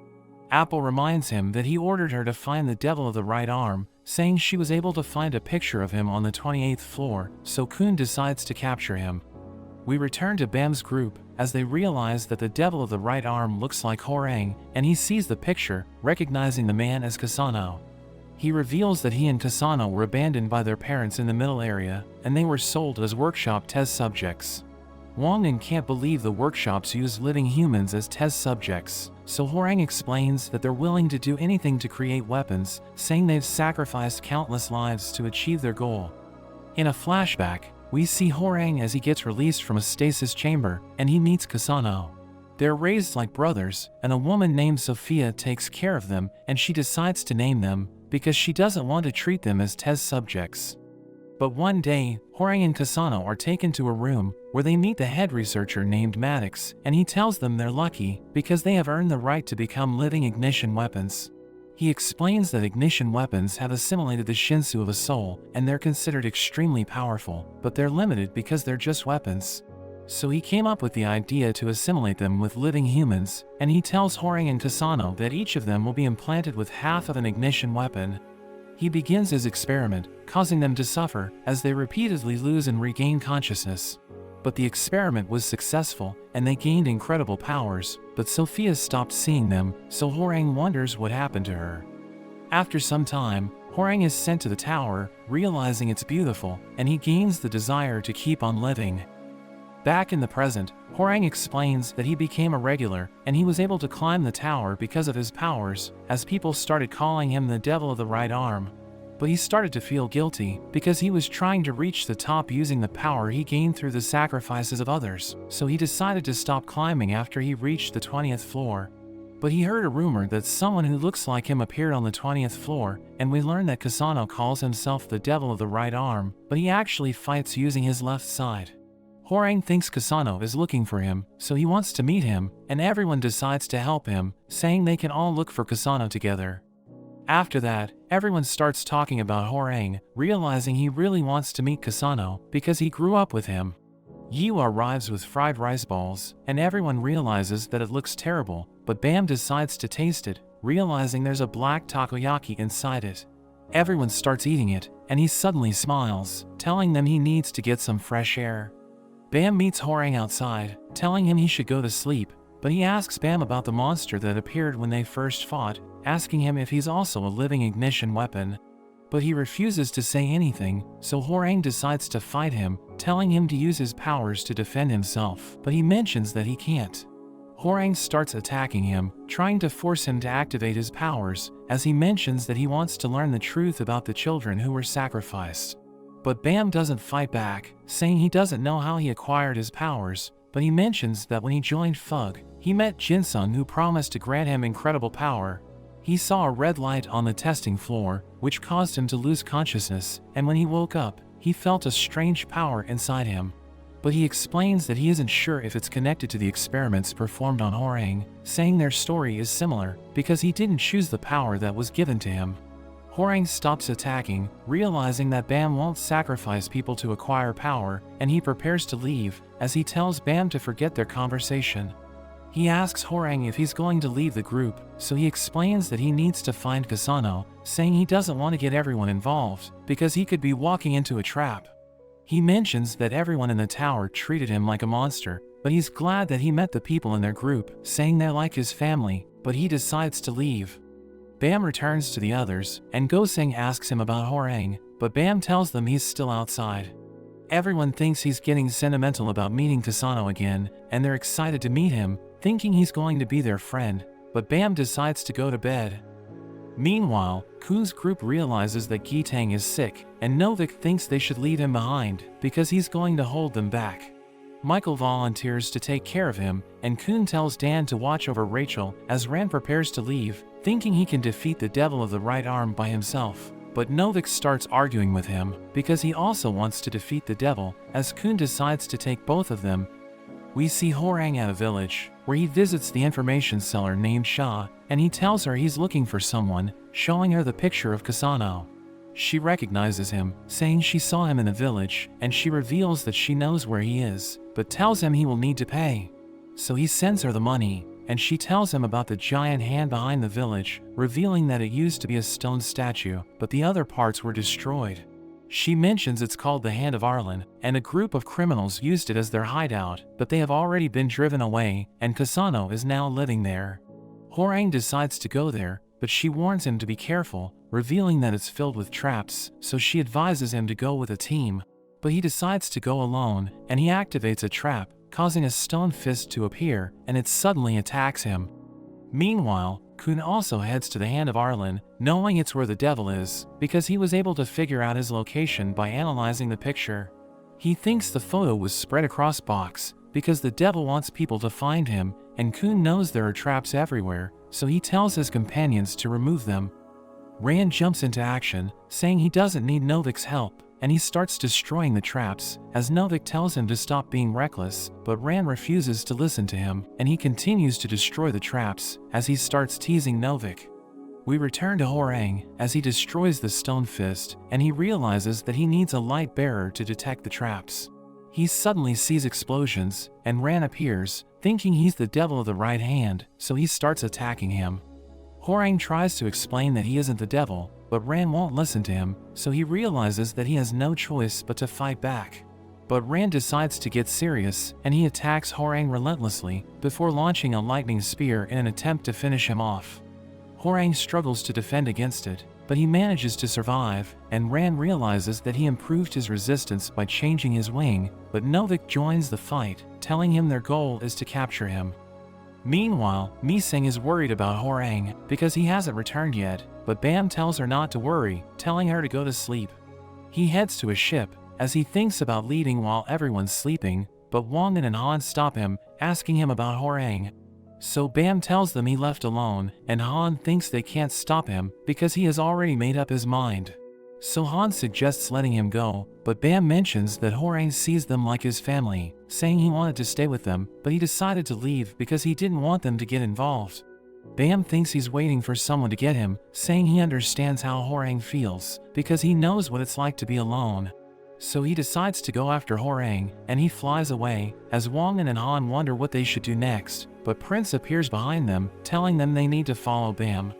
Speaker 1: Apple reminds him that he ordered her to find the devil of the right arm, saying she was able to find a picture of him on the 28th floor, so Kun decides to capture him. We return to Bam's group, as they realize that the devil of the right arm looks like Horang, and he sees the picture, recognizing the man as Kasano. He reveals that he and Kasano were abandoned by their parents in the middle area, and they were sold as workshop test subjects. Wongnan can't believe the workshops use living humans as test subjects, so Horang explains that they're willing to do anything to create weapons, saying they've sacrificed countless lives to achieve their goal. In a flashback, we see Horang as he gets released from a stasis chamber, and he meets Kasano. They're raised like brothers, and a woman named Sophia takes care of them, and she decides to name them, because she doesn't want to treat them as test subjects. But one day, Horang and Kasano are taken to a room, where they meet the head researcher named Maddox, and he tells them they're lucky, because they have earned the right to become living ignition weapons. He explains that ignition weapons have assimilated the Shinsu of a soul, and they're considered extremely powerful, but they're limited because they're just weapons. So he came up with the idea to assimilate them with living humans, and he tells Horang and Kasano that each of them will be implanted with half of an ignition weapon. He begins his experiment, causing them to suffer, as they repeatedly lose and regain consciousness. But the experiment was successful, and they gained incredible powers, but Sophia stopped seeing them, so Horang wonders what happened to her. After some time, Horang is sent to the tower, realizing it's beautiful, and he gains the desire to keep on living. Back in the present, Horang explains that he became a regular, and he was able to climb the tower because of his powers, as people started calling him the devil of the right arm. But he started to feel guilty, because he was trying to reach the top using the power he gained through the sacrifices of others, so he decided to stop climbing after he reached the 20th floor. But he heard a rumor that someone who looks like him appeared on the 20th floor, and we learn that Kasano calls himself the devil of the right arm, but he actually fights using his left side. Horang thinks Kasano is looking for him, so he wants to meet him, and everyone decides to help him, saying they can all look for Kasano together. After that, everyone starts talking about Horang, realizing he really wants to meet Kasano because he grew up with him. Yu arrives with fried rice balls, and everyone realizes that it looks terrible, but Bam decides to taste it, realizing there's a black takoyaki inside it. Everyone starts eating it, and he suddenly smiles, telling them he needs to get some fresh air. Bam meets Horang outside, telling him he should go to sleep, but he asks Bam about the monster that appeared when they first fought, asking him if he's also a living ignition weapon. But he refuses to say anything, so Horang decides to fight him, telling him to use his powers to defend himself, but he mentions that he can't. Horang starts attacking him, trying to force him to activate his powers, as he mentions that he wants to learn the truth about the children who were sacrificed. But Bam doesn't fight back, saying he doesn't know how he acquired his powers, but he mentions that when he joined Fug, he met Jinsung, who promised to grant him incredible power. He saw a red light on the testing floor, which caused him to lose consciousness, and when he woke up, he felt a strange power inside him. But he explains that he isn't sure if it's connected to the experiments performed on Hwoarang, saying their story is similar, because he didn't choose the power that was given to him. Hwoarang stops attacking, realizing that Bam won't sacrifice people to acquire power, and he prepares to leave, as he tells Bam to forget their conversation. He asks Hwoarang if he's going to leave the group, so he explains that he needs to find Kasano, saying he doesn't want to get everyone involved, because he could be walking into a trap. He mentions that everyone in the tower treated him like a monster, but he's glad that he met the people in their group, saying they're like his family, but he decides to leave. Bam returns to the others, and Goseng asks him about Hwoarang, but Bam tells them he's still outside. Everyone thinks he's getting sentimental about meeting Kasano again, and they're excited to meet him, thinking he's going to be their friend, but Bam decides to go to bed. Meanwhile, Kun's group realizes that Gitang is sick, and Novik thinks they should leave him behind, because he's going to hold them back. Michael volunteers to take care of him, and Kun tells Dan to watch over Rachel as Rand prepares to leave, thinking he can defeat the devil of the right arm by himself. But Novik starts arguing with him, because he also wants to defeat the devil, as Kun decides to take both of them. We see Hwoarang at a village, where he visits the information seller named Sha, and he tells her he's looking for someone, showing her the picture of Kasano. She recognizes him, saying she saw him in the village, and she reveals that she knows where he is, but tells him he will need to pay. So he sends her the money, and she tells him about the giant hand behind the village, revealing that it used to be a stone statue, but the other parts were destroyed. She mentions it's called the Hand of Arlen, and a group of criminals used it as their hideout, but they have already been driven away, and Kasano is now living there. Hwoarang decides to go there, but she warns him to be careful, revealing that it's filled with traps, so she advises him to go with a team. But he decides to go alone, and he activates a trap, causing a stone fist to appear, and it suddenly attacks him. Meanwhile, Kun also heads to the Hand of Arlen, knowing it's where the devil is, because he was able to figure out his location by analyzing the picture. He thinks the photo was spread across box, because the devil wants people to find him, and Kun knows there are traps everywhere, so he tells his companions to remove them. Rand jumps into action, saying he doesn't need Novik's help, and he starts destroying the traps, as Novik tells him to stop being reckless, but Rand refuses to listen to him, and he continues to destroy the traps, as he starts teasing Novik. We return to Hwoarang, as he destroys the stone fist, and he realizes that he needs a light bearer to detect the traps. He suddenly sees explosions, and Rand appears, thinking he's the devil of the right hand, so he starts attacking him. Hwoarang tries to explain that he isn't the devil, but Rand won't listen to him, so he realizes that he has no choice but to fight back. But Rand decides to get serious, and he attacks Hwoarang relentlessly, before launching a lightning spear in an attempt to finish him off. Hwoarang struggles to defend against it, but he manages to survive, and Rand realizes that he improved his resistance by changing his wing, but Novik joins the fight, telling him their goal is to capture him. Meanwhile, Miseng is worried about Hwoarang, because he hasn't returned yet, but Bam tells her not to worry, telling her to go to sleep. He heads to a ship, as he thinks about leaving while everyone's sleeping, but Wongan and Han stop him, asking him about Hwoarang. So Bam tells them he left alone, and Han thinks they can't stop him, because he has already made up his mind. So Han suggests letting him go, but Bam mentions that Hwoarang sees them like his family, saying he wanted to stay with them, but he decided to leave because he didn't want them to get involved. Bam thinks he's waiting for someone to get him, saying he understands how Hwoarang feels, because he knows what it's like to be alone. So he decides to go after Hwoarang, and he flies away, as Wongan and Han wonder what they should do next, but Prince appears behind them, telling them they need to follow Bam.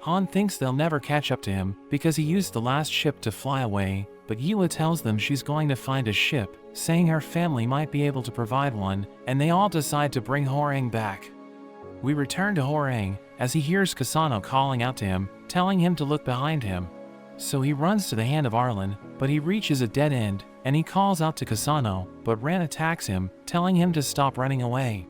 Speaker 1: Han thinks they'll never catch up to him, because he used the last ship to fly away, but Yua tells them she's going to find a ship, saying her family might be able to provide one, and they all decide to bring Hwoarang back. We return to Hwoarang, as he hears Kasano calling out to him, telling him to look behind him. So he runs to the Hand of Arlen, but he reaches a dead end, and he calls out to Kasano, but Rand attacks him, telling him to stop running away.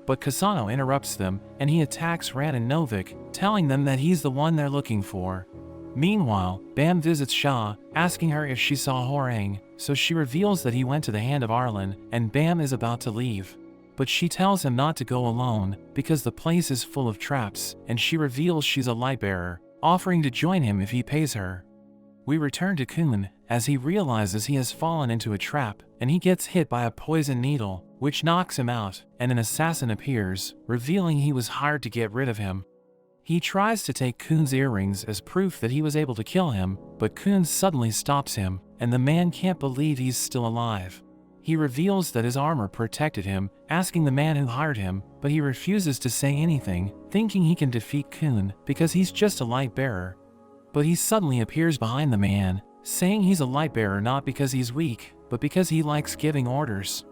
Speaker 1: But Kasano interrupts them, and he attacks Rand and Novik, telling them that he's the one they're looking for. Meanwhile, Bam visits Sha, asking her if she saw Hwoarang, so she reveals that he went to the Hand of Arlen, and Bam is about to leave. but she tells him not to go alone because the place is full of traps, and she reveals she's a light bearer, offering to join him if he pays her. We return to Kun as he realizes he has fallen into a trap, and he gets hit by a poison needle, which knocks him out, and an assassin appears, revealing he was hired to get rid of him. He tries to take Kun's earrings as proof that he was able to kill him, but Kun suddenly stops him, and the man can't believe he's still alive. He reveals that his armor protected him, asking the man who hired him, but he refuses to say anything, thinking he can defeat Kun because he's just a light bearer. But he suddenly appears behind the man, saying he's a light bearer not because he's weak, but because he likes giving orders.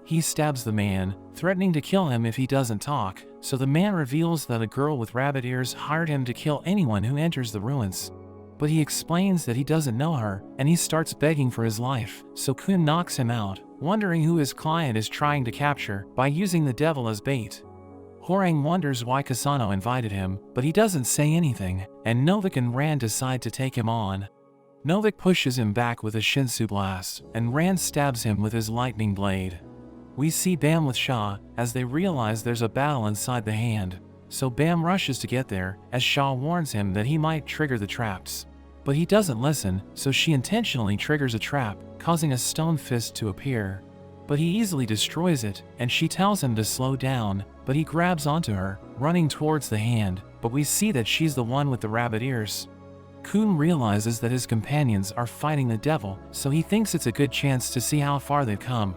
Speaker 1: He stabs the man, threatening to kill him if he doesn't talk, so the man reveals that a girl with rabbit ears hired him to kill anyone who enters the ruins. But he explains that he doesn't know her, and he starts begging for his life, so Kun knocks him out, wondering who his client is trying to capture by using the devil as bait. Hwoarang wonders why Kasano invited him, but he doesn't say anything, and Novik and Rand decide to take him on. Novik pushes him back with a Shinsu blast, and Rand stabs him with his lightning blade. We see Bam with Shaw as they realize there's a battle inside the hand, so Bam rushes to get there as Shaw warns him that he might trigger the traps. But he doesn't listen, so she intentionally triggers a trap, causing a stone fist to appear. But he easily destroys it, and she tells him to slow down, but he grabs onto her, running towards the hand, but we see that she's the one with the rabbit ears. Kun realizes that his companions are fighting the devil, so he thinks it's a good chance to see how far they've come.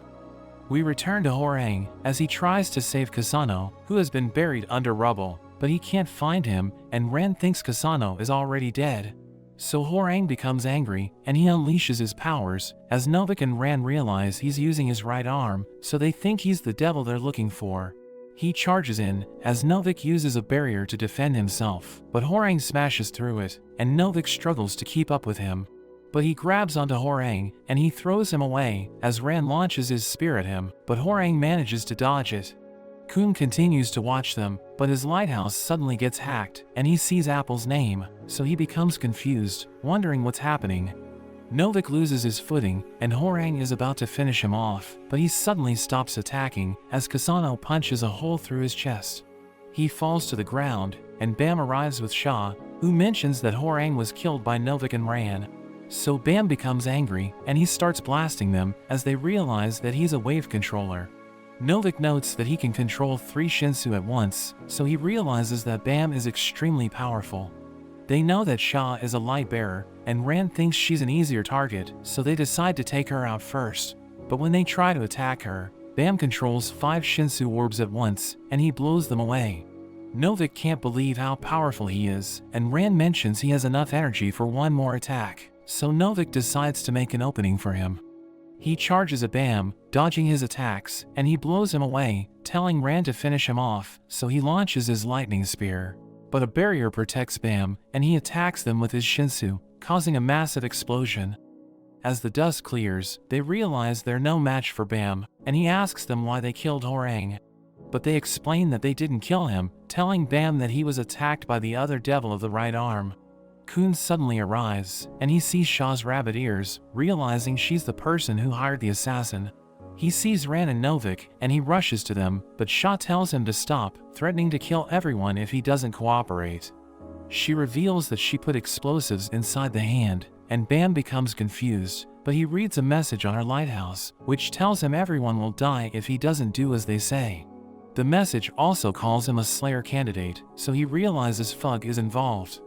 Speaker 1: We return to Hwoarang as he tries to save Kasano, who has been buried under rubble, but he can't find him, and Rand thinks Kasano is already dead. So Hwoarang becomes angry, and he unleashes his powers, as Novik and Rand realize he's using his right arm, so they think he's the devil they're looking for. He charges in, as Novik uses a barrier to defend himself, but Hwoarang smashes through it, and Novik struggles to keep up with him. But he grabs onto Hwoarang, and he throws him away, as Rand launches his spear at him, but Hwoarang manages to dodge it. Kun continues to watch them, but his lighthouse suddenly gets hacked, and he sees Apple's name, so he becomes confused, wondering what's happening. Novik loses his footing, and Hwoarang is about to finish him off, but he suddenly stops attacking, as Kasano punches a hole through his chest. He falls to the ground, and Bam arrives with Shaw, who mentions that Hwoarang was killed by Novik and Rand. So Bam becomes angry, and he starts blasting them as they realize that he's a wave controller. Novik notes that he can control 3 Shinsu at once, so he realizes that Bam is extremely powerful. They know that Shaw is a light bearer, and Rand thinks she's an easier target, so they decide to take her out first. But when they try to attack her, Bam controls 5 Shinsu orbs at once, and he blows them away. Novik can't believe how powerful he is, and Rand mentions he has enough energy for one more attack. So Novik decides to make an opening for him. He charges at Bam, dodging his attacks, and he blows him away, telling Rand to finish him off, so he launches his lightning spear. But a barrier protects Bam, and he attacks them with his Shinsu, causing a massive explosion. As the dust clears, they realize they're no match for Bam, and he asks them why they killed Hwoarang. But they explain that they didn't kill him, telling Bam that he was attacked by the other devil of the right arm. Kun suddenly arrives, and he sees Shaw's rabbit ears, realizing she's the person who hired the assassin. He sees Rand and Novik, and he rushes to them, but Shaw tells him to stop, threatening to kill everyone if he doesn't cooperate. She reveals that she put explosives inside the hand, and Bam becomes confused, but he reads a message on her lighthouse, which tells him everyone will die if he doesn't do as they say. The message also calls him a Slayer candidate, so he realizes Fug is involved.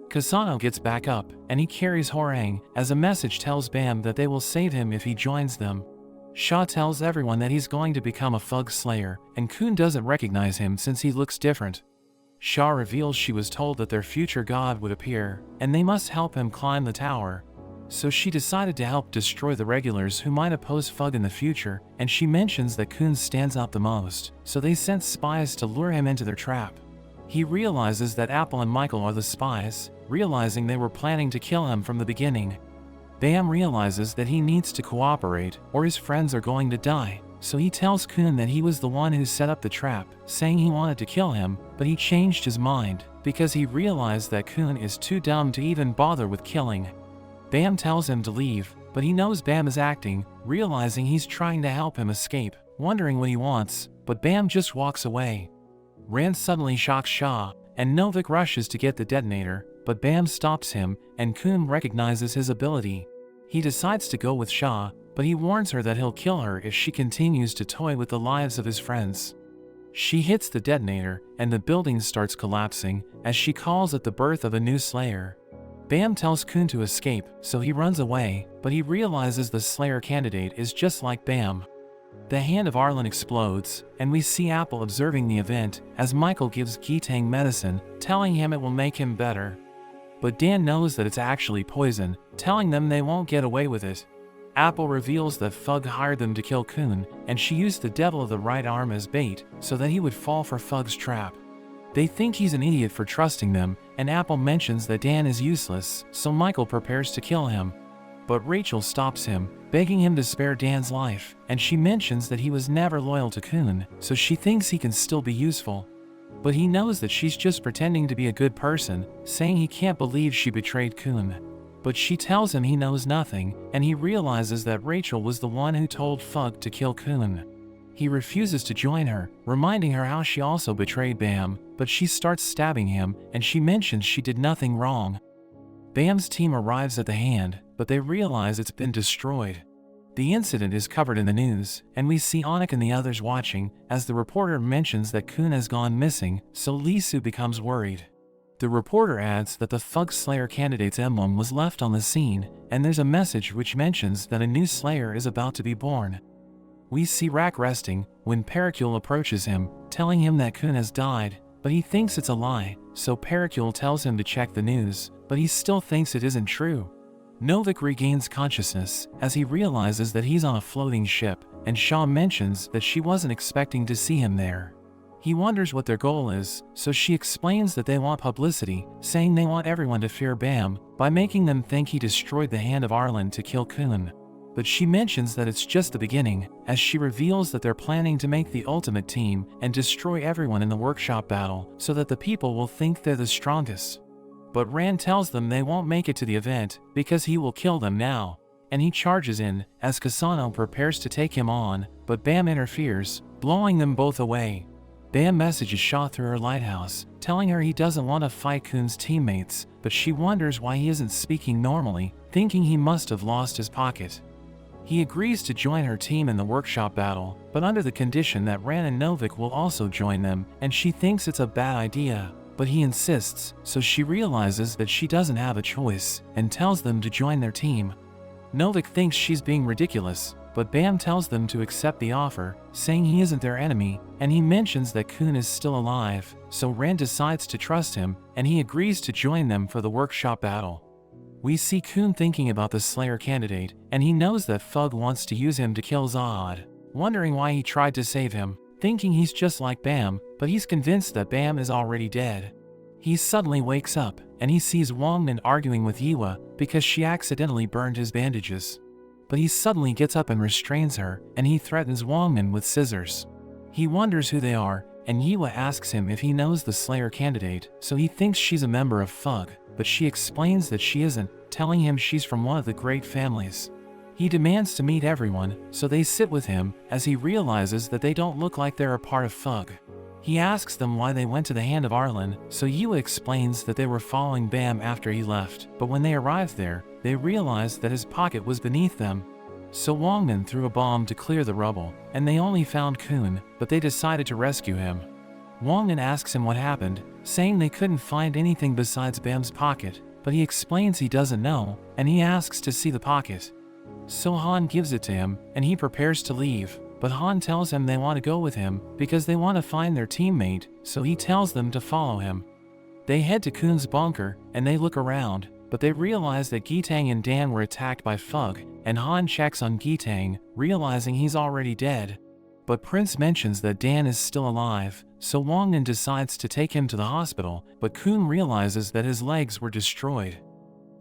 Speaker 1: Kasano gets back up, and he carries Hwoarang, as a message tells Bam that they will save him if he joins them. Shaw tells everyone that he's going to become a Fug Slayer, and Kun doesn't recognize him since he looks different. Shaw reveals she was told that their future god would appear, and they must help him climb the tower. So she decided to help destroy the regulars who might oppose Fug in the future, and she mentions that Kun stands out the most, so they sent spies to lure him into their trap. He realizes that Apple and Michael are the spies, realizing they were planning to kill him from the beginning. Bam realizes that he needs to cooperate, or his friends are going to die, so he tells Kun that he was the one who set up the trap, saying he wanted to kill him, but he changed his mind, because he realized that Kun is too dumb to even bother with killing. Bam tells him to leave, but he knows Bam is acting, realizing he's trying to help him escape, wondering what he wants, but Bam just walks away. Rand suddenly shocks Shaw, and Novik rushes to get the detonator, but Bam stops him, and Kun recognizes his ability. He decides to go with Shaw, but he warns her that he'll kill her if she continues to toy with the lives of his friends. She hits the detonator, and the building starts collapsing, as she calls it the birth of a new Slayer. Bam tells Kun to escape, so he runs away, but he realizes the Slayer candidate is just like Bam. The hand of Arlen explodes, and we see Apple observing the event as Michael gives Gitang medicine, telling him it will make him better. But Dan knows that it's actually poison, telling them they won't get away with it. Apple reveals that Fug hired them to kill Kun, and she used the devil of the right arm as bait so that he would fall for Fug's trap. They think he's an idiot for trusting them, and Apple mentions that Dan is useless, so Michael prepares to kill him. But Rachel stops him, begging him to spare Dan's life, and she mentions that he was never loyal to Kun, so she thinks he can still be useful. But he knows that she's just pretending to be a good person, saying he can't believe she betrayed Kun. But she tells him he knows nothing, and he realizes that Rachel was the one who told Fug to kill Kun. He refuses to join her, reminding her how she also betrayed Bam, but she starts stabbing him, and she mentions she did nothing wrong. Bam's team arrives at the hand, but they realize it's been destroyed. The incident is covered in the news, and we see Anik and the others watching, as the reporter mentions that Kun has gone missing, so Lee Su becomes worried. The reporter adds that the Fug Slayer candidate's emblem was left on the scene, and there's a message which mentions that a new Slayer is about to be born. We see Rak resting, when Pericule approaches him, telling him that Kun has died, but he thinks it's a lie, so Pericule tells him to check the news, but he still thinks it isn't true. Novik regains consciousness, as he realizes that he's on a floating ship, and Shaw mentions that she wasn't expecting to see him there. He wonders what their goal is, so she explains that they want publicity, saying they want everyone to fear Bam, by making them think he destroyed the hand of Arlen to kill Kun. But she mentions that it's just the beginning, as she reveals that they're planning to make the ultimate team and destroy everyone in the workshop battle so that the people will think they're the strongest. But Rand tells them they won't make it to the event because he will kill them now, and he charges in as Kasano prepares to take him on, but Bam interferes, blowing them both away. Bam messages Shaw through her lighthouse, telling her he doesn't want to fight Kun's teammates, but she wonders why he isn't speaking normally, thinking he must have lost his pocket. He agrees to join her team in the workshop battle, but under the condition that Rand and Novik will also join them, and she thinks it's a bad idea, but he insists, so she realizes that she doesn't have a choice, and tells them to join their team. Novik thinks she's being ridiculous, but Bam tells them to accept the offer, saying he isn't their enemy, and he mentions that Kun is still alive, so Rand decides to trust him, and he agrees to join them for the workshop battle. We see Kun thinking about the Slayer candidate, and he knows that Fug wants to use him to kill Zod, wondering why he tried to save him, thinking he's just like Bam, but he's convinced that Bam is already dead. He suddenly wakes up, and he sees Wongmin arguing with Yiwa because she accidentally burned his bandages. But he suddenly gets up and restrains her, and he threatens Wongmin with scissors. He wonders who they are, and Yiwa asks him if he knows the Slayer candidate, so he thinks she's a member of Fug, but she explains that she isn't, telling him she's from one of the great families. He demands to meet everyone, so they sit with him, as he realizes that they don't look like they're a part of Fug. He asks them why they went to the hand of Arlen, so Yiwa explains that they were following Bam after he left, but when they arrived there, they realized that his pocket was beneath them. So Wongmin threw a bomb to clear the rubble, and they only found Kun, but they decided to rescue him. Wongmin asks him what happened, saying they couldn't find anything besides Bam's pocket, but he explains he doesn't know, and he asks to see the pocket. So Han gives it to him, and he prepares to leave, but Han tells him they want to go with him because they want to find their teammate, so he tells them to follow him. They head to Kun's bunker, and they look around, but they realize that Gitang and Dan were attacked by Fug, and Han checks on Gitang, realizing he's already dead. But Prince mentions that Dan is still alive, so Wongmin decides to take him to the hospital, but Kun realizes that his legs were destroyed.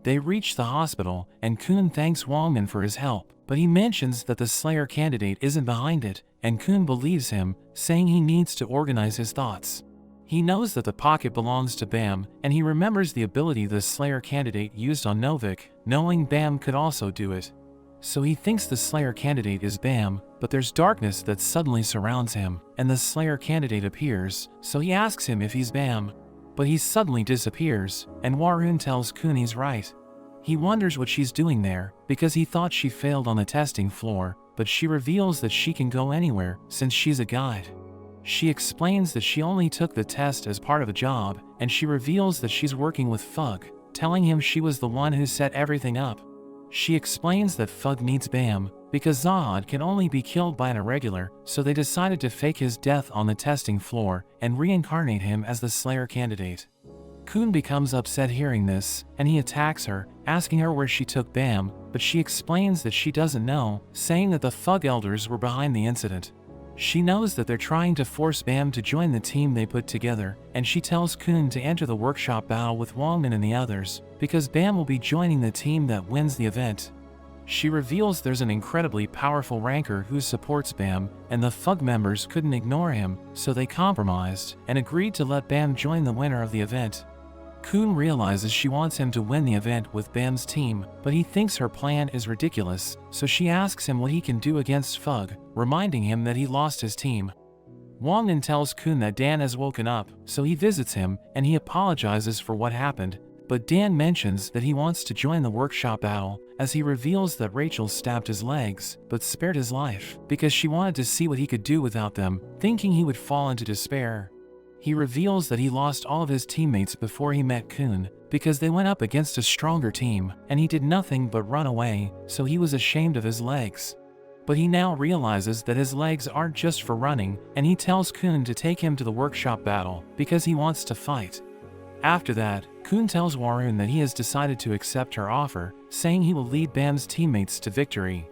Speaker 1: They reach the hospital, and Kun thanks Wongmin for his help, but he mentions that the Slayer candidate isn't behind it, and Kun believes him, saying he needs to organize his thoughts. He knows that the pocket belongs to Bam, and he remembers the ability the Slayer candidate used on Novik, knowing Bam could also do it. so he thinks the Slayer candidate is Bam, but there's darkness that suddenly surrounds him, and the Slayer candidate appears, so he asks him if he's Bam. But he suddenly disappears, and Warun tells Kun he's right. He wonders what she's doing there, because he thought she failed on the testing floor, but she reveals that she can go anywhere, since she's a guide. She explains that she only took the test as part of a job, and she reveals that she's working with Fug, telling him she was the one who set everything up. She explains that Fug needs Bam, because Zahad can only be killed by an irregular, so they decided to fake his death on the testing floor, and reincarnate him as the Slayer candidate. Kun becomes upset hearing this, and he attacks her, asking her where she took Bam, but she explains that she doesn't know, saying that the Fug elders were behind the incident. She knows that they're trying to force Bam to join the team they put together, and she tells Kun to enter the workshop battle with Wongmin and the others, because Bam will be joining the team that wins the event. She reveals there's an incredibly powerful ranker who supports Bam, and the Fug members couldn't ignore him, so they compromised, and agreed to let Bam join the winner of the event. Kun realizes she wants him to win the event with Bam's team, but he thinks her plan is ridiculous, so she asks him what he can do against Fug, reminding him that he lost his team. Wongmin tells Kun that Dan has woken up, so he visits him, and he apologizes for what happened, but Dan mentions that he wants to join the workshop battle, as he reveals that Rachel stabbed his legs, but spared his life, because she wanted to see what he could do without them, thinking he would fall into despair. He reveals that he lost all of his teammates before he met Kun, because they went up against a stronger team, and he did nothing but run away, so he was ashamed of his legs. But he now realizes that his legs aren't just for running, and he tells Kun to take him to the workshop battle, because he wants to fight. After that, Kun tells Warun that he has decided to accept her offer, saying he will lead Bam's teammates to victory.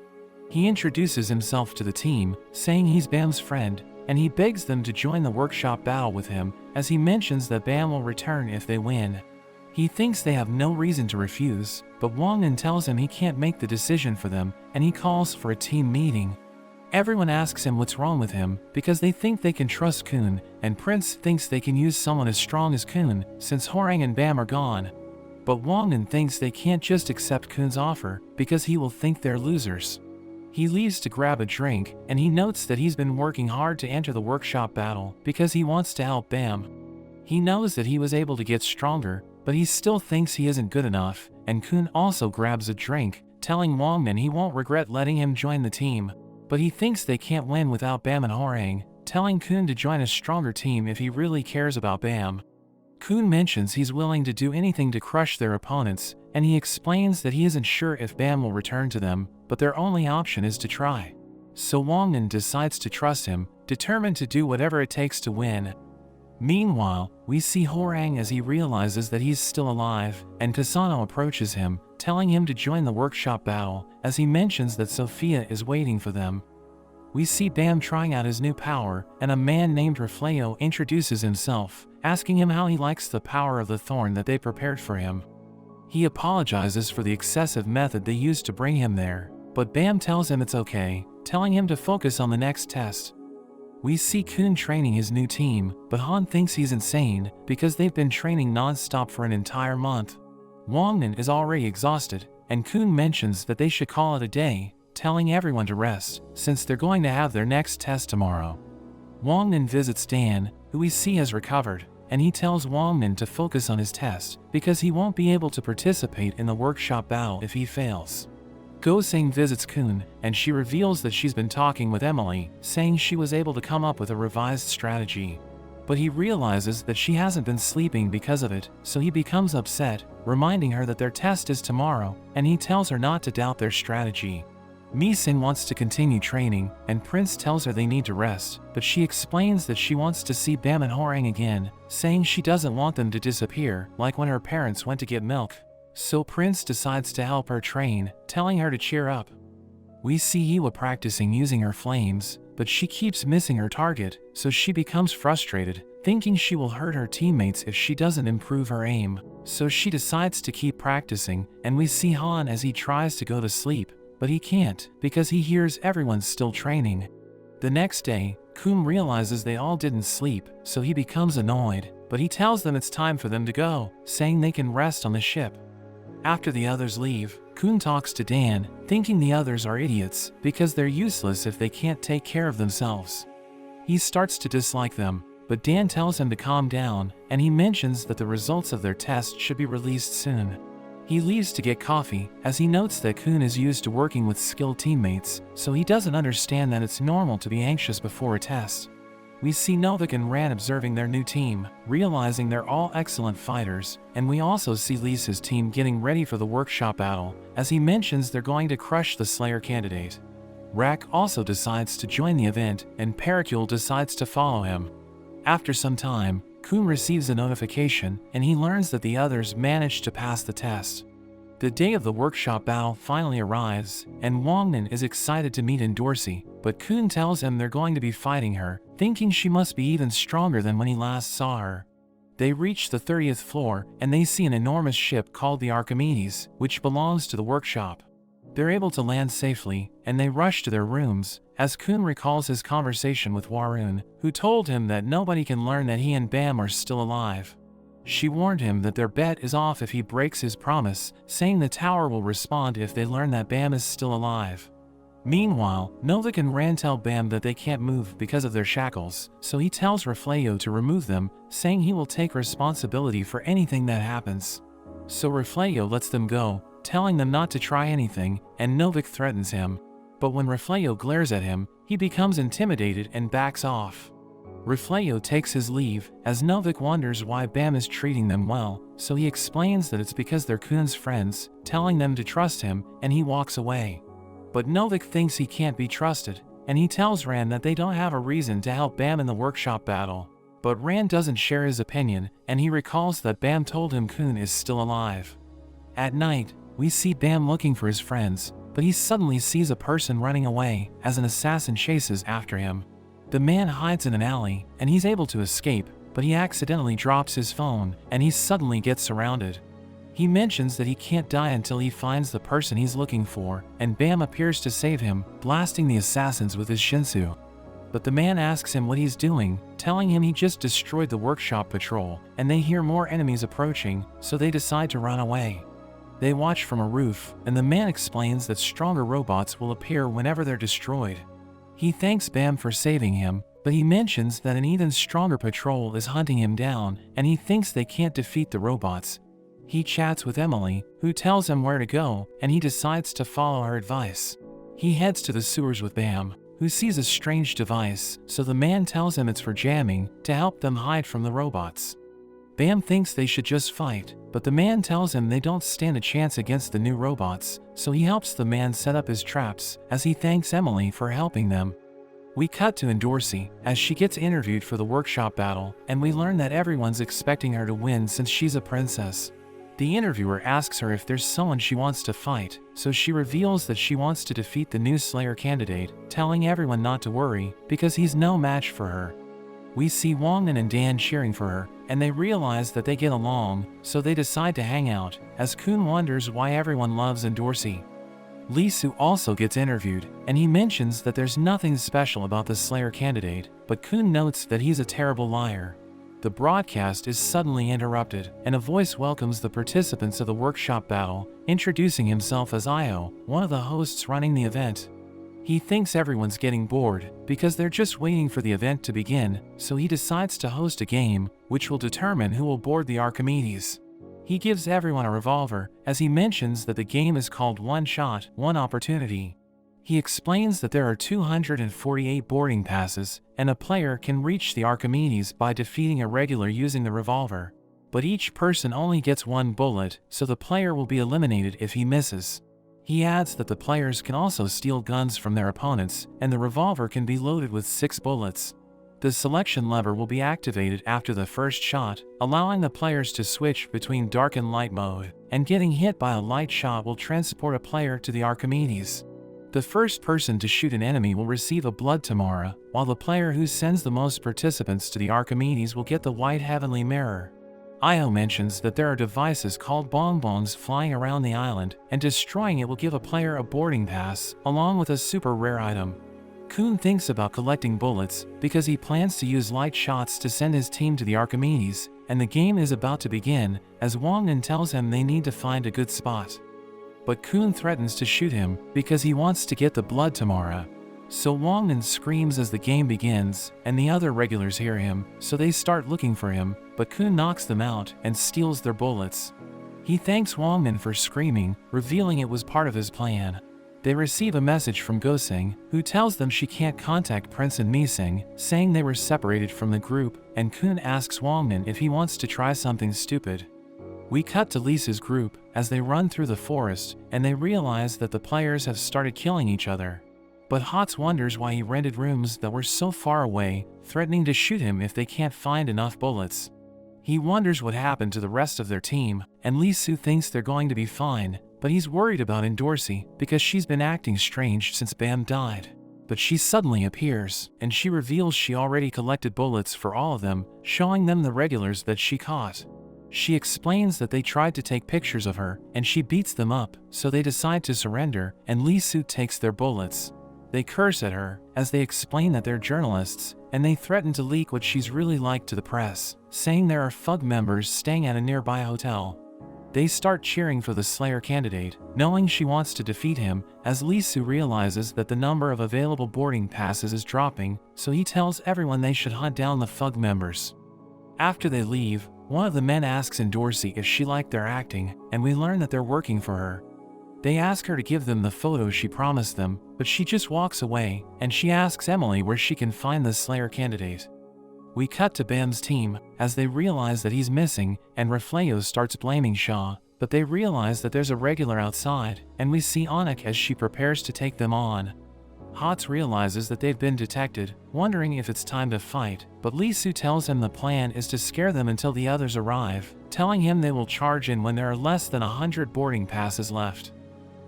Speaker 1: He introduces himself to the team, saying he's Bam's friend, and he begs them to join the workshop battle with him, as he mentions that Bam will return if they win. He thinks they have no reason to refuse, but Wongmin tells him he can't make the decision for them, and he calls for a team meeting. Everyone asks him what's wrong with him, because they think they can trust Kun, and Prince thinks they can use someone as strong as Kun, since Horang and Bam are gone. But Wongmin thinks they can't just accept Kun's offer, because he will think they're losers. He leaves to grab a drink, and he notes that he's been working hard to enter the workshop battle, because he wants to help Bam. He knows that he was able to get stronger, but he still thinks he isn't good enough, and Kun also grabs a drink, telling Wongmin he won't regret letting him join the team. But he thinks they can't win without Bam and Horang, telling Kun to join a stronger team if he really cares about Bam. Kun mentions he's willing to do anything to crush their opponents, and he explains that he isn't sure if Bam will return to them, but their only option is to try. So Wongmin decides to trust him, determined to do whatever it takes to win. Meanwhile, we see Horang as he realizes that he's still alive, and Kasano approaches him, telling him to join the workshop battle, as he mentions that Sophia is waiting for them. We see Bam trying out his new power, and a man named Rafleo introduces himself, asking him how he likes the power of the thorn that they prepared for him. He apologizes for the excessive method they used to bring him there, but Bam tells him it's okay, telling him to focus on the next test. We see Kun training his new team, but Han thinks he's insane, because they've been training non-stop for an entire month. Wongmin is already exhausted, and Kun mentions that they should call it a day, telling everyone to rest, since they're going to have their next test tomorrow. Wongmin visits Dan, who we see has recovered, and he tells Wongmin to focus on his test, because he won't be able to participate in the workshop battle if he fails. Go-Sing visits Kun, and she reveals that she's been talking with Emily, saying she was able to come up with a revised strategy. But he realizes that she hasn't been sleeping because of it, so he becomes upset, reminding her that their test is tomorrow, and he tells her not to doubt their strategy. Mi-Sin wants to continue training, and Prince tells her they need to rest, but she explains that she wants to see Bam and Horang again, saying she doesn't want them to disappear, like when her parents went to get milk. So Prince decides to help her train, telling her to cheer up. We see Iwa practicing using her flames, but she keeps missing her target, so she becomes frustrated, thinking she will hurt her teammates if she doesn't improve her aim. So she decides to keep practicing, and we see Han as he tries to go to sleep, but he can't, because he hears everyone's still training. The next day, Kun realizes they all didn't sleep, so he becomes annoyed, but he tells them it's time for them to go, saying they can rest on the ship. After the others leave, Kun talks to Dan, thinking the others are idiots because they're useless if they can't take care of themselves. He starts to dislike them, but Dan tells him to calm down, and he mentions that the results of their test should be released soon. He leaves to get coffee, as he notes that Kun is used to working with skilled teammates, so he doesn't understand that it's normal to be anxious before a test. We see Novik and Ran observing their new team, realizing they're all excellent fighters, and we also see Lisa's team getting ready for the workshop battle, as he mentions they're going to crush the Slayer candidate. Rak also decides to join the event, and Pericule decides to follow him. After some time, Kun receives a notification, and he learns that the others managed to pass the test. The day of the workshop battle finally arrives, and Wangnan is excited to meet Dorsey, but Kun tells him they're going to be fighting her, thinking she must be even stronger than when he last saw her. They reach the 30th floor, and they see an enormous ship called the Archimedes, which belongs to the workshop. They're able to land safely, and they rush to their rooms, as Kun recalls his conversation with Warun, who told him that nobody can learn that he and Bam are still alive. She warned him that their bet is off if he breaks his promise, saying the tower will respond if they learn that Bam is still alive. Meanwhile, Novik and Ran tell Bam that they can't move because of their shackles, so he tells Reflejo to remove them, saying he will take responsibility for anything that happens. So Reflejo lets them go, telling them not to try anything, and Novik threatens him. But when Reflejo glares at him, he becomes intimidated and backs off. Reflejo takes his leave, as Novik wonders why Bam is treating them well, so he explains that it's because they're Kun's friends, telling them to trust him, and he walks away. But Novik thinks he can't be trusted, and he tells Ran that they don't have a reason to help Bam in the workshop battle. But Ran doesn't share his opinion, and he recalls that Bam told him Kun is still alive. At night, we see Bam looking for his friends, but he suddenly sees a person running away, as an assassin chases after him. The man hides in an alley, and he's able to escape, but he accidentally drops his phone, and he suddenly gets surrounded. He mentions that he can't die until he finds the person he's looking for, and Bam appears to save him, blasting the assassins with his Shinsu. But the man asks him what he's doing, telling him he just destroyed the workshop patrol, and they hear more enemies approaching, so they decide to run away. They watch from a roof, and the man explains that stronger robots will appear whenever they're destroyed. He thanks Bam for saving him, but he mentions that an even stronger patrol is hunting him down, and he thinks they can't defeat the robots. He chats with Emily, who tells him where to go, and he decides to follow her advice. He heads to the sewers with Bam, who sees a strange device, so the man tells him it's for jamming, to help them hide from the robots. Bam thinks they should just fight, but the man tells him they don't stand a chance against the new robots, so he helps the man set up his traps, as he thanks Emily for helping them. We cut to Dorsey, as she gets interviewed for the workshop battle, and we learn that everyone's expecting her to win since she's a princess. The interviewer asks her if there's someone she wants to fight, so she reveals that she wants to defeat the new Slayer candidate, telling everyone not to worry, because he's no match for her. We see Wangnan and Dan cheering for her, and they realize that they get along, so they decide to hang out, as Kun wonders why everyone loves Dorsey. Lisu also gets interviewed, and he mentions that there's nothing special about the Slayer candidate, but Kun notes that he's a terrible liar. The broadcast is suddenly interrupted, and a voice welcomes the participants of the workshop battle, introducing himself as Io, one of the hosts running the event. He thinks everyone's getting bored, because they're just waiting for the event to begin, so he decides to host a game, which will determine who will board the Archimedes. He gives everyone a revolver, as he mentions that the game is called One Shot, One Opportunity. He explains that there are 248 boarding passes, and a player can reach the Archimedes by defeating a regular using the revolver. But each person only gets one bullet, so the player will be eliminated if he misses. He adds that the players can also steal guns from their opponents, and the revolver can be loaded with 6 bullets. The selection lever will be activated after the first shot, allowing the players to switch between dark and light mode, and getting hit by a light shot will transport a player to the Archimedes. The first person to shoot an enemy will receive a blood Tamara, while the player who sends the most participants to the Archimedes will get the white heavenly mirror. Io mentions that there are devices called bonbons flying around the island, and destroying it will give a player a boarding pass, along with a super rare item. Kun thinks about collecting bullets, because he plans to use light shots to send his team to the Archimedes, and the game is about to begin, as Wangnan tells him they need to find a good spot. but Kun threatens to shoot him because he wants to get the blood tomorrow. So Wongmin screams as the game begins, and the other regulars hear him, so they start looking for him, but Kun knocks them out and steals their bullets. He thanks Wongmin for screaming, revealing it was part of his plan. They receive a message from Goseng, who tells them she can't contact Prince and Miseng, saying they were separated from the group, and Kun asks Wongmin if he wants to try something stupid. We cut to Lisa's group as they run through the forest, and they realize that the players have started killing each other. But Hots wonders why he rented rooms that were so far away, threatening to shoot him if they can't find enough bullets. He wonders what happened to the rest of their team, and Lisu thinks they're going to be fine, but he's worried about Endorsi because she's been acting strange since Bam died. But she suddenly appears, and she reveals she already collected bullets for all of them, showing them the regulars that she caught. She explains that they tried to take pictures of her, and she beats them up, so they decide to surrender, and Lisu takes their bullets. They curse at her, as they explain that they're journalists, and they threaten to leak what she's really like to the press, saying there are FUG members staying at a nearby hotel. They start cheering for the Slayer candidate, knowing she wants to defeat him, as Lisu realizes that the number of available boarding passes is dropping, so he tells everyone they should hunt down the FUG members. After they leave, one of the men asks Endorsi if she liked their acting, and we learn that they're working for her. They ask her to give them the photo she promised them, but she just walks away, and she asks Emily where she can find the Slayer candidate. We cut to Bam's team, as they realize that he's missing, and Refleo starts blaming Shaw, but they realize that there's a regular outside, and we see Anik as she prepares to take them on. Hots realizes that they've been detected, wondering if it's time to fight, but Lisu tells him the plan is to scare them until the others arrive, telling him they will charge in when there are less than 100 boarding passes left.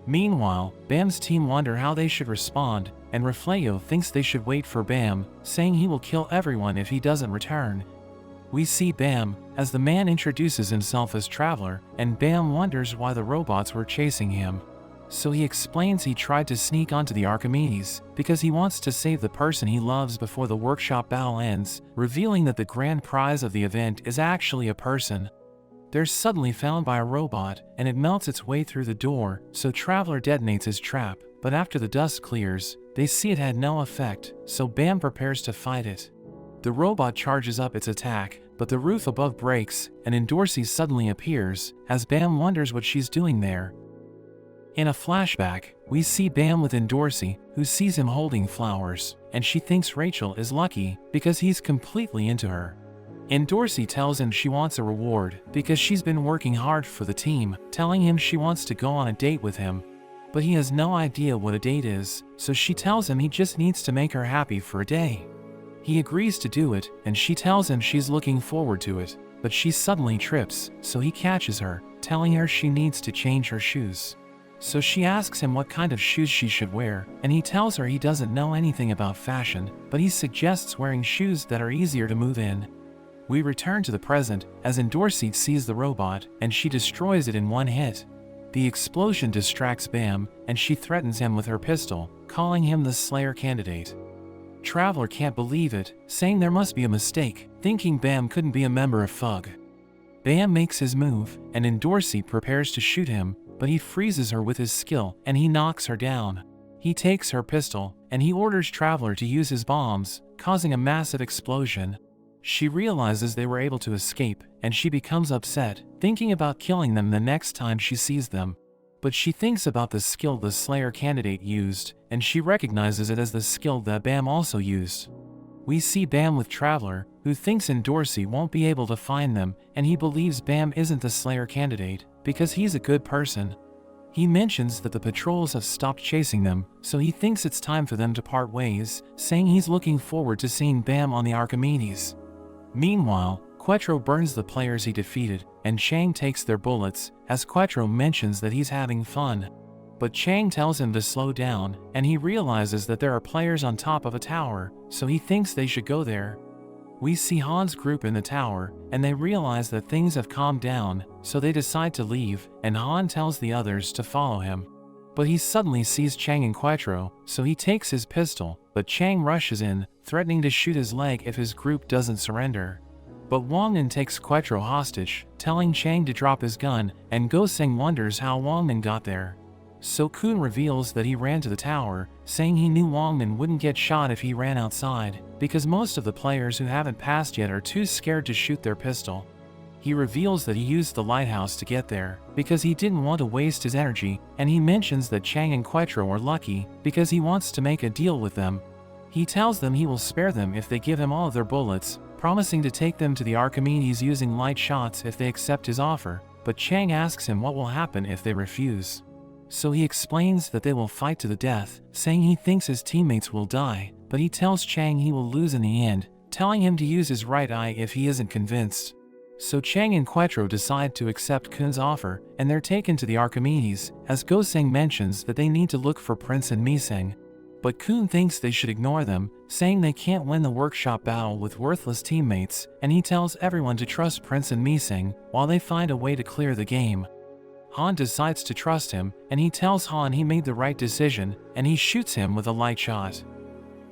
Speaker 1: Meanwhile, Bam's team wonder how they should respond, and Refleo thinks they should wait for Bam, saying he will kill everyone if he doesn't return. We see Bam, as the man introduces himself as Traveler, and Bam wonders why the robots were chasing him. So he explains he tried to sneak onto the Archimedes, because he wants to save the person he loves before the workshop battle ends, revealing that the grand prize of the event is actually a person. They're suddenly found by a robot, and it melts its way through the door, so Traveler detonates his trap, but after the dust clears, they see it had no effect, so Bam prepares to fight it. The robot charges up its attack, but the roof above breaks, and Endorsi suddenly appears, as Bam wonders what she's doing there. In a flashback, we see Bam with Endorsi, who sees him holding flowers, and she thinks Rachel is lucky because he's completely into her. Endorsi tells him she wants a reward because she's been working hard for the team, telling him she wants to go on a date with him. But he has no idea what a date is, so she tells him he just needs to make her happy for a day. He agrees to do it, and she tells him she's looking forward to it, but she suddenly trips, so he catches her, telling her she needs to change her shoes. So she asks him what kind of shoes she should wear, and he tells her he doesn't know anything about fashion, but he suggests wearing shoes that are easier to move in. We return to the present, as Endorsi sees the robot, and she destroys it in one hit. The explosion distracts Bam, and she threatens him with her pistol, calling him the Slayer candidate. Traveler can't believe it, saying there must be a mistake, thinking Bam couldn't be a member of FUG. Bam makes his move, and Endorsi prepares to shoot him, but he freezes her with his skill, and he knocks her down. He takes her pistol, and he orders Traveler to use his bombs, causing a massive explosion. She realizes they were able to escape, and she becomes upset, thinking about killing them the next time she sees them. But she thinks about the skill the Slayer candidate used, and she recognizes it as the skill that Bam also used. We see Bam with Traveler, who thinks Endorsi won't be able to find them, and he believes Bam isn't the Slayer candidate, because he's a good person. He mentions that the patrols have stopped chasing them, so he thinks it's time for them to part ways, saying he's looking forward to seeing Bam on the Archimedes. Meanwhile, Quetro burns the players he defeated, and Chang takes their bullets, as Quetro mentions that he's having fun. But Chang tells him to slow down, and he realizes that there are players on top of a tower, so he thinks they should go there. We see Han's group in the tower, and they realize that things have calmed down, so they decide to leave, and Han tells the others to follow him. But he suddenly sees Chang and Quetro, so he takes his pistol, but Chang rushes in, threatening to shoot his leg if his group doesn't surrender. But Wangmin takes Quetro hostage, telling Chang to drop his gun, and Goseng wonders how Wangmin got there. So Kun reveals that he ran to the tower, saying he knew Wongman wouldn't get shot if he ran outside, because most of the players who haven't passed yet are too scared to shoot their pistol. He reveals that he used the lighthouse to get there, because he didn't want to waste his energy, and he mentions that Chang and Quetro are lucky, because he wants to make a deal with them. He tells them he will spare them if they give him all of their bullets, promising to take them to the Archimedes using light shots if they accept his offer, but Chang asks him what will happen if they refuse. So he explains that they will fight to the death, saying he thinks his teammates will die, but he tells Chang he will lose in the end, telling him to use his right eye if he isn't convinced. So Chang and Quetro decide to accept Kun's offer, and they're taken to the Archimedes, as Goseng mentions that they need to look for Prince and Miseng. But Kun thinks they should ignore them, saying they can't win the workshop battle with worthless teammates, and he tells everyone to trust Prince and Miseng while they find a way to clear the game. Han decides to trust him, and he tells Han he made the right decision, and he shoots him with a light shot.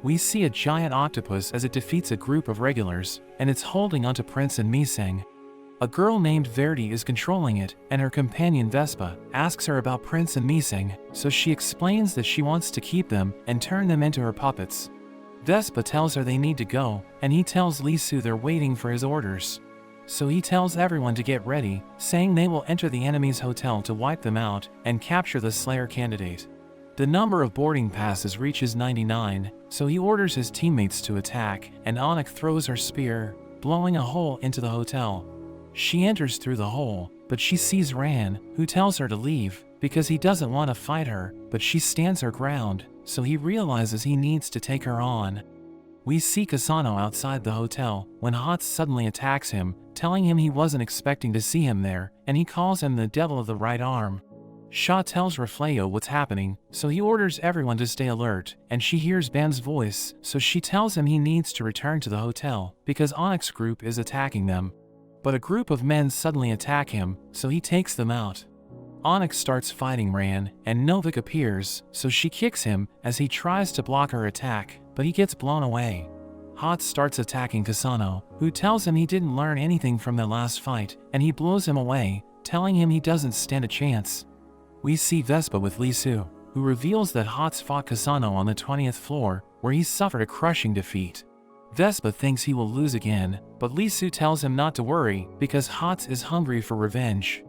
Speaker 1: We see a giant octopus as it defeats a group of regulars, and it's holding onto Prince and Miseng. A girl named Verdi is controlling it, and her companion Vespa asks her about Prince and Miseng, so she explains that she wants to keep them and turn them into her puppets. Vespa tells her they need to go, and he tells Li Su they're waiting for his orders. So he tells everyone to get ready, saying they will enter the enemy's hotel to wipe them out and capture the Slayer candidate. The number of boarding passes reaches 99, so he orders his teammates to attack, and Anik throws her spear, blowing a hole into the hotel. She enters through the hole, but she sees Ran, who tells her to leave, because he doesn't want to fight her, but she stands her ground, so he realizes he needs to take her on. We see Kasano outside the hotel, when Hotz suddenly attacks him, telling him he wasn't expecting to see him there, and he calls him the devil of the right arm. Shaw tells Rafleo what's happening, so he orders everyone to stay alert, and she hears Bam's voice, so she tells him he needs to return to the hotel, because Onyx's group is attacking them. But a group of men suddenly attack him, so he takes them out. Onyx starts fighting Ran, and Novik appears, so she kicks him as he tries to block her attack, but he gets blown away. Hot starts attacking Kasano, who tells him he didn't learn anything from the last fight, and he blows him away, telling him he doesn't stand a chance. We see Vespa with Li Su, who reveals that Hotz fought Kasano on the 20th floor, where he suffered a crushing defeat. Vespa thinks he will lose again, but Li Su tells him not to worry because Hotz is hungry for revenge.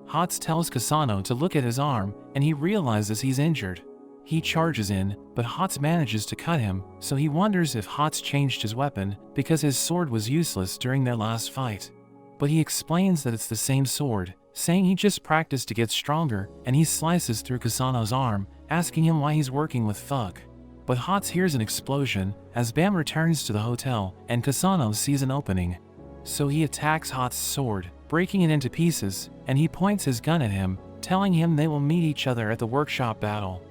Speaker 1: Hotz tells Kasano to look at his arm, and he realizes he's injured. He charges in, but Hotz manages to cut him, so he wonders if Hotz changed his weapon because his sword was useless during their last fight. But he explains that it's the same sword, saying he just practiced to get stronger, and he slices through Kasano's arm, asking him why he's working with Thug. But Hotz hears an explosion as Bam returns to the hotel, and Kasano sees an opening. So he attacks Hotz's sword, breaking it into pieces, and he points his gun at him, telling him they will meet each other at the workshop battle.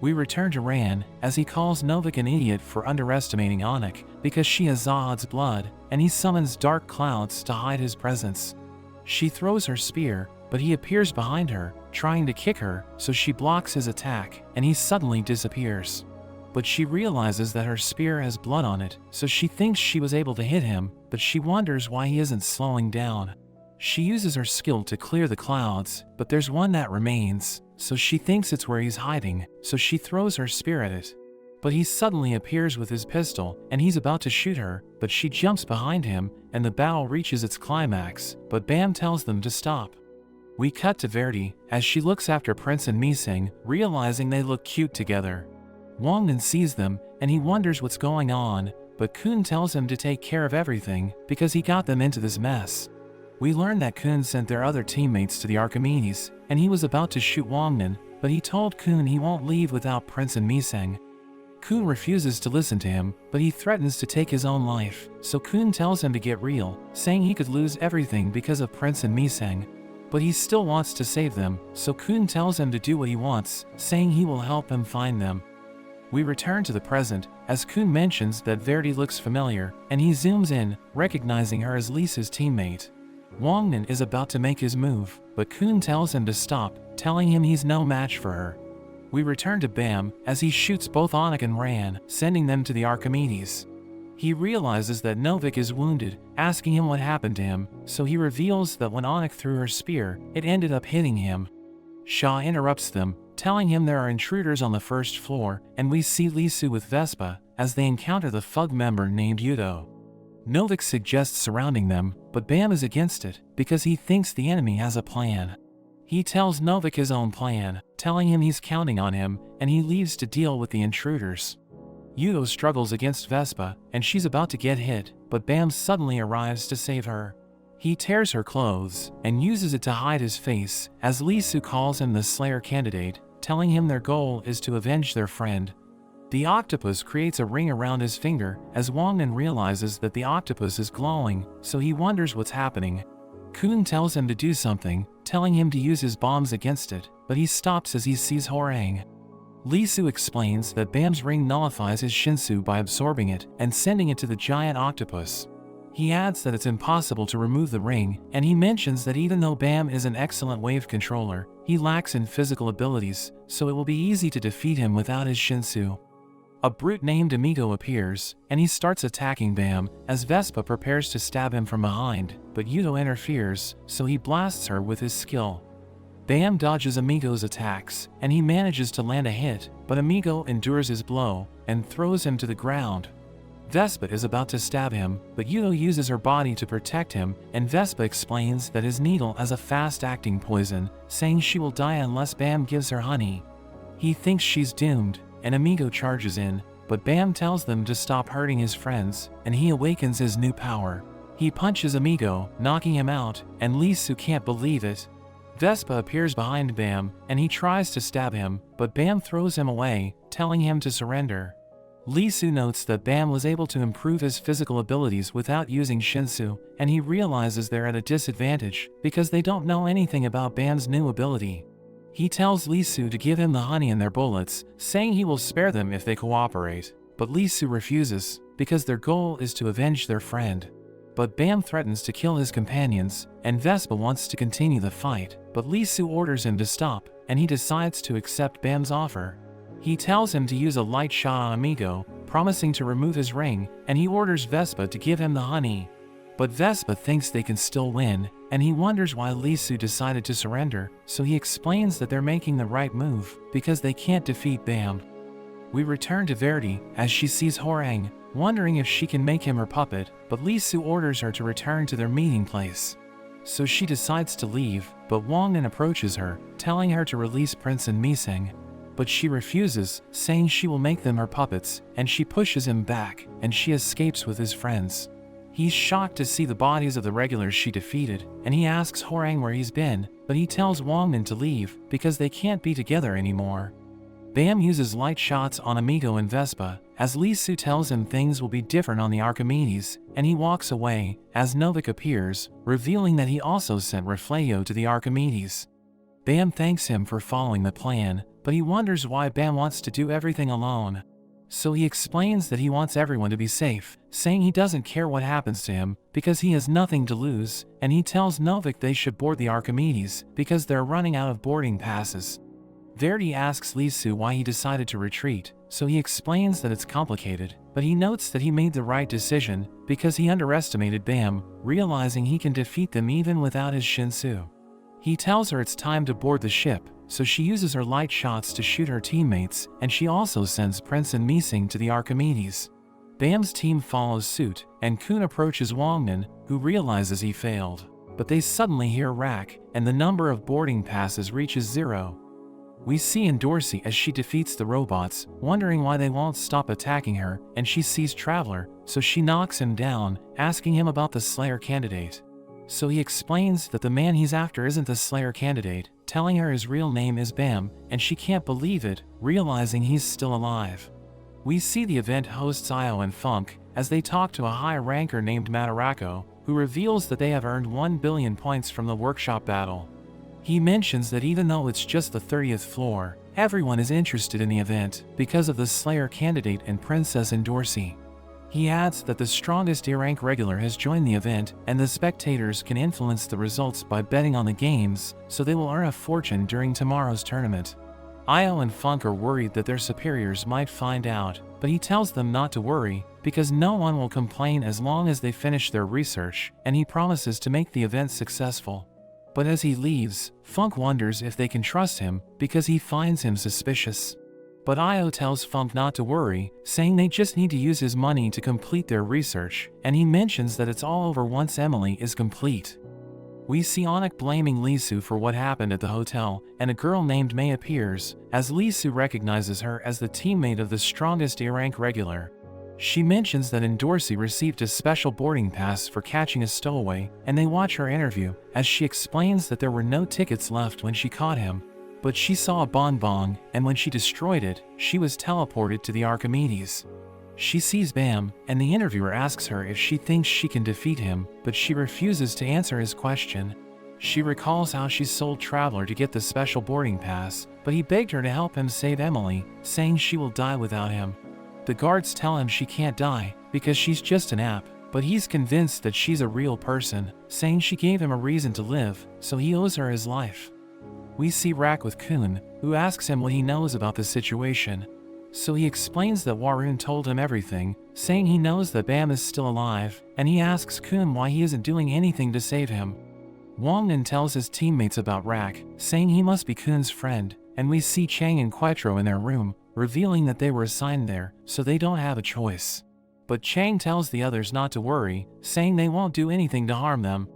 Speaker 1: We return to Ran, as he calls Novik an idiot for underestimating Anik, because she has Zahad's blood, and he summons dark clouds to hide his presence. She throws her spear, but he appears behind her, trying to kick her, so she blocks his attack, and he suddenly disappears. But she realizes that her spear has blood on it, so she thinks she was able to hit him, but she wonders why he isn't slowing down. She uses her skill to clear the clouds, but there's one that remains, so she thinks it's where he's hiding, so she throws her spear at it. But he suddenly appears with his pistol, and he's about to shoot her, but she jumps behind him, and the battle reaches its climax, but Bam tells them to stop. We cut to Verdi, as she looks after Prince and Miseng, realizing they look cute together. Wongnan sees them, and he wonders what's going on, but Kun tells him to take care of everything, because he got them into this mess. We learn that Kun sent their other teammates to the Archimedes, and he was about to shoot Wongnan, but he told Kun he won't leave without Prince and Miseng. Kun refuses to listen to him, but he threatens to take his own life, so Kun tells him to get real, saying he could lose everything because of Prince and Miseng. But he still wants to save them, so Kun tells him to do what he wants, saying he will help him find them. We return to the present, as Kun mentions that Verdi looks familiar, and he zooms in, recognizing her as Lisa's teammate. Wongnan is about to make his move, but Kun tells him to stop, telling him he's no match for her. We return to Bam, as he shoots both Anik and Ran, sending them to the Archimedes. He realizes that Novik is wounded, asking him what happened to him, so he reveals that when Anik threw her spear, it ended up hitting him. Shaw interrupts them, telling him there are intruders on the first floor, and we see Lee-soo with Vespa as they encounter the FUG member named Yudo. Novik suggests surrounding them, but Bam is against it because he thinks the enemy has a plan. He tells Novik his own plan, telling him he's counting on him, and he leaves to deal with the intruders. Yudo struggles against Vespa, and she's about to get hit, but Bam suddenly arrives to save her. He tears her clothes and uses it to hide his face as Lee-soo calls him the Slayer candidate, telling him their goal is to avenge their friend. The octopus creates a ring around his finger as Wongnan realizes that the octopus is glowing, so he wonders what's happening. Kun tells him to do something, telling him to use his bombs against it, but he stops as he sees Hwoarang. Lee-soo explains that Bam's ring nullifies his Shinsu by absorbing it and sending it to the giant octopus. He adds that it's impossible to remove the ring, and he mentions that even though Bam is an excellent wave controller, he lacks in physical abilities, so it will be easy to defeat him without his Shinsu. A brute named Amigo appears, and he starts attacking Bam as Vespa prepares to stab him from behind, but Yudo interferes, so he blasts her with his skill. Bam dodges Amigo's attacks, and he manages to land a hit, but Amigo endures his blow and throws him to the ground. Vespa is about to stab him, but Yudo uses her body to protect him, and Vespa explains that his needle has a fast-acting poison, saying she will die unless Bam gives her honey. He thinks she's doomed, and Amigo charges in, but Bam tells them to stop hurting his friends, and he awakens his new power. He punches Amigo, knocking him out, and Lee-soo can't believe it. Vespa appears behind Bam, and he tries to stab him, but Bam throws him away, telling him to surrender. Lee-soo notes that Bam was able to improve his physical abilities without using Shinsu, and he realizes they're at a disadvantage because they don't know anything about Bam's new ability. He tells Lee-soo to give him the honey and their bullets, saying he will spare them if they cooperate, but Lee-soo refuses because their goal is to avenge their friend. But Bam threatens to kill his companions, and Vespa wants to continue the fight, but Lee-soo orders him to stop, and he decides to accept Bam's offer. He tells him to use a light shot on Amigo, promising to remove his ring, and he orders Vespa to give him the honey. But Vespa thinks they can still win, and he wonders why Lee-soo decided to surrender, so he explains that they're making the right move, because they can't defeat Bam. We return to Verdi, as she sees Hwoarang, wondering if she can make him her puppet, but Lee-soo orders her to return to their meeting place. So she decides to leave, but Wongnan approaches her, telling her to release Prince and Miseng. But she refuses, saying she will make them her puppets, and she pushes him back, and she escapes with his friends. He's shocked to see the bodies of the regulars she defeated, and he asks Hwoarang where he's been, but he tells Wongnan to leave, because they can't be together anymore. Bam uses light shots on Amigo and Vespa, as Lee-soo tells him things will be different on the Archimedes, and he walks away, as Novik appears, revealing that he also sent Reflejo to the Archimedes. Bam thanks him for following the plan, but he wonders why Bam wants to do everything alone. So he explains that he wants everyone to be safe, saying he doesn't care what happens to him, because he has nothing to lose, and he tells Novik they should board the Archimedes, because they're running out of boarding passes. Verdi asks Lee-soo why he decided to retreat, so he explains that it's complicated, but he notes that he made the right decision, because he underestimated Bam, realizing he can defeat them even without his Shinsu. He tells her it's time to board the ship, so she uses her light shots to shoot her teammates, and she also sends Prince and Miseng to the Archimedes. Bam's team follows suit, and Kun approaches Wongnan, who realizes he failed. But they suddenly hear Rack, and the number of boarding passes reaches 0. We see Endorsi as she defeats the robots, wondering why they won't stop attacking her, and she sees Traveler, so she knocks him down, asking him about the Slayer candidate. So he explains that the man he's after isn't the Slayer candidate, telling her his real name is Bam, and she can't believe it, realizing he's still alive. We see the event hosts Io and Funk, as they talk to a high ranker named Madarako, who reveals that they have earned 1 billion points from the workshop battle. He mentions that even though it's just the 30th floor, everyone is interested in the event because of the Slayer candidate and Princess Endorsi. He adds that the strongest A-rank regular has joined the event, and the spectators can influence the results by betting on the games, so they will earn a fortune during tomorrow's tournament. Io and Funk are worried that their superiors might find out, but he tells them not to worry, because no one will complain as long as they finish their research, and he promises to make the event successful. But as he leaves, Funk wonders if they can trust him because he finds him suspicious. But Io tells Funk not to worry, saying they just need to use his money to complete their research, and he mentions that it's all over once Emily is complete. We see Anik blaming Lisu for what happened at the hotel, and a girl named May appears, as Lisu recognizes her as the teammate of the strongest A-rank regular. She mentions that Endorsi received a special boarding pass for catching a stowaway, and they watch her interview, as she explains that there were no tickets left when she caught him. But she saw a bonbon, and when she destroyed it, she was teleported to the Archimedes. She sees Bam, and the interviewer asks her if she thinks she can defeat him, but she refuses to answer his question. She recalls how she sold Traveler to get the special boarding pass, but he begged her to help him save Emily, saying she will die without him. The guards tell him she can't die, because she's just an app, but he's convinced that she's a real person, saying she gave him a reason to live, so he owes her his life. We see Rak with Kun, who asks him what he knows about the situation. So he explains that Warun told him everything, saying he knows that Bam is still alive, and he asks Kun why he isn't doing anything to save him. Wangnan tells his teammates about Rak, saying he must be Kun's friend, and we see Chang and Quetro in their room, revealing that they were assigned there, so they don't have a choice. But Chang tells the others not to worry, saying they won't do anything to harm them.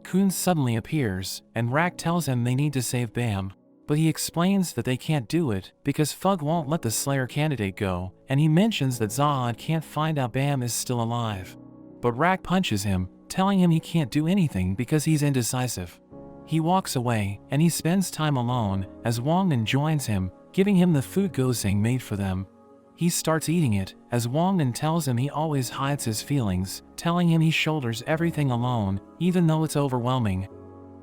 Speaker 1: Kun suddenly appears, and Rak tells him they need to save Bam. But he explains that they can't do it, because Fug won't let the Slayer candidate go, and he mentions that Zahad can't find out Bam is still alive. But Rak punches him, telling him he can't do anything because he's indecisive. He walks away, and he spends time alone, as Wangnan joins him, giving him the food Goseng made for them. He starts eating it, as Wangnan tells him he always hides his feelings, telling him he shoulders everything alone, even though it's overwhelming.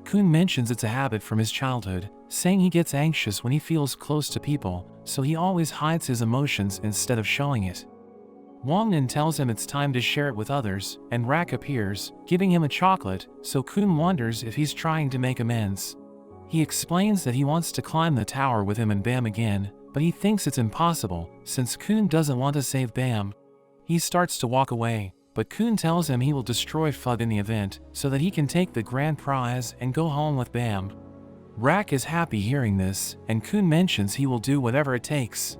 Speaker 1: Kun mentions it's a habit from his childhood, saying he gets anxious when he feels close to people, so he always hides his emotions instead of showing it. Wangnan tells him it's time to share it with others, and Rak appears, giving him a chocolate, so Kun wonders if he's trying to make amends. He explains that he wants to climb the tower with him and Bam again, but he thinks it's impossible, since Kun doesn't want to save Bam. He starts to walk away, but Kun tells him he will destroy Fud in the event, so that he can take the grand prize and go home with Bam. Rak is happy hearing this, and Kun mentions he will do whatever it takes.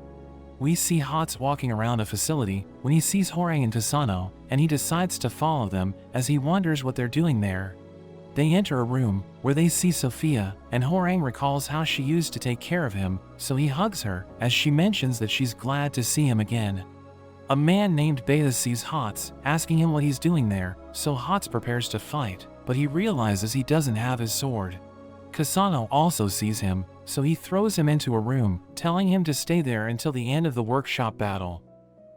Speaker 1: We see Hots walking around a facility when he sees Horang and Tasano, and he decides to follow them as he wonders what they're doing there. They enter a room where they see Sophia, and Horang recalls how she used to take care of him, so he hugs her as she mentions that she's glad to see him again. A man named Beta sees Hots, asking him what he's doing there, so Hots prepares to fight, but he realizes he doesn't have his sword. Kasano also sees him, so he throws him into a room, telling him to stay there until the end of the workshop battle.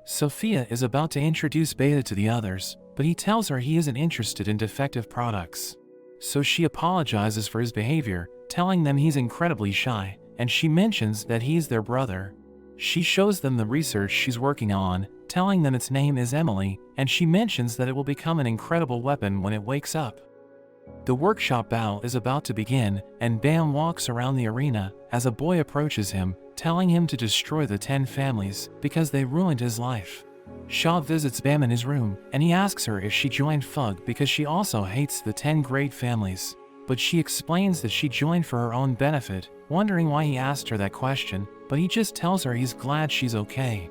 Speaker 1: Sophia is about to introduce Beta to the others, but he tells her he isn't interested in defective products. So she apologizes for his behavior, telling them he's incredibly shy, and she mentions that he's their brother. She shows them the research she's working on, telling them its name is Emily, and she mentions that it will become an incredible weapon when it wakes up. The workshop battle is about to begin, and Bam walks around the arena as a boy approaches him, telling him to destroy the 10 families because they ruined his life. Shaw visits Bam in his room, and he asks her if she joined Fug because she also hates the 10 great families. But she explains that she joined for her own benefit, wondering why he asked her that question, but he just tells her he's glad she's okay.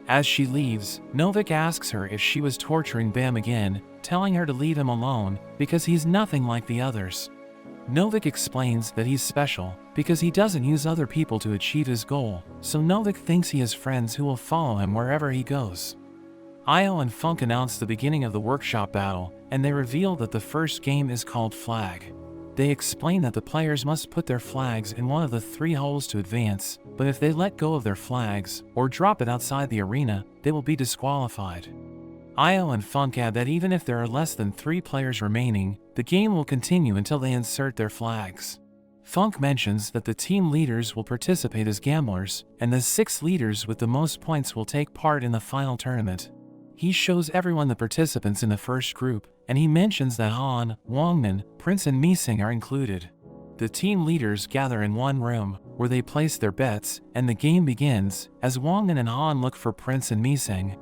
Speaker 1: As she leaves, Novik asks her if she was torturing Bam again, telling her to leave him alone because he's nothing like the others. Novik explains that he's special because he doesn't use other people to achieve his goal, so Novik thinks he has friends who will follow him wherever he goes. Io and Funk announce the beginning of the workshop battle, and they reveal that the first game is called Flag. They explain that the players must put their flags in one of the 3 holes to advance, but if they let go of their flags, or drop it outside the arena, they will be disqualified. Io and Funk add that even if there are less than 3 players remaining, the game will continue until they insert their flags. Funk mentions that the team leaders will participate as gamblers, and the 6 leaders with the most points will take part in the final tournament. He shows everyone the participants in the first group, and he mentions that Han, Wangnan, Prince and Mising are included. The team leaders gather in one room, where they place their bets, and the game begins, as Wangnan and Han look for Prince and Mising.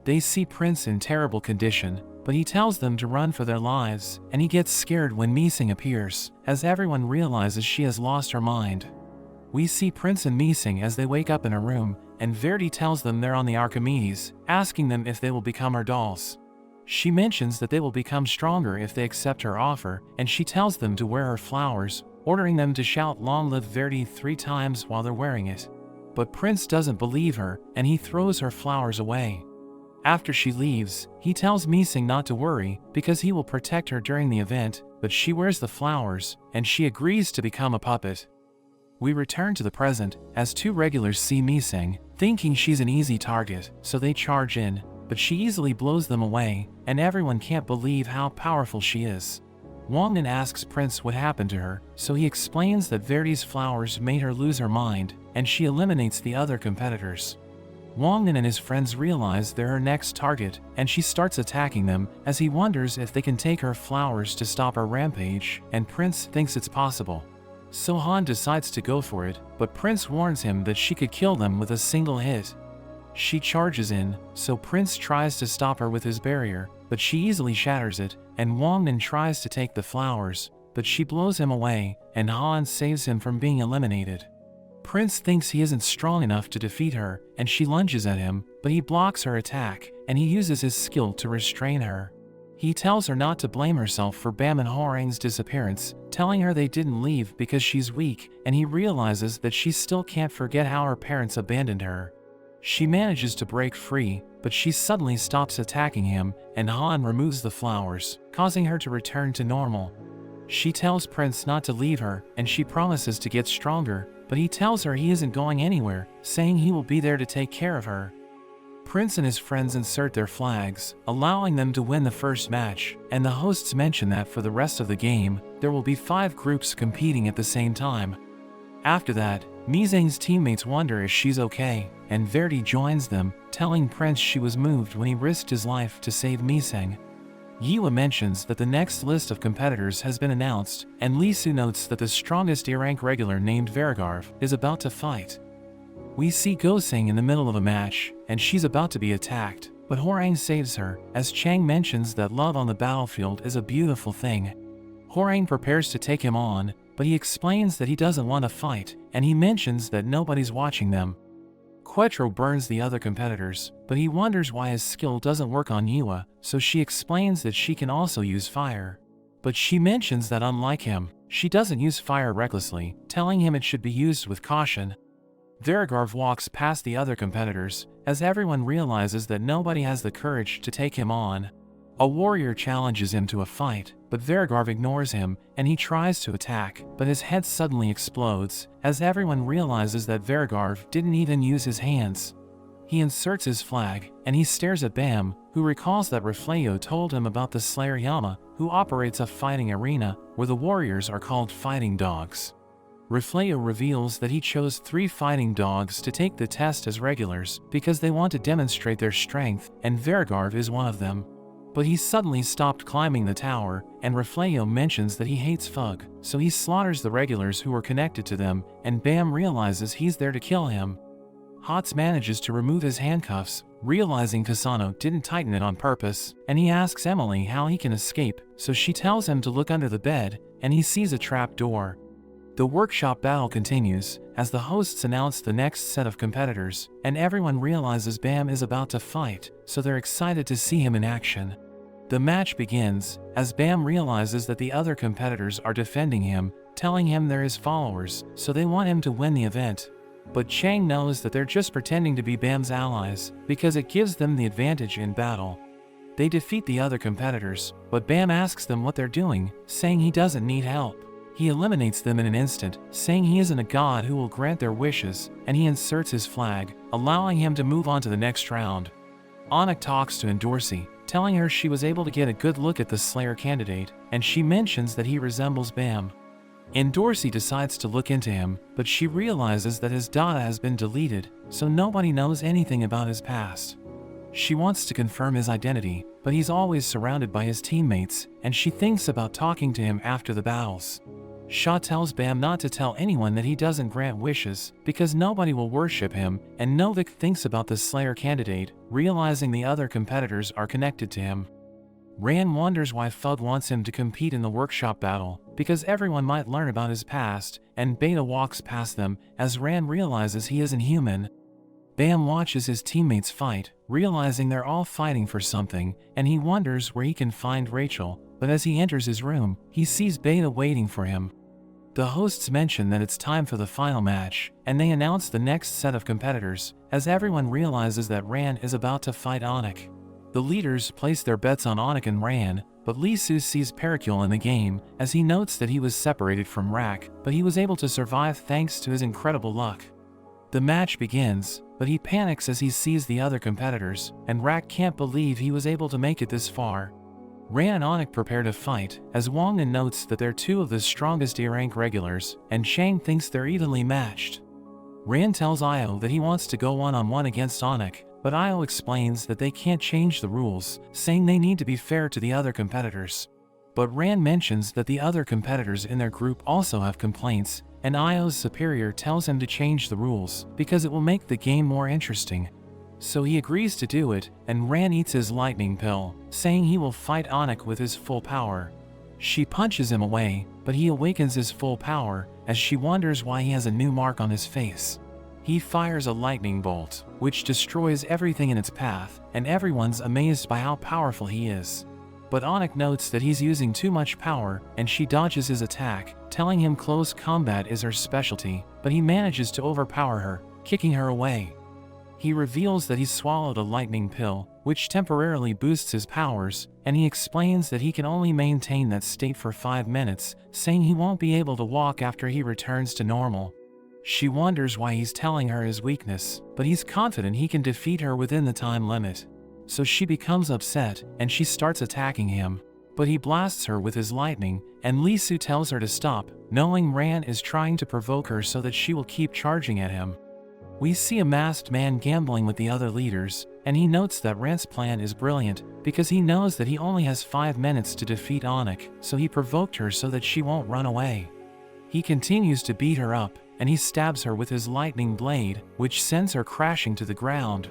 Speaker 1: They see Prince in terrible condition, but he tells them to run for their lives, and he gets scared when Missing appears, as everyone realizes she has lost her mind. We see Prince and Missing as they wake up in a room, and Verdi tells them they're on the Archimedes, asking them if they will become her dolls. She mentions that they will become stronger if they accept her offer, and she tells them to wear her flowers, ordering them to shout "Long live Verdi" 3 times while they're wearing it. But Prince doesn't believe her, and he throws her flowers away. After she leaves, he tells Missing not to worry, because he will protect her during the event, but she wears the flowers, and she agrees to become a puppet. We return to the present, as 2 regulars see Missing, thinking she's an easy target, so they charge in, but she easily blows them away, and everyone can't believe how powerful she is. Wangnan asks Prince what happened to her, so he explains that Verdi's flowers made her lose her mind, and she eliminates the other competitors. Wangnan and his friends realize they're her next target, and she starts attacking them, as he wonders if they can take her flowers to stop her rampage, and Prince thinks it's possible. So Han decides to go for it, but Prince warns him that she could kill them with a single hit. She charges in, so Prince tries to stop her with his barrier, but she easily shatters it, and Wangnan tries to take the flowers, but she blows him away, and Han saves him from being eliminated. Prince thinks he isn't strong enough to defeat her, and she lunges at him, but he blocks her attack, and he uses his skill to restrain her. He tells her not to blame herself for Bam and Hwoarang's disappearance, telling her they didn't leave because she's weak, and he realizes that she still can't forget how her parents abandoned her. She manages to break free, but she suddenly stops attacking him, and Han removes the flowers, causing her to return to normal. She tells Prince not to leave her, and she promises to get stronger, but he tells her he isn't going anywhere, saying he will be there to take care of her. Prince and his friends insert their flags, allowing them to win the first match, and the hosts mention that for the rest of the game, there will be 5 groups competing at the same time. After that, Missing's teammates wonder if she's okay, and Verdi joins them, telling Prince she was moved when he risked his life to save Missing. Yiwa mentions that the next list of competitors has been announced, and Lee Su notes that the strongest A-rank regular named Verigarv is about to fight. We see Go-sing in the middle of a match, and she's about to be attacked, but Hwoarang saves her, as Chang mentions that love on the battlefield is a beautiful thing. Hwoarang prepares to take him on, but he explains that he doesn't want to fight, and he mentions that nobody's watching them. Quetro burns the other competitors, but he wonders why his skill doesn't work on Yiwa, so she explains that she can also use fire. But she mentions that unlike him, she doesn't use fire recklessly, telling him it should be used with caution. Verigarv walks past the other competitors, as everyone realizes that nobody has the courage to take him on. A warrior challenges him to a fight, but Verigarv ignores him, and he tries to attack, but his head suddenly explodes, as everyone realizes that Verigarv didn't even use his hands. He inserts his flag, and he stares at Bam, who recalls that Refleo told him about the Slayer Yama, who operates a fighting arena, where the warriors are called fighting dogs. Refleo reveals that he chose 3 fighting dogs to take the test as regulars, because they want to demonstrate their strength, and Verigarv is one of them. But he suddenly stopped climbing the tower, and Refleo mentions that he hates Fug, so he slaughters the regulars who were connected to them, and Bam realizes he's there to kill him. Hots manages to remove his handcuffs, realizing Kasano didn't tighten it on purpose, and he asks Emily how he can escape, so she tells him to look under the bed, and he sees a trap door. The workshop battle continues, as the hosts announce the next set of competitors, and everyone realizes Bam is about to fight, so they're excited to see him in action. The match begins, as Bam realizes that the other competitors are defending him, telling him they're his followers, so they want him to win the event. But Chang knows that they're just pretending to be Bam's allies, because it gives them the advantage in battle. They defeat the other competitors, but Bam asks them what they're doing, saying he doesn't need help. He eliminates them in an instant, saying he isn't a god who will grant their wishes, and he inserts his flag, allowing him to move on to the next round. Anik talks to Endorsi, telling her she was able to get a good look at the Slayer candidate, and she mentions that he resembles Bam. Endorsi decides to look into him, but she realizes that his data has been deleted, so nobody knows anything about his past. She wants to confirm his identity, but he's always surrounded by his teammates, and she thinks about talking to him after the battles. Shaw tells Bam not to tell anyone that he doesn't grant wishes, because nobody will worship him, and Novik thinks about the Slayer candidate, realizing the other competitors are connected to him. Ran wonders why Fud wants him to compete in the workshop battle, because everyone might learn about his past, and Beta walks past them as Ran realizes he isn't human. Bam watches his teammates fight, realizing they're all fighting for something, and he wonders where he can find Rachel, but as he enters his room, he sees Beta waiting for him. The hosts mention that it's time for the final match, and they announce the next set of competitors, as everyone realizes that Ran is about to fight Anic. The leaders place their bets on Anic and Ran, but Lisu sees Pericule in the game, as he notes that he was separated from Rak, but he was able to survive thanks to his incredible luck. The match begins, but he panics as he sees the other competitors, and Rak can't believe he was able to make it this far. Ran and Anic prepare to fight, as Wangnan notes that they're two of the strongest E-rank regulars, and Shang thinks they're evenly matched. Ran tells Io that he wants to go one-on-one against Anic, but Io explains that they can't change the rules, saying they need to be fair to the other competitors. But Ran mentions that the other competitors in their group also have complaints, and Io's superior tells him to change the rules, because it will make the game more interesting. So he agrees to do it, and Ran eats his lightning pill, saying he will fight Anic with his full power. She punches him away, but he awakens his full power, as she wonders why he has a new mark on his face. He fires a lightning bolt, which destroys everything in its path, and everyone's amazed by how powerful he is. But Anic notes that he's using too much power, and she dodges his attack, telling him close combat is her specialty, but he manages to overpower her, kicking her away. He reveals that he's swallowed a lightning pill, which temporarily boosts his powers, and he explains that he can only maintain that state for 5 minutes, saying he won't be able to walk after he returns to normal. She wonders why he's telling her his weakness, but he's confident he can defeat her within the time limit. So she becomes upset, and she starts attacking him. But he blasts her with his lightning, and Lisu tells her to stop, knowing Ran is trying to provoke her so that she will keep charging at him. We see a masked man gambling with the other leaders, and he notes that Ran's plan is brilliant, because he knows that he only has 5 minutes to defeat Anic, so he provoked her so that she won't run away. He continues to beat her up, and he stabs her with his lightning blade, which sends her crashing to the ground.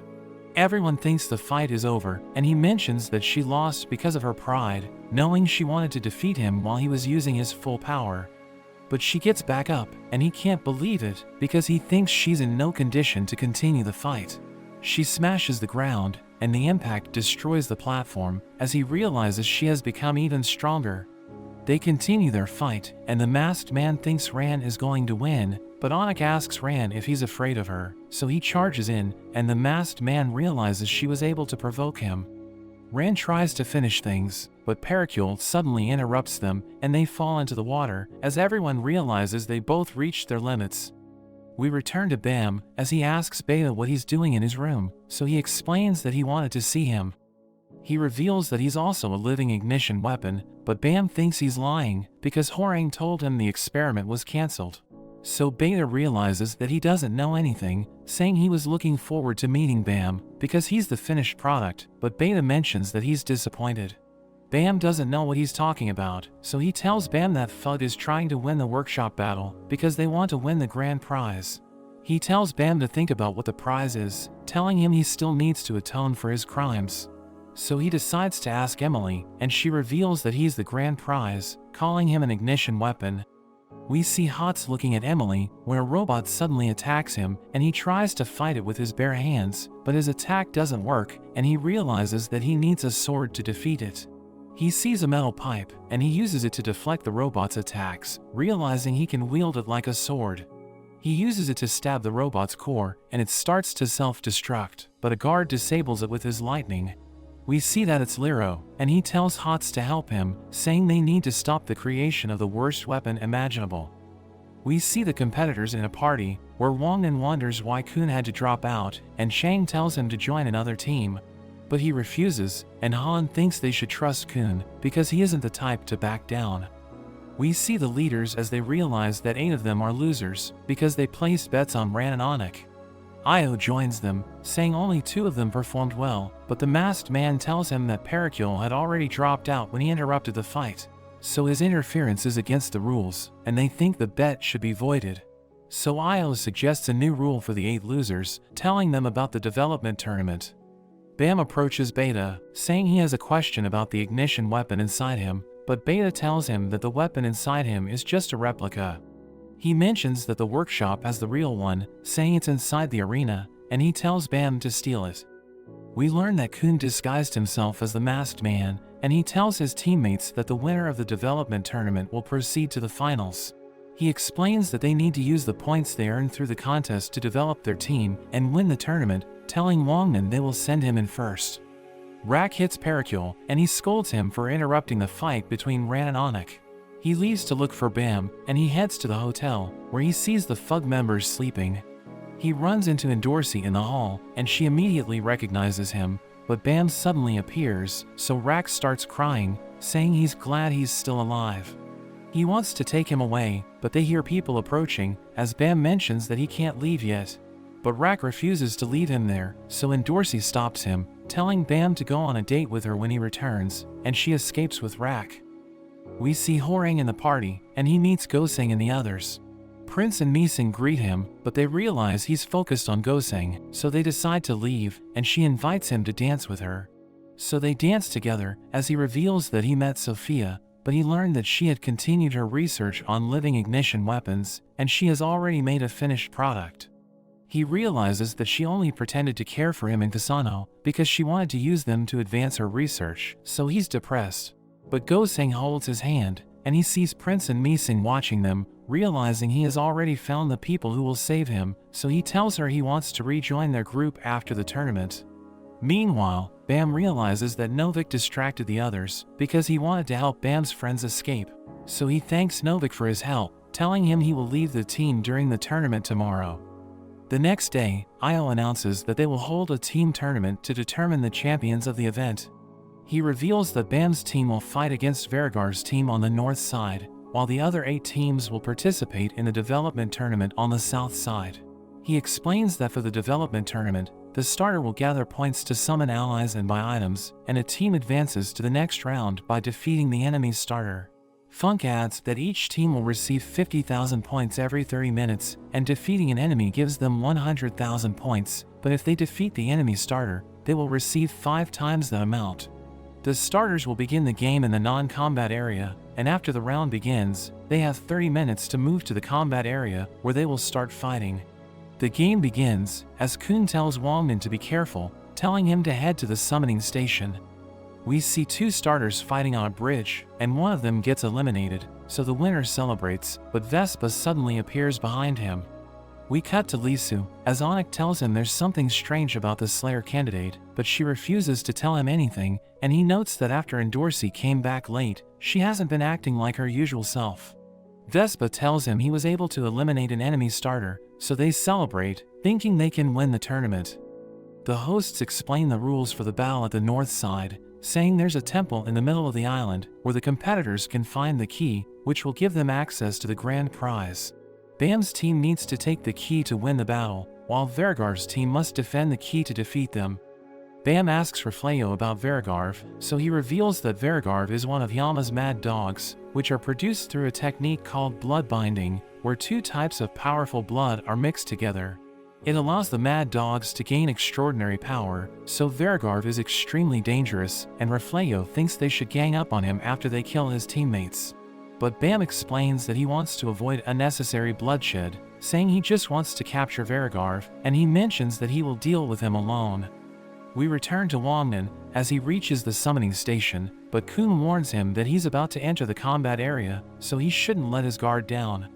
Speaker 1: Everyone thinks the fight is over, and he mentions that she lost because of her pride, knowing she wanted to defeat him while he was using his full power. But she gets back up, and he can't believe it, because he thinks she's in no condition to continue the fight. She smashes the ground, and the impact destroys the platform, as he realizes she has become even stronger. They continue their fight, and the masked man thinks Ran is going to win, but Anic asks Ran if he's afraid of her, so he charges in, and the masked man realizes she was able to provoke him. Ran tries to finish things, but Pericule suddenly interrupts them, and they fall into the water, as everyone realizes they both reached their limits. We return to Bam, as he asks Beta what he's doing in his room, so he explains that he wanted to see him. He reveals that he's also a living ignition weapon, but Bam thinks he's lying, because Horang told him the experiment was cancelled. So Beta realizes that he doesn't know anything, saying he was looking forward to meeting Bam, because he's the finished product, but Beta mentions that he's disappointed. Bam doesn't know what he's talking about, so he tells Bam that Fud is trying to win the workshop battle, because they want to win the grand prize. He tells Bam to think about what the prize is, telling him he still needs to atone for his crimes. So he decides to ask Emily, and she reveals that he's the grand prize, calling him an ignition weapon. We see Hots looking at Emily, where a robot suddenly attacks him, and he tries to fight it with his bare hands, but his attack doesn't work, and he realizes that he needs a sword to defeat it. He sees a metal pipe, and he uses it to deflect the robot's attacks, realizing he can wield it like a sword. He uses it to stab the robot's core, and it starts to self-destruct, but a guard disables it with his lightning. We see that it's Liro, and he tells Hots to help him, saying they need to stop the creation of the worst weapon imaginable. We see the competitors in a party, where Wangnan wonders why Kun had to drop out, and Shang tells him to join another team. But he refuses, and Han thinks they should trust Kun, because he isn't the type to back down. We see the leaders as they realize that 8 of them are losers, because they placed bets on Ran and Anic. Io joins them, saying only 2 of them performed well, but the masked man tells him that Pericule had already dropped out when he interrupted the fight. So his interference is against the rules, and they think the bet should be voided. So Io suggests a new rule for the 8 losers, telling them about the development tournament. Bam approaches Beta, saying he has a question about the ignition weapon inside him, but Beta tells him that the weapon inside him is just a replica. He mentions that the workshop has the real one, saying it's inside the arena, and he tells Bam to steal it. We learn that Kun disguised himself as the masked man, and he tells his teammates that the winner of the development tournament will proceed to the finals. He explains that they need to use the points they earn through the contest to develop their team and win the tournament, telling Wongnan they will send him in first. Rak hits Pericule, and he scolds him for interrupting the fight between Ran and Onic. He leaves to look for Bam, and he heads to the hotel, where he sees the FUG members sleeping. He runs into Endorsi in the hall, and she immediately recognizes him, but Bam suddenly appears, so Rak starts crying, saying he's glad he's still alive. He wants to take him away, but they hear people approaching, as Bam mentions that he can't leave yet. But Rak refuses to leave him there, so Endorsi stops him, telling Bam to go on a date with her when he returns, and she escapes with Rak. We see Horang in the party, and he meets Goseng and the others. Prince and Mising greet him, but they realize he's focused on Goseng, so they decide to leave, and she invites him to dance with her. So they dance together, as he reveals that he met Sophia, but he learned that she had continued her research on living ignition weapons, and she has already made a finished product. He realizes that she only pretended to care for him in Kasano because she wanted to use them to advance her research, so he's depressed. But Goseng holds his hand, and he sees Prince and Mising watching them, realizing he has already found the people who will save him, so he tells her he wants to rejoin their group after the tournament. Meanwhile, Bam realizes that Novik distracted the others because he wanted to help Bam's friends escape, so he thanks Novik for his help, telling him he will leave the team during the tournament tomorrow. The next day, Io announces that they will hold a team tournament to determine the champions of the event. He reveals that Bam's team will fight against Verigar's team on the north side, while the other 8 teams will participate in the development tournament on the south side. He explains that for the development tournament, the starter will gather points to summon allies and buy items, and a team advances to the next round by defeating the enemy's starter. Funk adds that each team will receive 50,000 points every 30 minutes, and defeating an enemy gives them 100,000 points, but if they defeat the enemy starter, they will receive 5 times the amount. The starters will begin the game in the non-combat area, and after the round begins, they have 30 minutes to move to the combat area where they will start fighting. The game begins, as Kun tells Wongnan to be careful, telling him to head to the summoning station. We see 2 starters fighting on a bridge, and one of them gets eliminated, so the winner celebrates, but Vespa suddenly appears behind him. We cut to Lisu, as Onic tells him there's something strange about the Slayer candidate, but she refuses to tell him anything, and he notes that after Endorsi came back late, she hasn't been acting like her usual self. Vespa tells him he was able to eliminate an enemy starter, so they celebrate, thinking they can win the tournament. The hosts explain the rules for the battle at the north side, saying there's a temple in the middle of the island where the competitors can find the key, which will give them access to the grand prize. Bam's team needs to take the key to win the battle, while Verigar's team must defend the key to defeat them. Bam asks Reflejo about Verigarv, so he reveals that Verigarv is one of Yama's mad dogs, which are produced through a technique called blood binding, where 2 types of powerful blood are mixed together. It allows the mad dogs to gain extraordinary power, so Verigarv is extremely dangerous, and Reflejo thinks they should gang up on him after they kill his teammates. But Bam explains that he wants to avoid unnecessary bloodshed, saying he just wants to capture Verigarv, and he mentions that he will deal with him alone. We return to Wongnan as he reaches the summoning station, but Kun warns him that he's about to enter the combat area, so he shouldn't let his guard down.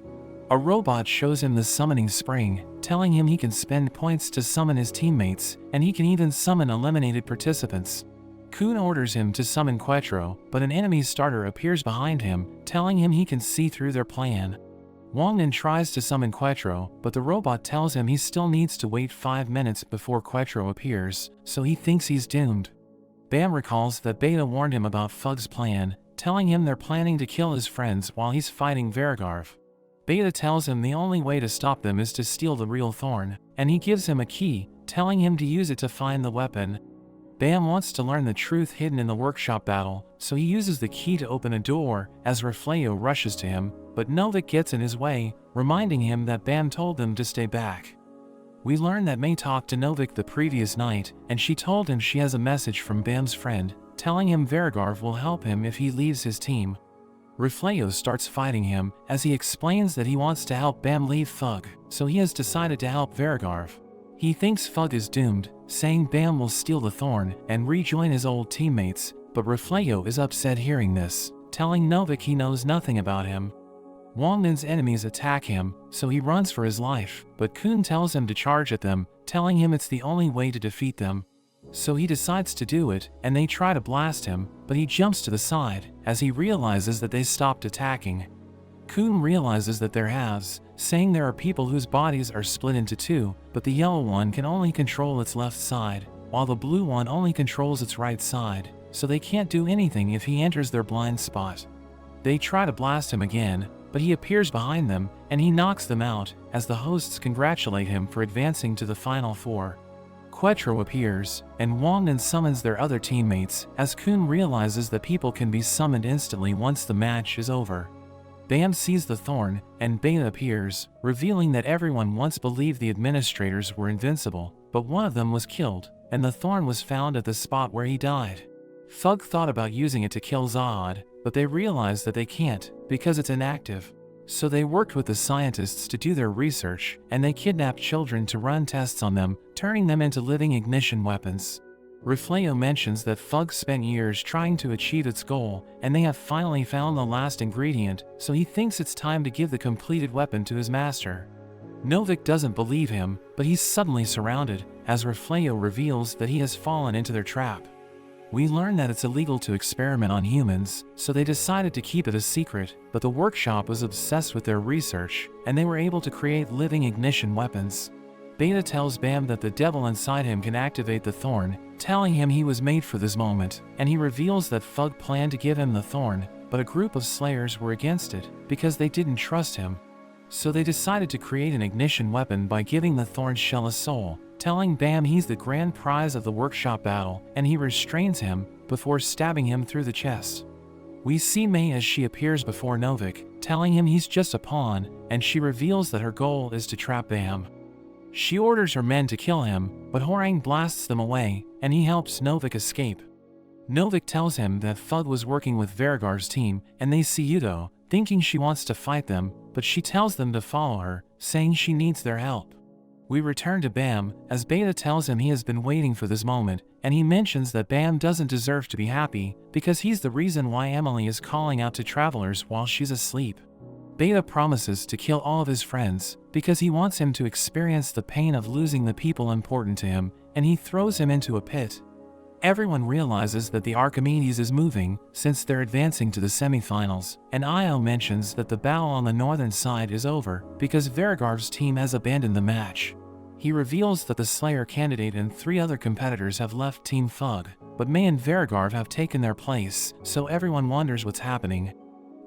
Speaker 1: A robot shows him the summoning spring, telling him he can spend points to summon his teammates, and he can even summon eliminated participants. Kun orders him to summon Quetro, but an enemy starter appears behind him, telling him he can see through their plan. Wongnan tries to summon Quetro, but the robot tells him he still needs to wait 5 minutes before Quetro appears, so he thinks he's doomed. Bam recalls that Beta warned him about Fug's plan, telling him they're planning to kill his friends while he's fighting Verigarv. Beta tells him the only way to stop them is to steal the real thorn, and he gives him a key, telling him to use it to find the weapon. Bam wants to learn the truth hidden in the workshop battle, so he uses the key to open a door as Reflejo rushes to him, but Novik gets in his way, reminding him that Bam told them to stay back. We learn that May talked to Novik the previous night, and she told him she has a message from Bam's friend, telling him Vergarv will help him if he leaves his team. Refleo starts fighting him, as he explains that he wants to help Bam leave Fug, so he has decided to help Vergarv. He thinks Fug is doomed, saying Bam will steal the thorn and rejoin his old teammates, but Refleo is upset hearing this, telling Novik he knows nothing about him. Wangnin's enemies attack him, so he runs for his life, but Kun tells him to charge at them, telling him it's the only way to defeat them. So he decides to do it, and they try to blast him, but he jumps to the side, as he realizes that they stopped attacking. Kun realizes that they're halves, saying there are people whose bodies are split into two, but the yellow one can only control its left side, while the blue one only controls its right side, so they can't do anything if he enters their blind spot. They try to blast him again, but he appears behind them, and he knocks them out, as the hosts congratulate him for advancing to the final four. Quetro appears, and Wangnin summons their other teammates, as Kun realizes that people can be summoned instantly once the match is over. Bam sees the thorn, and Beta appears, revealing that everyone once believed the administrators were invincible, but one of them was killed, and the thorn was found at the spot where he died. Fug thought about using it to kill Zod, but they realized that they can't, because it's inactive. So they worked with the scientists to do their research, and they kidnapped children to run tests on them, turning them into living ignition weapons. Refleo mentions that Fug spent years trying to achieve its goal, and they have finally found the last ingredient, so he thinks it's time to give the completed weapon to his master. Novik doesn't believe him, but he's suddenly surrounded, as Refleo reveals that he has fallen into their trap. We learn that it's illegal to experiment on humans, so they decided to keep it a secret, but the workshop was obsessed with their research, and they were able to create living ignition weapons. Beta tells Bam that the devil inside him can activate the thorn, telling him he was made for this moment, and he reveals that Fug planned to give him the thorn, but a group of slayers were against it, because they didn't trust him. So they decided to create an ignition weapon by giving the thorn shell a soul, telling Bam he's the grand prize of the workshop battle, and he restrains him, before stabbing him through the chest. We see May as she appears before Novik, telling him he's just a pawn, and she reveals that her goal is to trap Bam. She orders her men to kill him, but Horang blasts them away, and he helps Novik escape. Novik tells him that Fug was working with Vergar's team, and they see Yudo, thinking she wants to fight them, but she tells them to follow her, saying she needs their help. We return to Bam, as Beta tells him he has been waiting for this moment, and he mentions that Bam doesn't deserve to be happy, because he's the reason why Emily is calling out to travelers while she's asleep. Beta promises to kill all of his friends, because he wants him to experience the pain of losing the people important to him, and he throws him into a pit. Everyone realizes that the Archimedes is moving, since they're advancing to the semifinals, and Io mentions that the battle on the northern side is over, because Vergarv's team has abandoned the match. He reveals that the Slayer candidate and 3 other competitors have left Team Fug, but May and Vergarv have taken their place, so everyone wonders what's happening.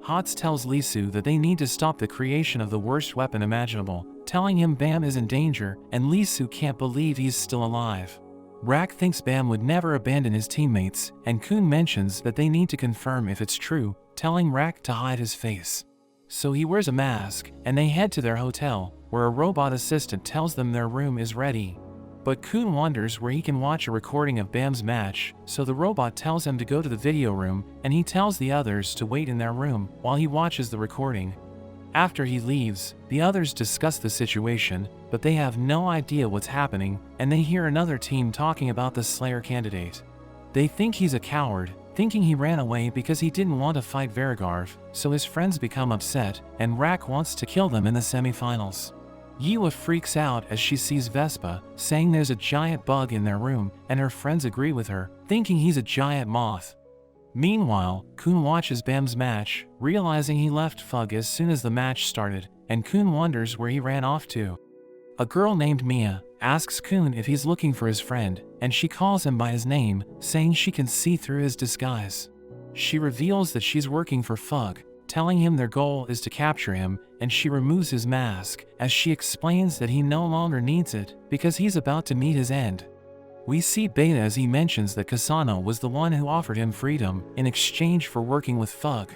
Speaker 1: Hots tells Lisu that they need to stop the creation of the worst weapon imaginable, telling him Bam is in danger, and Lisu can't believe he's still alive. Rak thinks Bam would never abandon his teammates, and Kun mentions that they need to confirm if it's true, telling Rak to hide his face. So he wears a mask, and they head to their hotel, where a robot assistant tells them their room is ready. But Kun wonders where he can watch a recording of Bam's match, so the robot tells him to go to the video room, and he tells the others to wait in their room while he watches the recording. After he leaves, the others discuss the situation, but they have no idea what's happening, and they hear another team talking about the Slayer candidate. They think he's a coward, thinking he ran away because he didn't want to fight Vergarv, so his friends become upset, and Rak wants to kill them in the semifinals. Yiwa freaks out as she sees Vespa, saying there's a giant bug in their room, and her friends agree with her, thinking he's a giant moth. Meanwhile, Kun watches Bam's match, realizing he left Fug as soon as the match started, and Kun wonders where he ran off to. A girl named Mia asks Kun if he's looking for his friend, and she calls him by his name, saying she can see through his disguise. She reveals that she's working for Fug, telling him their goal is to capture him, and she removes his mask, as she explains that he no longer needs it, because he's about to meet his end. We see Beta as he mentions that Kasano was the one who offered him freedom in exchange for working with Fug.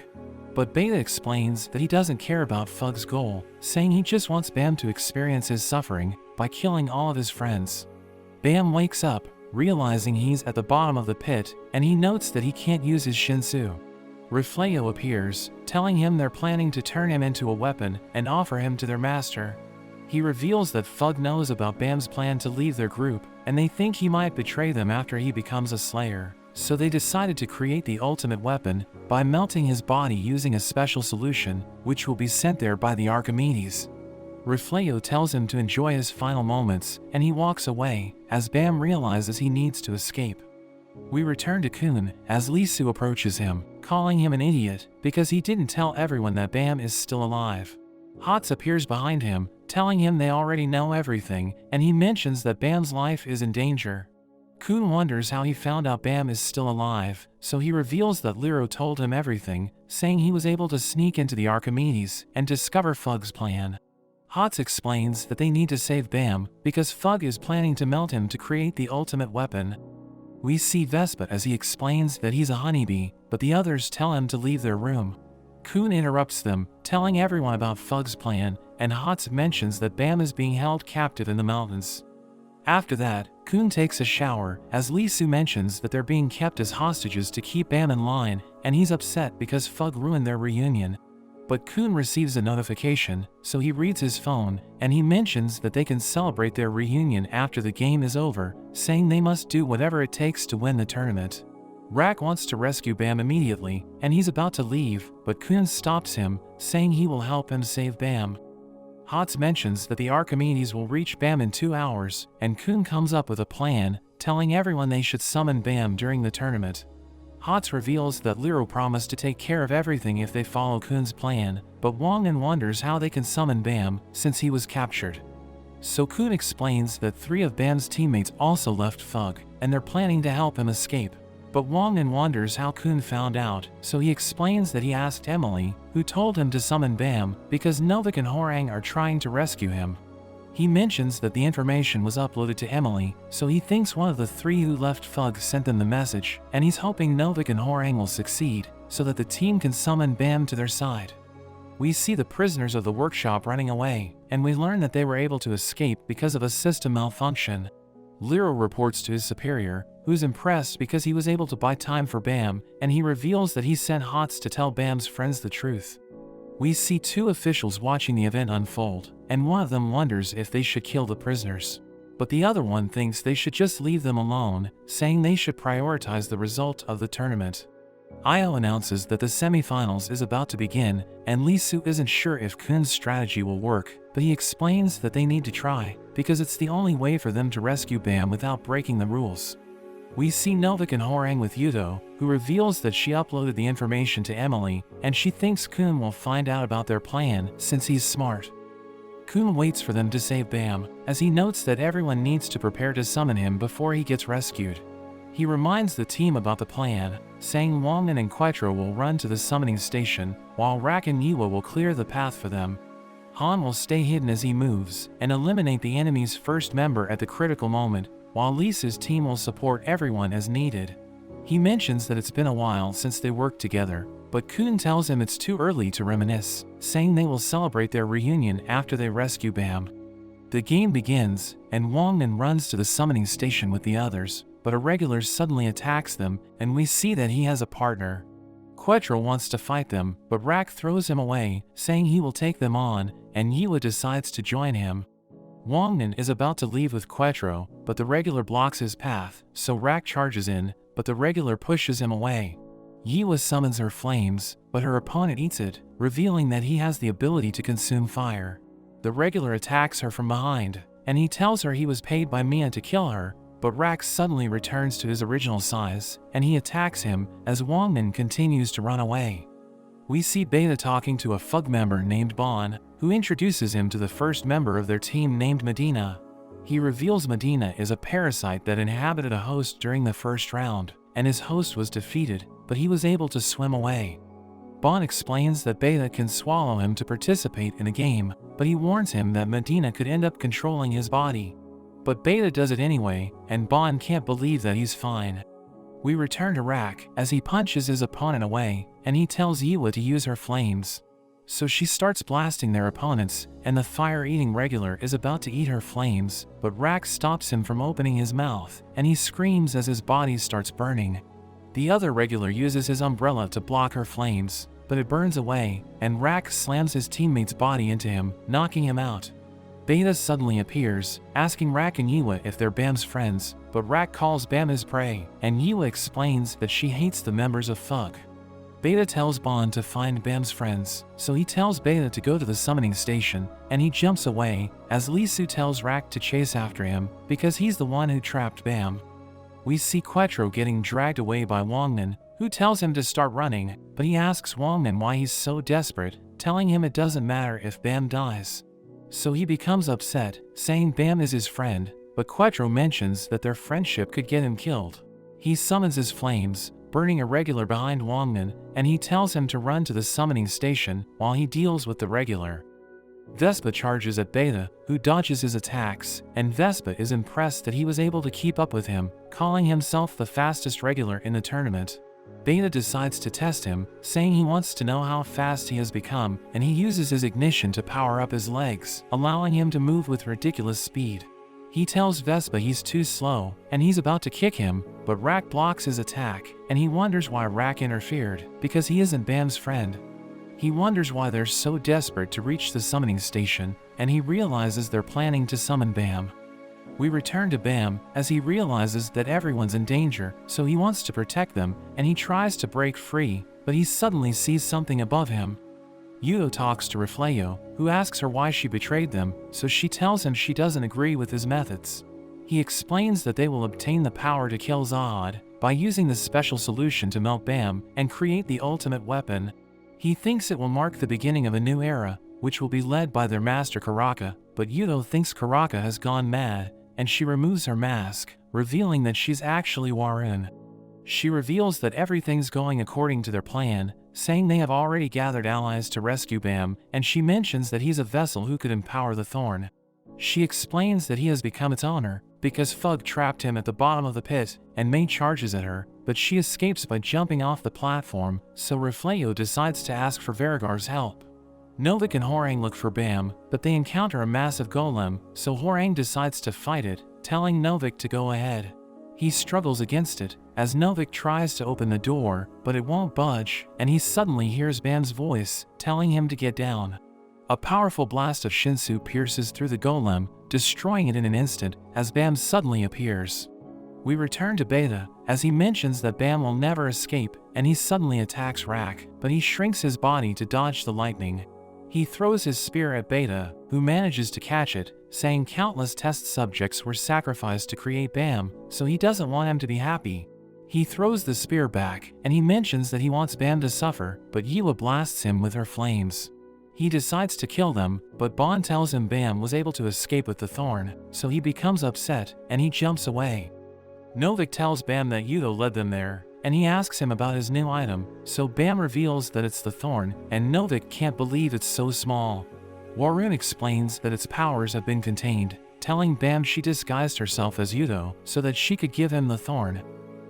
Speaker 1: But Beta explains that he doesn't care about Fug's goal, saying he just wants Bam to experience his suffering, by killing all of his friends. Bam wakes up, realizing he's at the bottom of the pit, and he notes that he can't use his shinsu. Refleo appears, telling him they're planning to turn him into a weapon and offer him to their master. He reveals that Fug knows about Bam's plan to leave their group, and they think he might betray them after he becomes a slayer. So they decided to create the ultimate weapon by melting his body using a special solution, which will be sent there by the Archimedes. Refleo tells him to enjoy his final moments, and he walks away, as Bam realizes he needs to escape. We return to Kun, as Lisu approaches him, calling him an idiot, because he didn't tell everyone that Bam is still alive. Hots appears behind him, telling him they already know everything, and he mentions that Bam's life is in danger. Kun wonders how he found out Bam is still alive, so he reveals that Liro told him everything, saying he was able to sneak into the Archimedes and discover Fug's plan. Hots explains that they need to save Bam, because Fug is planning to melt him to create the ultimate weapon. We see Vespa as he explains that he's a honeybee, but the others tell him to leave their room. Kun interrupts them, telling everyone about Fug's plan, and Hots mentions that Bam is being held captive in the mountains. After that, Kun takes a shower, as Lisu mentions that they're being kept as hostages to keep Bam in line, and he's upset because Fug ruined their reunion. But Kun receives a notification, so he reads his phone, and he mentions that they can celebrate their reunion after the game is over, saying they must do whatever it takes to win the tournament. Rak wants to rescue Bam immediately, and he's about to leave, but Kun stops him, saying he will help him save Bam. Hots mentions that the Archimedes will reach Bam in 2 hours, and Kun comes up with a plan, telling everyone they should summon Bam during the tournament. Hots reveals that Liro promised to take care of everything if they follow Kun's plan, but Wongnan wonders how they can summon Bam, since he was captured. So Kun explains that 3 of Bam's teammates also left Fug, and they're planning to help him escape. But Wongnan wonders how Kun found out, so he explains that he asked Emily, who told him to summon Bam, because Novik and Horang are trying to rescue him. He mentions that the information was uploaded to Emily, so he thinks one of the 3 who left Fug sent them the message, and he's hoping Novik and Horang will succeed, so that the team can summon Bam to their side. We see the prisoners of the workshop running away, and we learn that they were able to escape because of a system malfunction. Liro reports to his superior, who's impressed because he was able to buy time for Bam, and he reveals that he sent Hots to tell Bam's friends the truth. We see 2 officials watching the event unfold, and one of them wonders if they should kill the prisoners. But the other one thinks they should just leave them alone, saying they should prioritize the result of the tournament. Io announces that the semifinals is about to begin, and Lisu isn't sure if Kun's strategy will work, but he explains that they need to try, because it's the only way for them to rescue Bam without breaking the rules. We see Novik and Horang with Yuto, who reveals that she uploaded the information to Emily, and she thinks Kun will find out about their plan since he's smart. Kun waits for them to save Bam, as he notes that everyone needs to prepare to summon him before he gets rescued. He reminds the team about the plan, saying Wongnan and Quetro will run to the summoning station, while Rak and Yiwa will clear the path for them. Han will stay hidden as he moves, and eliminate the enemy's first member at the critical moment, while Lisa's team will support everyone as needed. He mentions that it's been a while since they worked together, but Kun tells him it's too early to reminisce, saying they will celebrate their reunion after they rescue Bam. The game begins, and Wongnan runs to the summoning station with the others, but a regular suddenly attacks them, and we see that he has a partner. Quetro wants to fight them, but Rak throws him away, saying he will take them on, and Yiwa decides to join him. Wongnan is about to leave with Quetro, but the regular blocks his path, so Rak charges in, but the regular pushes him away. Yiwa summons her flames, but her opponent eats it, revealing that he has the ability to consume fire. The regular attacks her from behind, and he tells her he was paid by Mia to kill her, but Rak suddenly returns to his original size, and he attacks him as Wongnan continues to run away. We see Beta talking to a Fug member named Bon, who introduces him to the first member of their team named Medina. He reveals Medina is a parasite that inhabited a host during the first round, and his host was defeated, but he was able to swim away. Bon explains that Beta can swallow him to participate in a game, but he warns him that Medina could end up controlling his body. But Beta does it anyway, and Bon can't believe that he's fine. We return to Rak as he punches his opponent away, and he tells Yiwa to use her flames. so she starts blasting their opponents, and the fire-eating regular is about to eat her flames, but Rack stops him from opening his mouth, and he screams as his body starts burning. The other regular uses his umbrella to block her flames, but it burns away, and Rack slams his teammate's body into him, knocking him out. Beta suddenly appears, asking Rack and Yiwa if they're Bam's friends, but Rack calls Bam his prey, and Yiwa explains that she hates the members of Thug. Beta tells Bond to find Bam's friends, so he tells Beta to go to the summoning station, and he jumps away, as Lisu tells Rack to chase after him, because he's the one who trapped Bam. We see Quetro getting dragged away by Wongman, who tells him to start running, but he asks Wongman why he's so desperate, telling him it doesn't matter if Bam dies. So he becomes upset, saying Bam is his friend, but Quetro mentions that their friendship could get him killed. He summons his flames, burning a regular behind Wongman, and he tells him to run to the summoning station while he deals with the regular. Vespa charges at Beta, who dodges his attacks, and Vespa is impressed that he was able to keep up with him, calling himself the fastest regular in the tournament. Beta decides to test him, saying he wants to know how fast he has become, and he uses his ignition to power up his legs, allowing him to move with ridiculous speed. He tells Vespa he's too slow, and he's about to kick him, but Rack blocks his attack, and he wonders why Rack interfered, because he isn't Bam's friend. He wonders why they're so desperate to reach the summoning station, and he realizes they're planning to summon Bam. We return to Bam, as he realizes that everyone's in danger, so he wants to protect them, and he tries to break free, but he suddenly sees something above him. Yudo talks to Reflejo, who asks her why she betrayed them, so she tells him she doesn't agree with his methods. He explains that they will obtain the power to kill Zahad by using the special solution to melt Bam and create the ultimate weapon. He thinks it will mark the beginning of a new era, which will be led by their master Karaka, but Yudo thinks Karaka has gone mad, and she removes her mask, revealing that she's actually Warun. She reveals that everything's going according to their plan, saying they have already gathered allies to rescue Bam, and she mentions that he's a vessel who could empower the Thorn. She explains that he has become its owner, because Thug trapped him at the bottom of the pit, and May charges at her, but she escapes by jumping off the platform, so Reflejo decides to ask for Verigar's help. Novik and Horang look for Bam, but they encounter a massive golem, so Horang decides to fight it, telling Novik to go ahead. He struggles against it, as Novik tries to open the door, but it won't budge, and he suddenly hears Bam's voice, telling him to get down. A powerful blast of Shinsu pierces through the golem, destroying it in an instant, as Bam suddenly appears. We return to Beta, as he mentions that Bam will never escape, and he suddenly attacks Rack, but he shrinks his body to dodge the lightning. He throws his spear at Beta, who manages to catch it, saying countless test subjects were sacrificed to create Bam, so he doesn't want him to be happy. He throws the spear back, and he mentions that he wants Bam to suffer, but Yiwa blasts him with her flames. He decides to kill them, but Bond tells him Bam was able to escape with the Thorn, so he becomes upset, and he jumps away. Novik tells Bam that Yudo led them there, and he asks him about his new item, so Bam reveals that it's the Thorn, and Novik can't believe it's so small. Warun explains that its powers have been contained, telling Bam she disguised herself as Yudo so that she could give him the Thorn.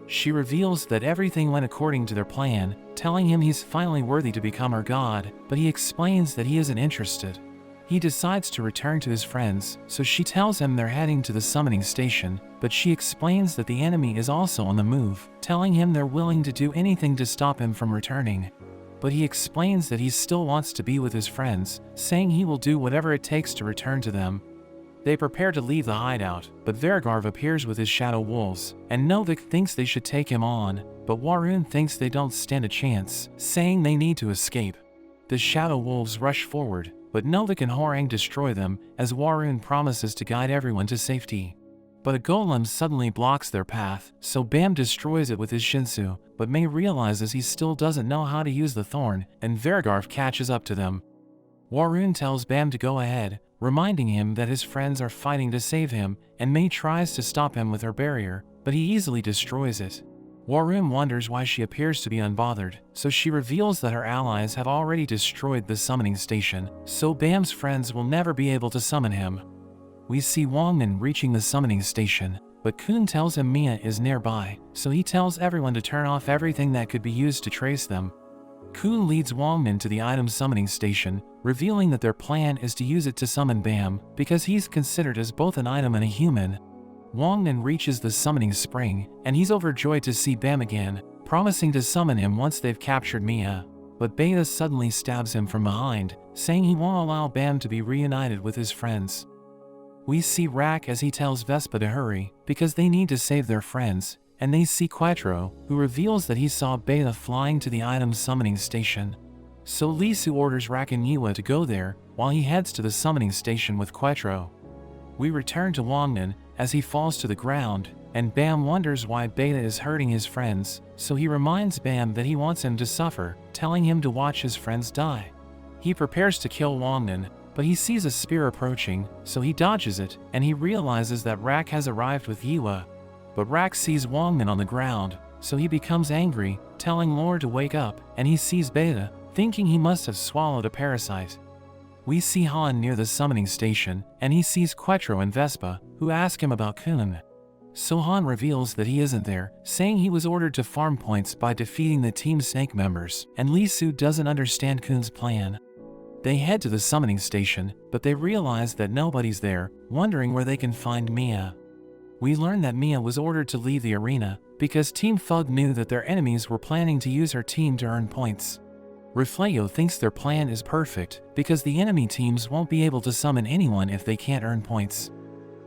Speaker 1: She reveals that everything went according to their plan, telling him he's finally worthy to become her god, but he explains that he isn't interested. He decides to return to his friends, so she tells him they're heading to the summoning station, but she explains that the enemy is also on the move, telling him they're willing to do anything to stop him from returning. But he explains that he still wants to be with his friends, saying he will do whatever it takes to return to them. They prepare to leave the hideout, but Verigarv appears with his shadow wolves, and Novik thinks they should take him on, but Warun thinks they don't stand a chance, saying they need to escape. The shadow wolves rush forward, but Novik and Horang destroy them, as Warun promises to guide everyone to safety. But a golem suddenly blocks their path, so Bam destroys it with his Shinsu, but May realizes he still doesn't know how to use the Thorn, and Verigarv catches up to them. Warun tells Bam to go ahead, reminding him that his friends are fighting to save him, and May tries to stop him with her barrier, but he easily destroys it. Warun wonders why she appears to be unbothered, so she reveals that her allies have already destroyed the summoning station, so Bam's friends will never be able to summon him. We see Wongman reaching the summoning station, but Kun tells him Mia is nearby, so he tells everyone to turn off everything that could be used to trace them. Kun leads Wangnan to the item summoning station, revealing that their plan is to use it to summon Bam, because he's considered as both an item and a human. Wangnan reaches the summoning spring, and he's overjoyed to see Bam again, promising to summon him once they've captured Mia. But Beta suddenly stabs him from behind, saying he won't allow Bam to be reunited with his friends. We see Rack as he tells Vespa to hurry, because they need to save their friends, and they see Quattro, who reveals that he saw Beta flying to the item summoning station. So Lisu orders Rack and Yua to go there, while he heads to the summoning station with Quattro. We return to Wangnan as he falls to the ground, and Bam wonders why Beta is hurting his friends, so he reminds Bam that he wants him to suffer, telling him to watch his friends die. He prepares to kill Wangnan, but he sees a spear approaching, so he dodges it, and he realizes that Rack has arrived with Yua. But Rack sees Wangnan on the ground, so he becomes angry, telling Lore to wake up, and he sees Beta, thinking he must have swallowed a parasite. We see Han near the summoning station, and he sees Quattro and Vespa, who ask him about Kun. So Han reveals that he isn't there, saying he was ordered to farm points by defeating the Team Snake members, and Lisu doesn't understand Kun's plan. They head to the summoning station, but they realize that nobody's there, wondering where they can find Mia. We learn that Mia was ordered to leave the arena, because Team Thug knew that their enemies were planning to use her team to earn points. Reflejo thinks their plan is perfect, because the enemy teams won't be able to summon anyone if they can't earn points.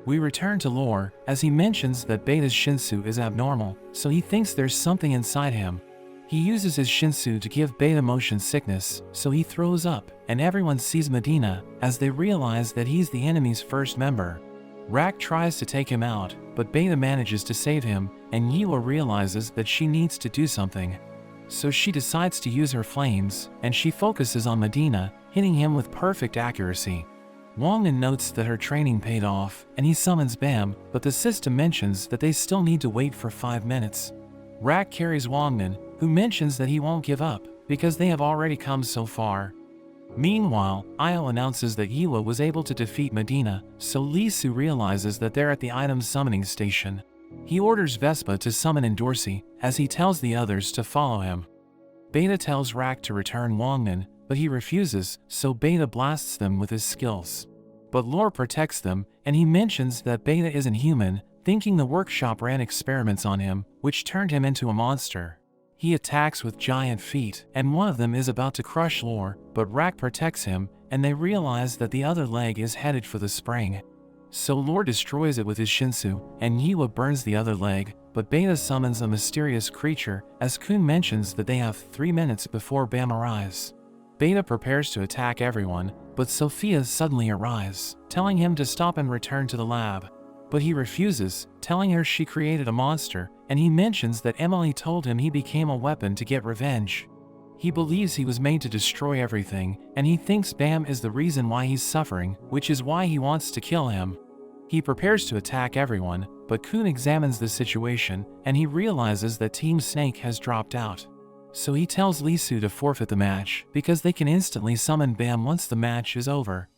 Speaker 1: We return to Lore, as he mentions that Beta's Shinsu is abnormal, so he thinks there's something inside him. He uses his Shinsu to give Beta motion sickness, so he throws up, and everyone sees Medina, as they realize that he's the enemy's first member. Rack tries to take him out, but Beta manages to save him, and Yua realizes that she needs to do something. So she decides to use her flames, and she focuses on Medina, hitting him with perfect accuracy. Wangnan notes that her training paid off, and he summons Bam, but the system mentions that they still need to wait for 5 minutes. Rack carries Wangnan, who mentions that he won't give up, because they have already come so far. Meanwhile, Io announces that Yua was able to defeat Medina, so Lisu realizes that they're at the item summoning station. He orders Vespa to summon Endorsi, as he tells the others to follow him. Beta tells Rack to return Wangnan, but he refuses, so Beta blasts them with his skills. But Lore protects them, and he mentions that Beta isn't human, thinking the workshop ran experiments on him, which turned him into a monster. He attacks with giant feet, and one of them is about to crush Lore, but Rack protects him, and they realize that the other leg is headed for the spring. So Lore destroys it with his Shinsu, and Yua burns the other leg, but Beta summons a mysterious creature, as Kun mentions that they have 3 minutes before Bam arrives. Beta prepares to attack everyone, but Sophia suddenly arrives, telling him to stop and return to the lab. But he refuses, telling her she created a monster, and he mentions that Emily told him he became a weapon to get revenge. He believes he was made to destroy everything, and he thinks Bam is the reason why he's suffering, which is why he wants to kill him. He prepares to attack everyone, but Kun examines the situation, and he realizes that Team Snake has dropped out. So he tells Lisu to forfeit the match, because they can instantly summon Bam once the match is over.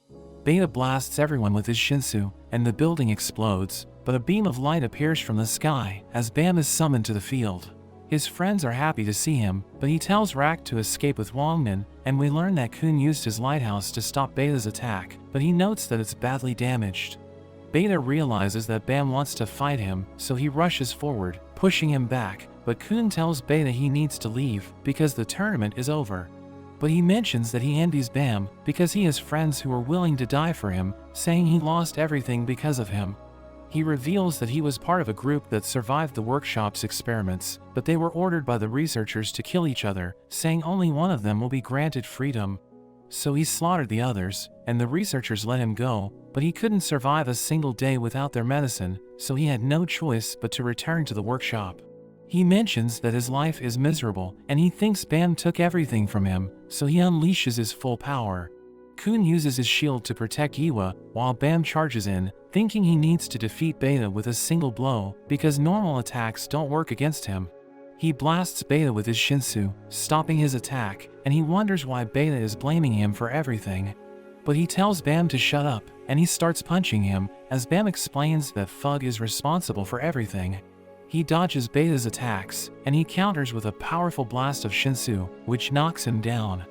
Speaker 1: Beta blasts everyone with his Shinsu, and the building explodes, but a beam of light appears from the sky, as Bam is summoned to the field. His friends are happy to see him, but he tells Rack to escape with Wangnan, and we learn that Kun used his lighthouse to stop Beta's attack, but he notes that it's badly damaged. Beta realizes that Bam wants to fight him, so he rushes forward, pushing him back, but Kun tells Beta he needs to leave, because the tournament is over. But he mentions that he envies Bam, because he has friends who are willing to die for him, saying he lost everything because of him. He reveals that he was part of a group that survived the workshop's experiments, but they were ordered by the researchers to kill each other, saying only one of them will be granted freedom. So he slaughtered the others, and the researchers let him go, but he couldn't survive a single day without their medicine, so he had no choice but to return to the workshop. He mentions that his life is miserable, and he thinks Bam took everything from him, so he unleashes his full power. Kun uses his shield to protect Yua, while Bam charges in, thinking he needs to defeat Beta with a single blow, because normal attacks don't work against him. He blasts Beta with his Shinsu, stopping his attack, and he wonders why Beta is blaming him for everything. But he tells Bam to shut up, and he starts punching him, as Bam explains that Thug is responsible for everything. He dodges Beta's attacks, and he counters with a powerful blast of Shinsu, which knocks him down.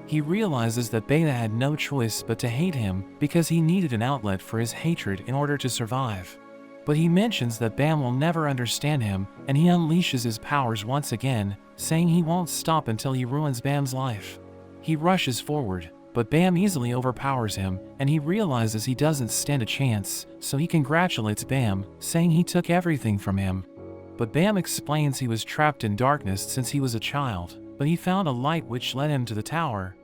Speaker 1: He realizes that Beta had no choice but to hate him because he needed an outlet for his hatred in order to survive. But he mentions that Bam will never understand him, and he unleashes his powers once again, saying he won't stop until he ruins Bam's life. He rushes forward, but Bam easily overpowers him, and he realizes he doesn't stand a chance, so he congratulates Bam, saying he took everything from him. But Bam explains he was trapped in darkness since he was a child, but he found a light which led him to the tower.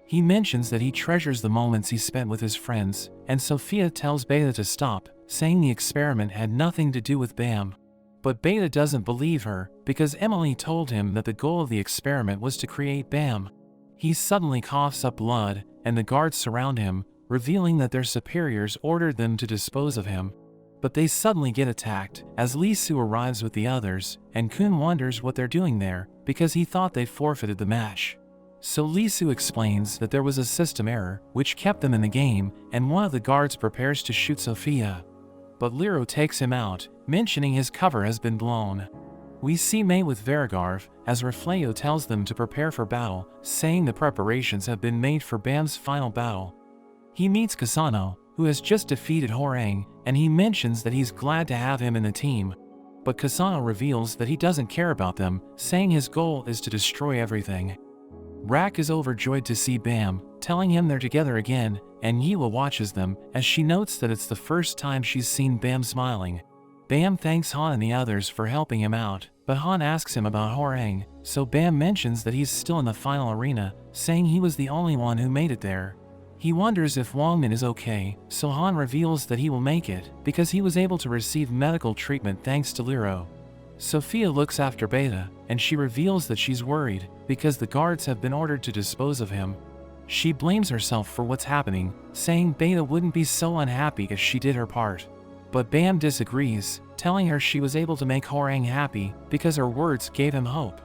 Speaker 1: He mentions that he treasures the moments he spent with his friends, and Sophia tells Beta to stop, saying the experiment had nothing to do with Bam. But Beta doesn't believe her, because Emily told him that the goal of the experiment was to create Bam. He suddenly coughs up blood, and the guards surround him, revealing that their superiors ordered them to dispose of him. But they suddenly get attacked, as Lee Su arrives with the others, and Kun wonders what they're doing there, because he thought they forfeited the match. So Lee Su explains that there was a system error, which kept them in the game, and one of the guards prepares to shoot Sophia. But Liro takes him out, mentioning his cover has been blown. We see Mei with Verigarv, as Refleo tells them to prepare for battle, saying the preparations have been made for Bam's final battle. He meets Kasano, who has just defeated Horang, and he mentions that he's glad to have him in the team. But Kasano reveals that he doesn't care about them, saying his goal is to destroy everything. Rak is overjoyed to see Bam, telling him they're together again, and Yiwa watches them, as she notes that it's the first time she's seen Bam smiling. Bam thanks Han and the others for helping him out, but Han asks him about Horang, so Bam mentions that he's still in the final arena, saying he was the only one who made it there. He wonders if Wangmin is okay, so Han reveals that he will make it, because he was able to receive medical treatment thanks to Liro. Sophia looks after Beta, and she reveals that she's worried, because the guards have been ordered to dispose of him. She blames herself for what's happening, saying Beta wouldn't be so unhappy if she did her part. But Bam disagrees, telling her she was able to make Horang happy, because her words gave him hope.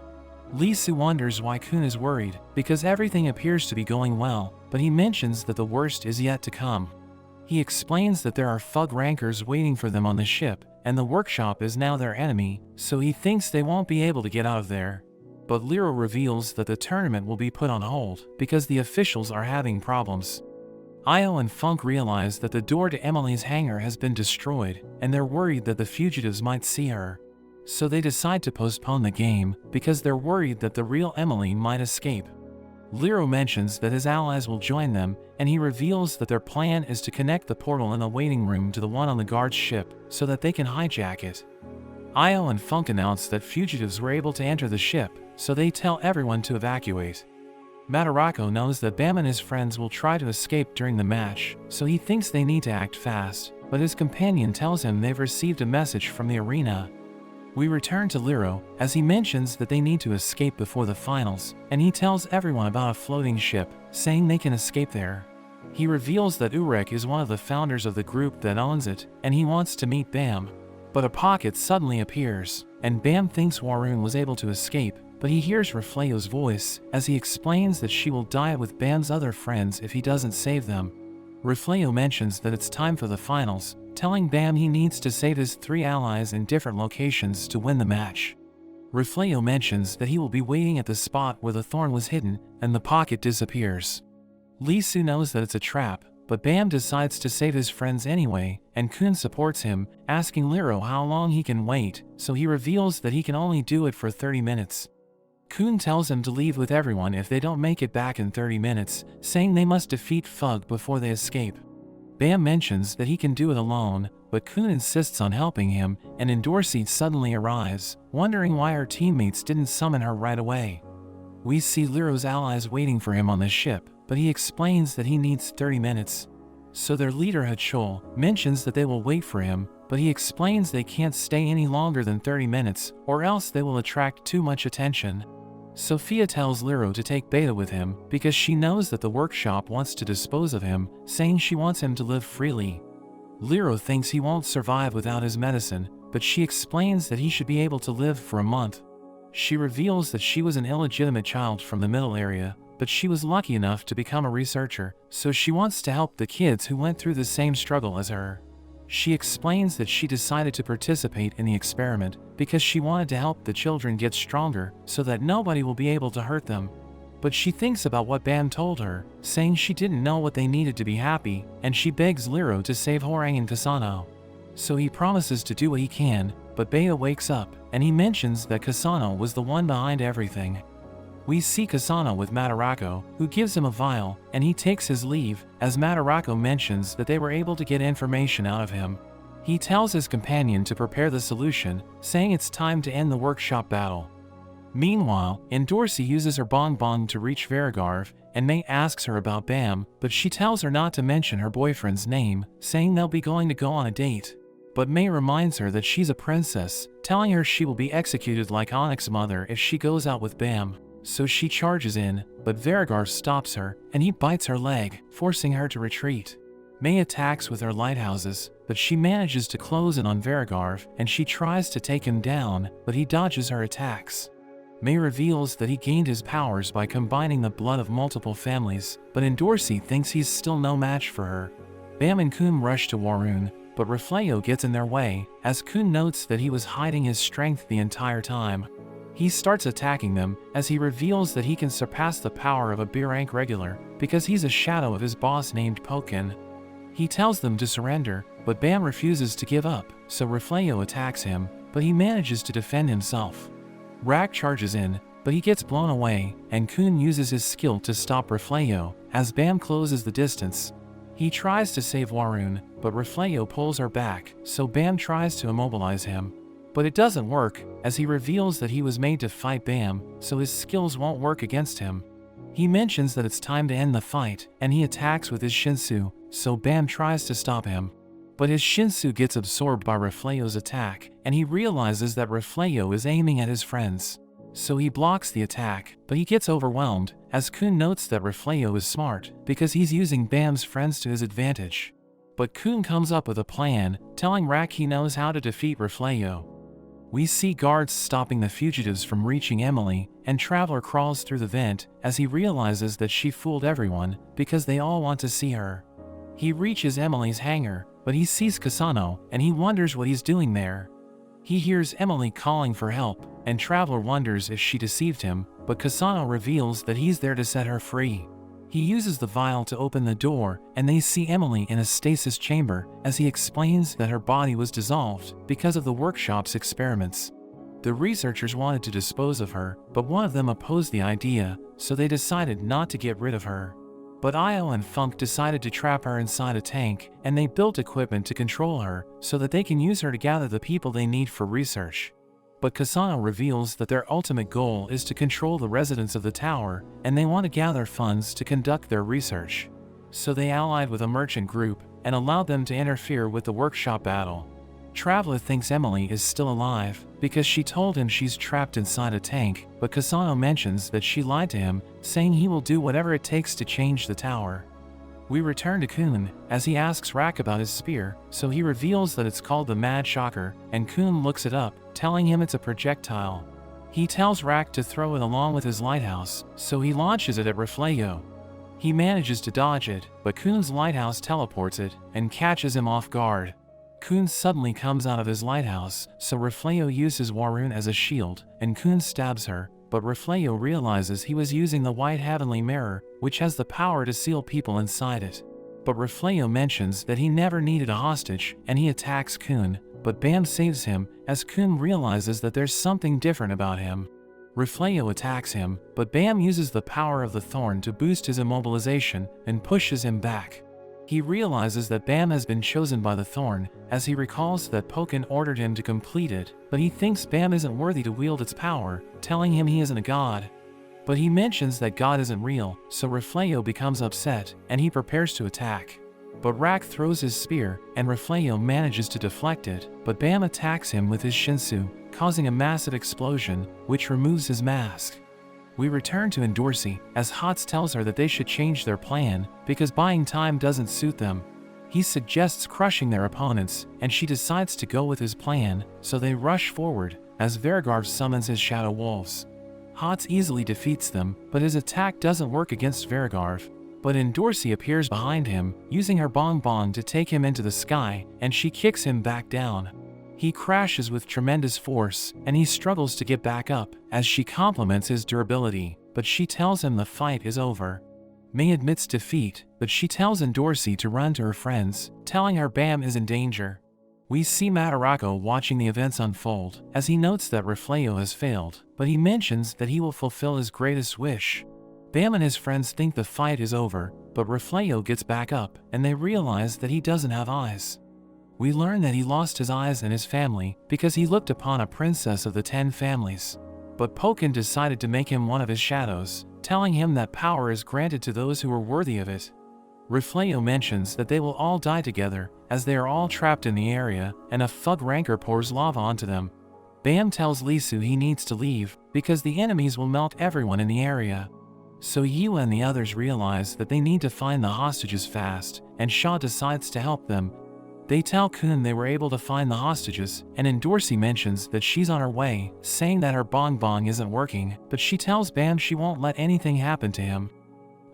Speaker 1: Lee Su wonders why Kun is worried, because everything appears to be going well, but he mentions that the worst is yet to come. He explains that there are Fug rankers waiting for them on the ship, and the workshop is now their enemy, so he thinks they won't be able to get out of there. But Liro reveals that the tournament will be put on hold, because the officials are having problems. Io and Funk realize that the door to Emily's hangar has been destroyed, and they're worried that the fugitives might see her. So they decide to postpone the game, because they're worried that the real Emily might escape. Liro mentions that his allies will join them, and he reveals that their plan is to connect the portal in the waiting room to the one on the guard's ship, so that they can hijack it. Io and Funk announce that fugitives were able to enter the ship, so they tell everyone to evacuate. Madarako knows that Bam and his friends will try to escape during the match, so he thinks they need to act fast, but his companion tells him they've received a message from the arena. We return to Liro, as he mentions that they need to escape before the finals, and he tells everyone about a floating ship, saying they can escape there. He reveals that Urek is one of the founders of the group that owns it, and he wants to meet Bam. But a pocket suddenly appears, and Bam thinks Warun was able to escape, but he hears Refleo's voice, as he explains that she will die with Bam's other friends if he doesn't save them. Refleo mentions that it's time for the finals, telling Bam he needs to save his 3 allies in different locations to win the match. Refleo mentions that he will be waiting at the spot where the thorn was hidden, and the pocket disappears. Lee Su knows that it's a trap, but Bam decides to save his friends anyway, and Kun supports him, asking Liro how long he can wait, so he reveals that he can only do it for 30 minutes. Kun tells him to leave with everyone if they don't make it back in 30 minutes, saying they must defeat Fug before they escape. Bam mentions that he can do it alone, but Kun insists on helping him, and Endorsi suddenly arrives, wondering why her teammates didn't summon her right away. We see Liro's allies waiting for him on the ship, but he explains that he needs 30 minutes. So their leader Hachol mentions that they will wait for him, but he explains they can't stay any longer than 30 minutes, or else they will attract too much attention. Sophia tells Liro to take Beta with him, because she knows that the workshop wants to dispose of him, saying she wants him to live freely. Liro thinks he won't survive without his medicine, but she explains that he should be able to live for a month. She reveals that she was an illegitimate child from the middle area, but she was lucky enough to become a researcher, so she wants to help the kids who went through the same struggle as her. She explains that she decided to participate in the experiment because she wanted to help the children get stronger so that nobody will be able to hurt them. But she thinks about what Bam told her, saying she didn't know what they needed to be happy, and she begs Liro to save Horang and Kasano. So he promises to do what he can, but Bea wakes up, and he mentions that Kasano was the one behind everything. We see Kasano with Madarako, who gives him a vial, and he takes his leave, as Madarako mentions that they were able to get information out of him. He tells his companion to prepare the solution, saying it's time to end the workshop battle. Meanwhile, Endorsi uses her bonbon to reach Verigarv, and May asks her about Bam, but she tells her not to mention her boyfriend's name, saying they'll be going to go on a date. But May reminds her that she's a princess, telling her she will be executed like Onyx's mother if she goes out with Bam. So she charges in, but Verigarv stops her, and he bites her leg, forcing her to retreat. May attacks with her lighthouses, but she manages to close in on Verigarv, and she tries to take him down, but he dodges her attacks. May reveals that he gained his powers by combining the blood of multiple families, but Endorsi thinks he's still no match for her. Bam and Kun rush to Warun, but Refleo gets in their way, as Kun notes that he was hiding his strength the entire time. He starts attacking them, as he reveals that he can surpass the power of a B-rank regular, because he's a shadow of his boss named Pokin. He tells them to surrender, but Bam refuses to give up, so Refleo attacks him, but he manages to defend himself. Rak charges in, but he gets blown away, and Kun uses his skill to stop Refleo, as Bam closes the distance. He tries to save Warun, but Refleo pulls her back, so Bam tries to immobilize him. But it doesn't work, as he reveals that he was made to fight Bam, so his skills won't work against him. He mentions that it's time to end the fight, and he attacks with his Shinsu, so Bam tries to stop him. But his Shinsu gets absorbed by Refleo's attack, and he realizes that Refleo is aiming at his friends. So he blocks the attack, but he gets overwhelmed, as Kun notes that Refleo is smart, because he's using Bam's friends to his advantage. But Kun comes up with a plan, telling Rak he knows how to defeat Refleo. We see guards stopping the fugitives from reaching Emily, and Traveler crawls through the vent, as he realizes that she fooled everyone, because they all want to see her. He reaches Emily's hangar, but he sees Kasano, and he wonders what he's doing there. He hears Emily calling for help, and Traveler wonders if she deceived him, but Kasano reveals that he's there to set her free. He uses the vial to open the door, and they see Emily in a stasis chamber, as he explains that her body was dissolved because of the workshop's experiments. The researchers wanted to dispose of her, but one of them opposed the idea, so they decided not to get rid of her. But Io and Funk decided to trap her inside a tank, and they built equipment to control her, so that they can use her to gather the people they need for research. But Kasano reveals that their ultimate goal is to control the residents of the tower, and they want to gather funds to conduct their research. So they allied with a merchant group, and allowed them to interfere with the workshop battle. Traveler thinks Emily is still alive, because she told him she's trapped inside a tank, but Kasano mentions that she lied to him, saying he will do whatever it takes to change the tower. We return to Kun, as he asks Rak about his spear, so he reveals that it's called the Mad Shocker, and Kun looks it up, telling him it's a projectile. He tells Rak to throw it along with his lighthouse, so he launches it at Refleo. He manages to dodge it, but Kun's lighthouse teleports it, and catches him off guard. Kun suddenly comes out of his lighthouse, so Refleo uses Warun as a shield, and Kun stabs her, but Refleo realizes he was using the White Heavenly Mirror, which has the power to seal people inside it. But Refleo mentions that he never needed a hostage, and he attacks Kun, but Bam saves him, as Kun realizes that there's something different about him. Refleo attacks him, but Bam uses the power of the thorn to boost his immobilization, and pushes him back. He realizes that Bam has been chosen by the thorn, as he recalls that Pokin ordered him to complete it, but he thinks Bam isn't worthy to wield its power, telling him he isn't a god. But he mentions that God isn't real, so Refleo becomes upset, and he prepares to attack. But Rak throws his spear, and Refleo manages to deflect it, but Bam attacks him with his Shinsu, causing a massive explosion, which removes his mask. We return to Endorsi, as Hots tells her that they should change their plan, because buying time doesn't suit them. He suggests crushing their opponents, and she decides to go with his plan, so they rush forward, as Verigarv summons his Shadow Wolves. Hots easily defeats them, but his attack doesn't work against Verigarv. But Endorsi appears behind him, using her bonbon to take him into the sky, and she kicks him back down. He crashes with tremendous force, and he struggles to get back up, as she compliments his durability, but she tells him the fight is over. May admits defeat, but she tells Endorsi to run to her friends, telling her Bam is in danger. We see Madarako watching the events unfold, as he notes that Refleo has failed, but he mentions that he will fulfill his greatest wish. Bam and his friends think the fight is over, but Refleo gets back up, and they realize that he doesn't have eyes. We learn that he lost his eyes and his family because he looked upon a princess of the 10 families. But Pokken decided to make him one of his shadows, telling him that power is granted to those who are worthy of it. Refleo mentions that they will all die together, as they are all trapped in the area, and a thug rancor pours lava onto them. Bam tells Lisu he needs to leave, because the enemies will melt everyone in the area. So Yu and the others realize that they need to find the hostages fast, and Shaw decides to help them. They tell Kun they were able to find the hostages, and Endorsi mentions that she's on her way, saying that her bonbon isn't working, but she tells Bam she won't let anything happen to him.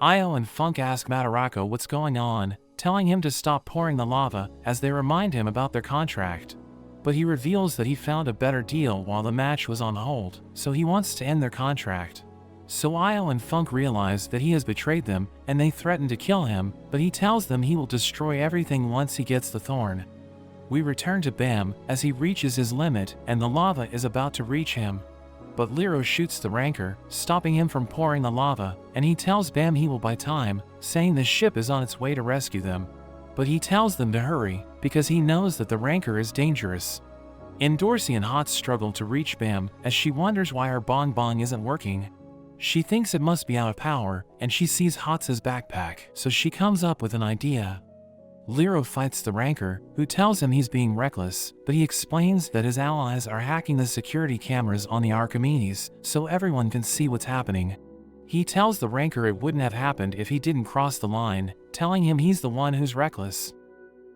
Speaker 1: Io and Funk ask Madarako what's going on, telling him to stop pouring the lava, as they remind him about their contract. But he reveals that he found a better deal while the match was on hold, so he wants to end their contract. So Io and Funk realize that he has betrayed them, and they threaten to kill him, but he tells them he will destroy everything once he gets the thorn. We return to Bam, as he reaches his limit, and the lava is about to reach him. But Lero shoots the rancor, stopping him from pouring the lava, and he tells Bam he will buy time, saying the ship is on its way to rescue them. But he tells them to hurry, because he knows that the rancor is dangerous. Endorsi and Hot struggle to reach Bam, as she wonders why her bonbon isn't working. She thinks it must be out of power, and she sees Hot's backpack, so she comes up with an idea. Lero fights the rancor, who tells him he's being reckless, but he explains that his allies are hacking the security cameras on the Archimedes, so everyone can see what's happening. He tells the rancor it wouldn't have happened if he didn't cross the line, telling him he's the one who's reckless.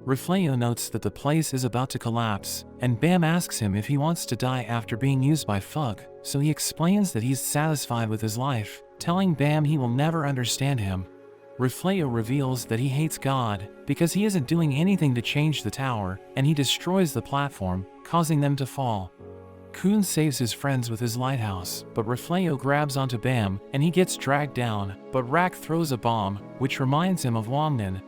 Speaker 1: Refleo notes that the place is about to collapse, and Bam asks him if he wants to die after being used by Fug, so he explains that he's satisfied with his life, telling Bam he will never understand him. Refleo reveals that he hates God, because he isn't doing anything to change the tower, and he destroys the platform, causing them to fall. Kun saves his friends with his lighthouse, but Refleo grabs onto Bam, and he gets dragged down, but Rak throws a bomb, which reminds him of Wangnan.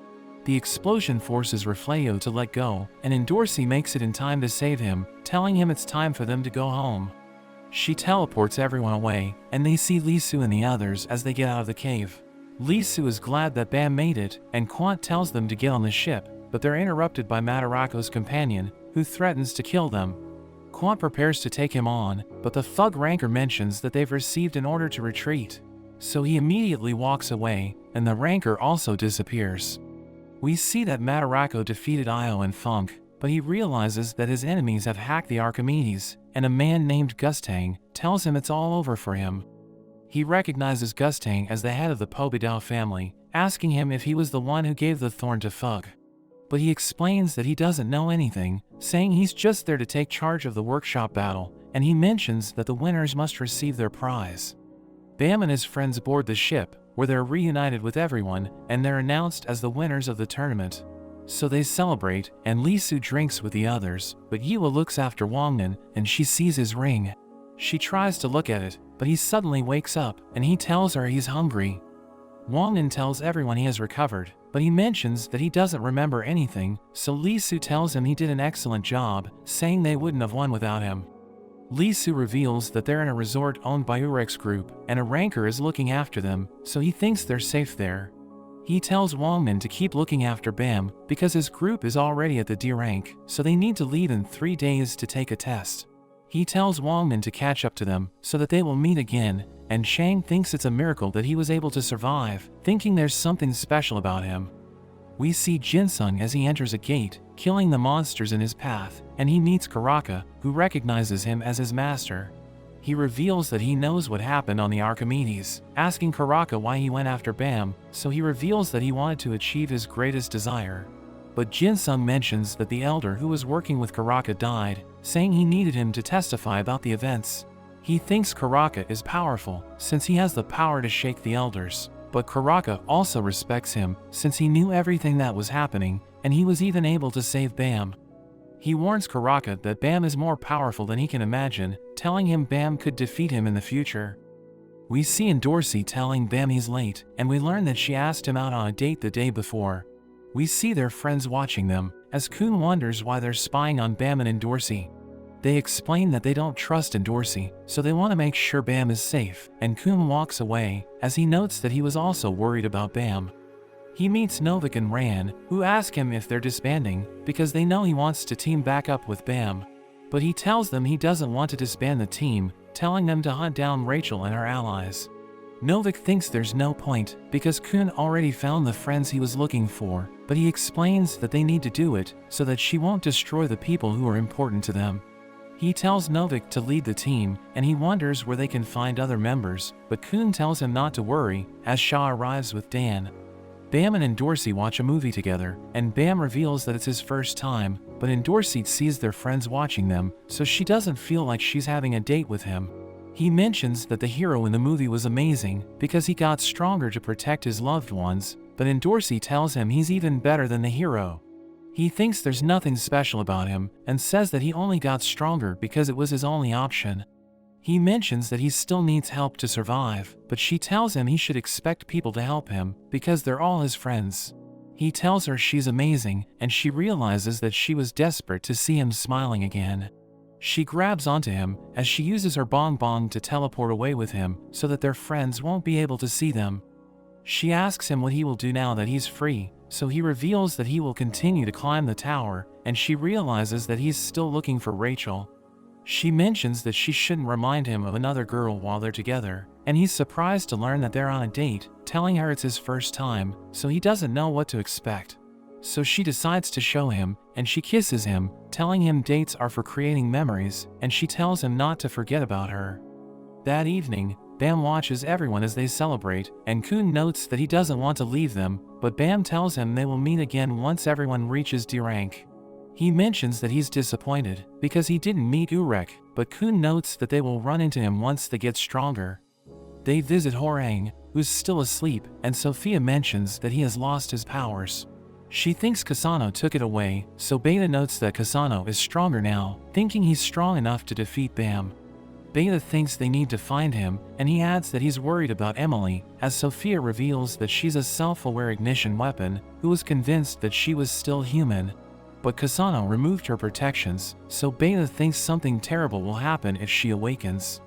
Speaker 1: The explosion forces Refleo to let go, and Endorsi makes it in time to save him, telling him it's time for them to go home. She teleports everyone away, and they see Lisu and the others as they get out of the cave. Lisu is glad that Bam made it, and Quant tells them to get on the ship, but they're interrupted by Madarako's companion, who threatens to kill them. Quant prepares to take him on, but the thug rancor mentions that they've received an order to retreat. So he immediately walks away, and the rancor also disappears. We see that Madarako defeated Io and Funk, but he realizes that his enemies have hacked the Archimedes, and a man named Gustang tells him it's all over for him. He recognizes Gustang as the head of the Pobidao family, asking him if he was the one who gave the thorn to Fug. But he explains that he doesn't know anything, saying he's just there to take charge of the workshop battle, and he mentions that the winners must receive their prize. Bam and his friends board the ship, where they're reunited with everyone, and they're announced as the winners of the tournament. So they celebrate, and Lisu drinks with the others, but Yua looks after Wangnan, and she sees his ring. She tries to look at it, but he suddenly wakes up, and he tells her he's hungry. Wangnan tells everyone he has recovered, but he mentions that he doesn't remember anything, so Lisu tells him he did an excellent job, saying they wouldn't have won without him. Lisu reveals that they're in a resort owned by Urek's group, and a rancor is looking after them, so he thinks they're safe there. He tells Wangnan to keep looking after Bam, because his group is already at the D rank, so they need to leave in 3 days to take a test. He tells Wangnan to catch up to them, so that they will meet again, and Shang thinks it's a miracle that he was able to survive, thinking there's something special about him. We see Jinsung as he enters a gate, killing the monsters in his path, and he meets Karaka, who recognizes him as his master. He reveals that he knows what happened on the Archimedes, asking Karaka why he went after Bam, so he reveals that he wanted to achieve his greatest desire. But Jinsung mentions that the elder who was working with Karaka died, saying he needed him to testify about the events. He thinks Karaka is powerful, since he has the power to shake the elders. But Karaka also respects him since he knew everything that was happening, and he was even able to save Bam. He warns Karaka that Bam is more powerful than he can imagine, telling him Bam could defeat him in the future. We see Dorsey telling Bam he's late, and we learn that she asked him out on a date the day before. We see their friends watching them, as Kun wonders why they're spying on Bam and Dorsey. They explain that they don't trust Dorsey, so they want to make sure Bam is safe, and Kun walks away, as he notes that he was also worried about Bam. He meets Novik and Ran, who ask him if they're disbanding, because they know he wants to team back up with Bam. But he tells them he doesn't want to disband the team, telling them to hunt down Rachel and her allies. Novik thinks there's no point, because Kun already found the friends he was looking for, but he explains that they need to do it, so that she won't destroy the people who are important to them. He tells Novik to lead the team, and he wonders where they can find other members, but Kun tells him not to worry, as Shaw arrives with Dan. Bam and Dorsey watch a movie together, and Bam reveals that it's his first time, but Dorsey sees their friends watching them, so she doesn't feel like she's having a date with him. He mentions that the hero in the movie was amazing, because he got stronger to protect his loved ones, but Dorsey tells him he's even better than the hero. He thinks there's nothing special about him, and says that he only got stronger because it was his only option. He mentions that he still needs help to survive, but she tells him he should expect people to help him, because they're all his friends. He tells her she's amazing, and she realizes that she was desperate to see him smiling again. She grabs onto him, as she uses her bong to teleport away with him, so that their friends won't be able to see them. She asks him what he will do now that he's free, so he reveals that he will continue to climb the tower, and she realizes that he's still looking for Rachel. She mentions that she shouldn't remind him of another girl while they're together, and he's surprised to learn that they're on a date, telling her it's his first time, so he doesn't know what to expect. So she decides to show him, and she kisses him, telling him dates are for creating memories, and she tells him not to forget about her. That evening, Bam watches everyone as they celebrate, and Kun notes that he doesn't want to leave them, but Bam tells him they will meet again once everyone reaches D rank. He mentions that he's disappointed, because he didn't meet Urek, but Kun notes that they will run into him once they get stronger. They visit Horang, who's still asleep, and Sophia mentions that he has lost his powers. She thinks Kasano took it away, so Beta notes that Kasano is stronger now, thinking he's strong enough to defeat Bam. Beta thinks they need to find him, and he adds that he's worried about Emily, as Sophia reveals that she's a self-aware ignition weapon, who was convinced that she was still human. But Kasano removed her protections, so Beta thinks something terrible will happen if she awakens.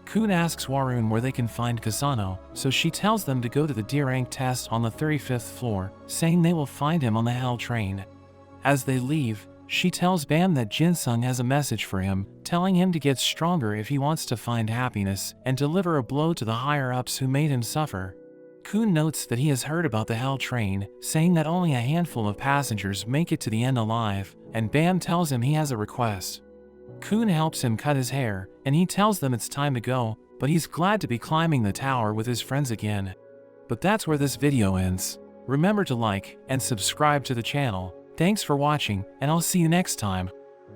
Speaker 1: Kun asks Warun where they can find Kasano, so she tells them to go to the D rank test on the 35th floor, saying they will find him on the Hell train. As they leave, she tells Bam that Jinsung has a message for him, telling him to get stronger if he wants to find happiness, and deliver a blow to the higher-ups who made him suffer. Kun notes that he has heard about the Hell train, saying that only a handful of passengers make it to the end alive, and Bam tells him he has a request. Kun helps him cut his hair, and he tells them it's time to go, but he's glad to be climbing the tower with his friends again. But that's where this video ends. Remember to like and subscribe to the channel. Thanks for watching, and I'll see you next time.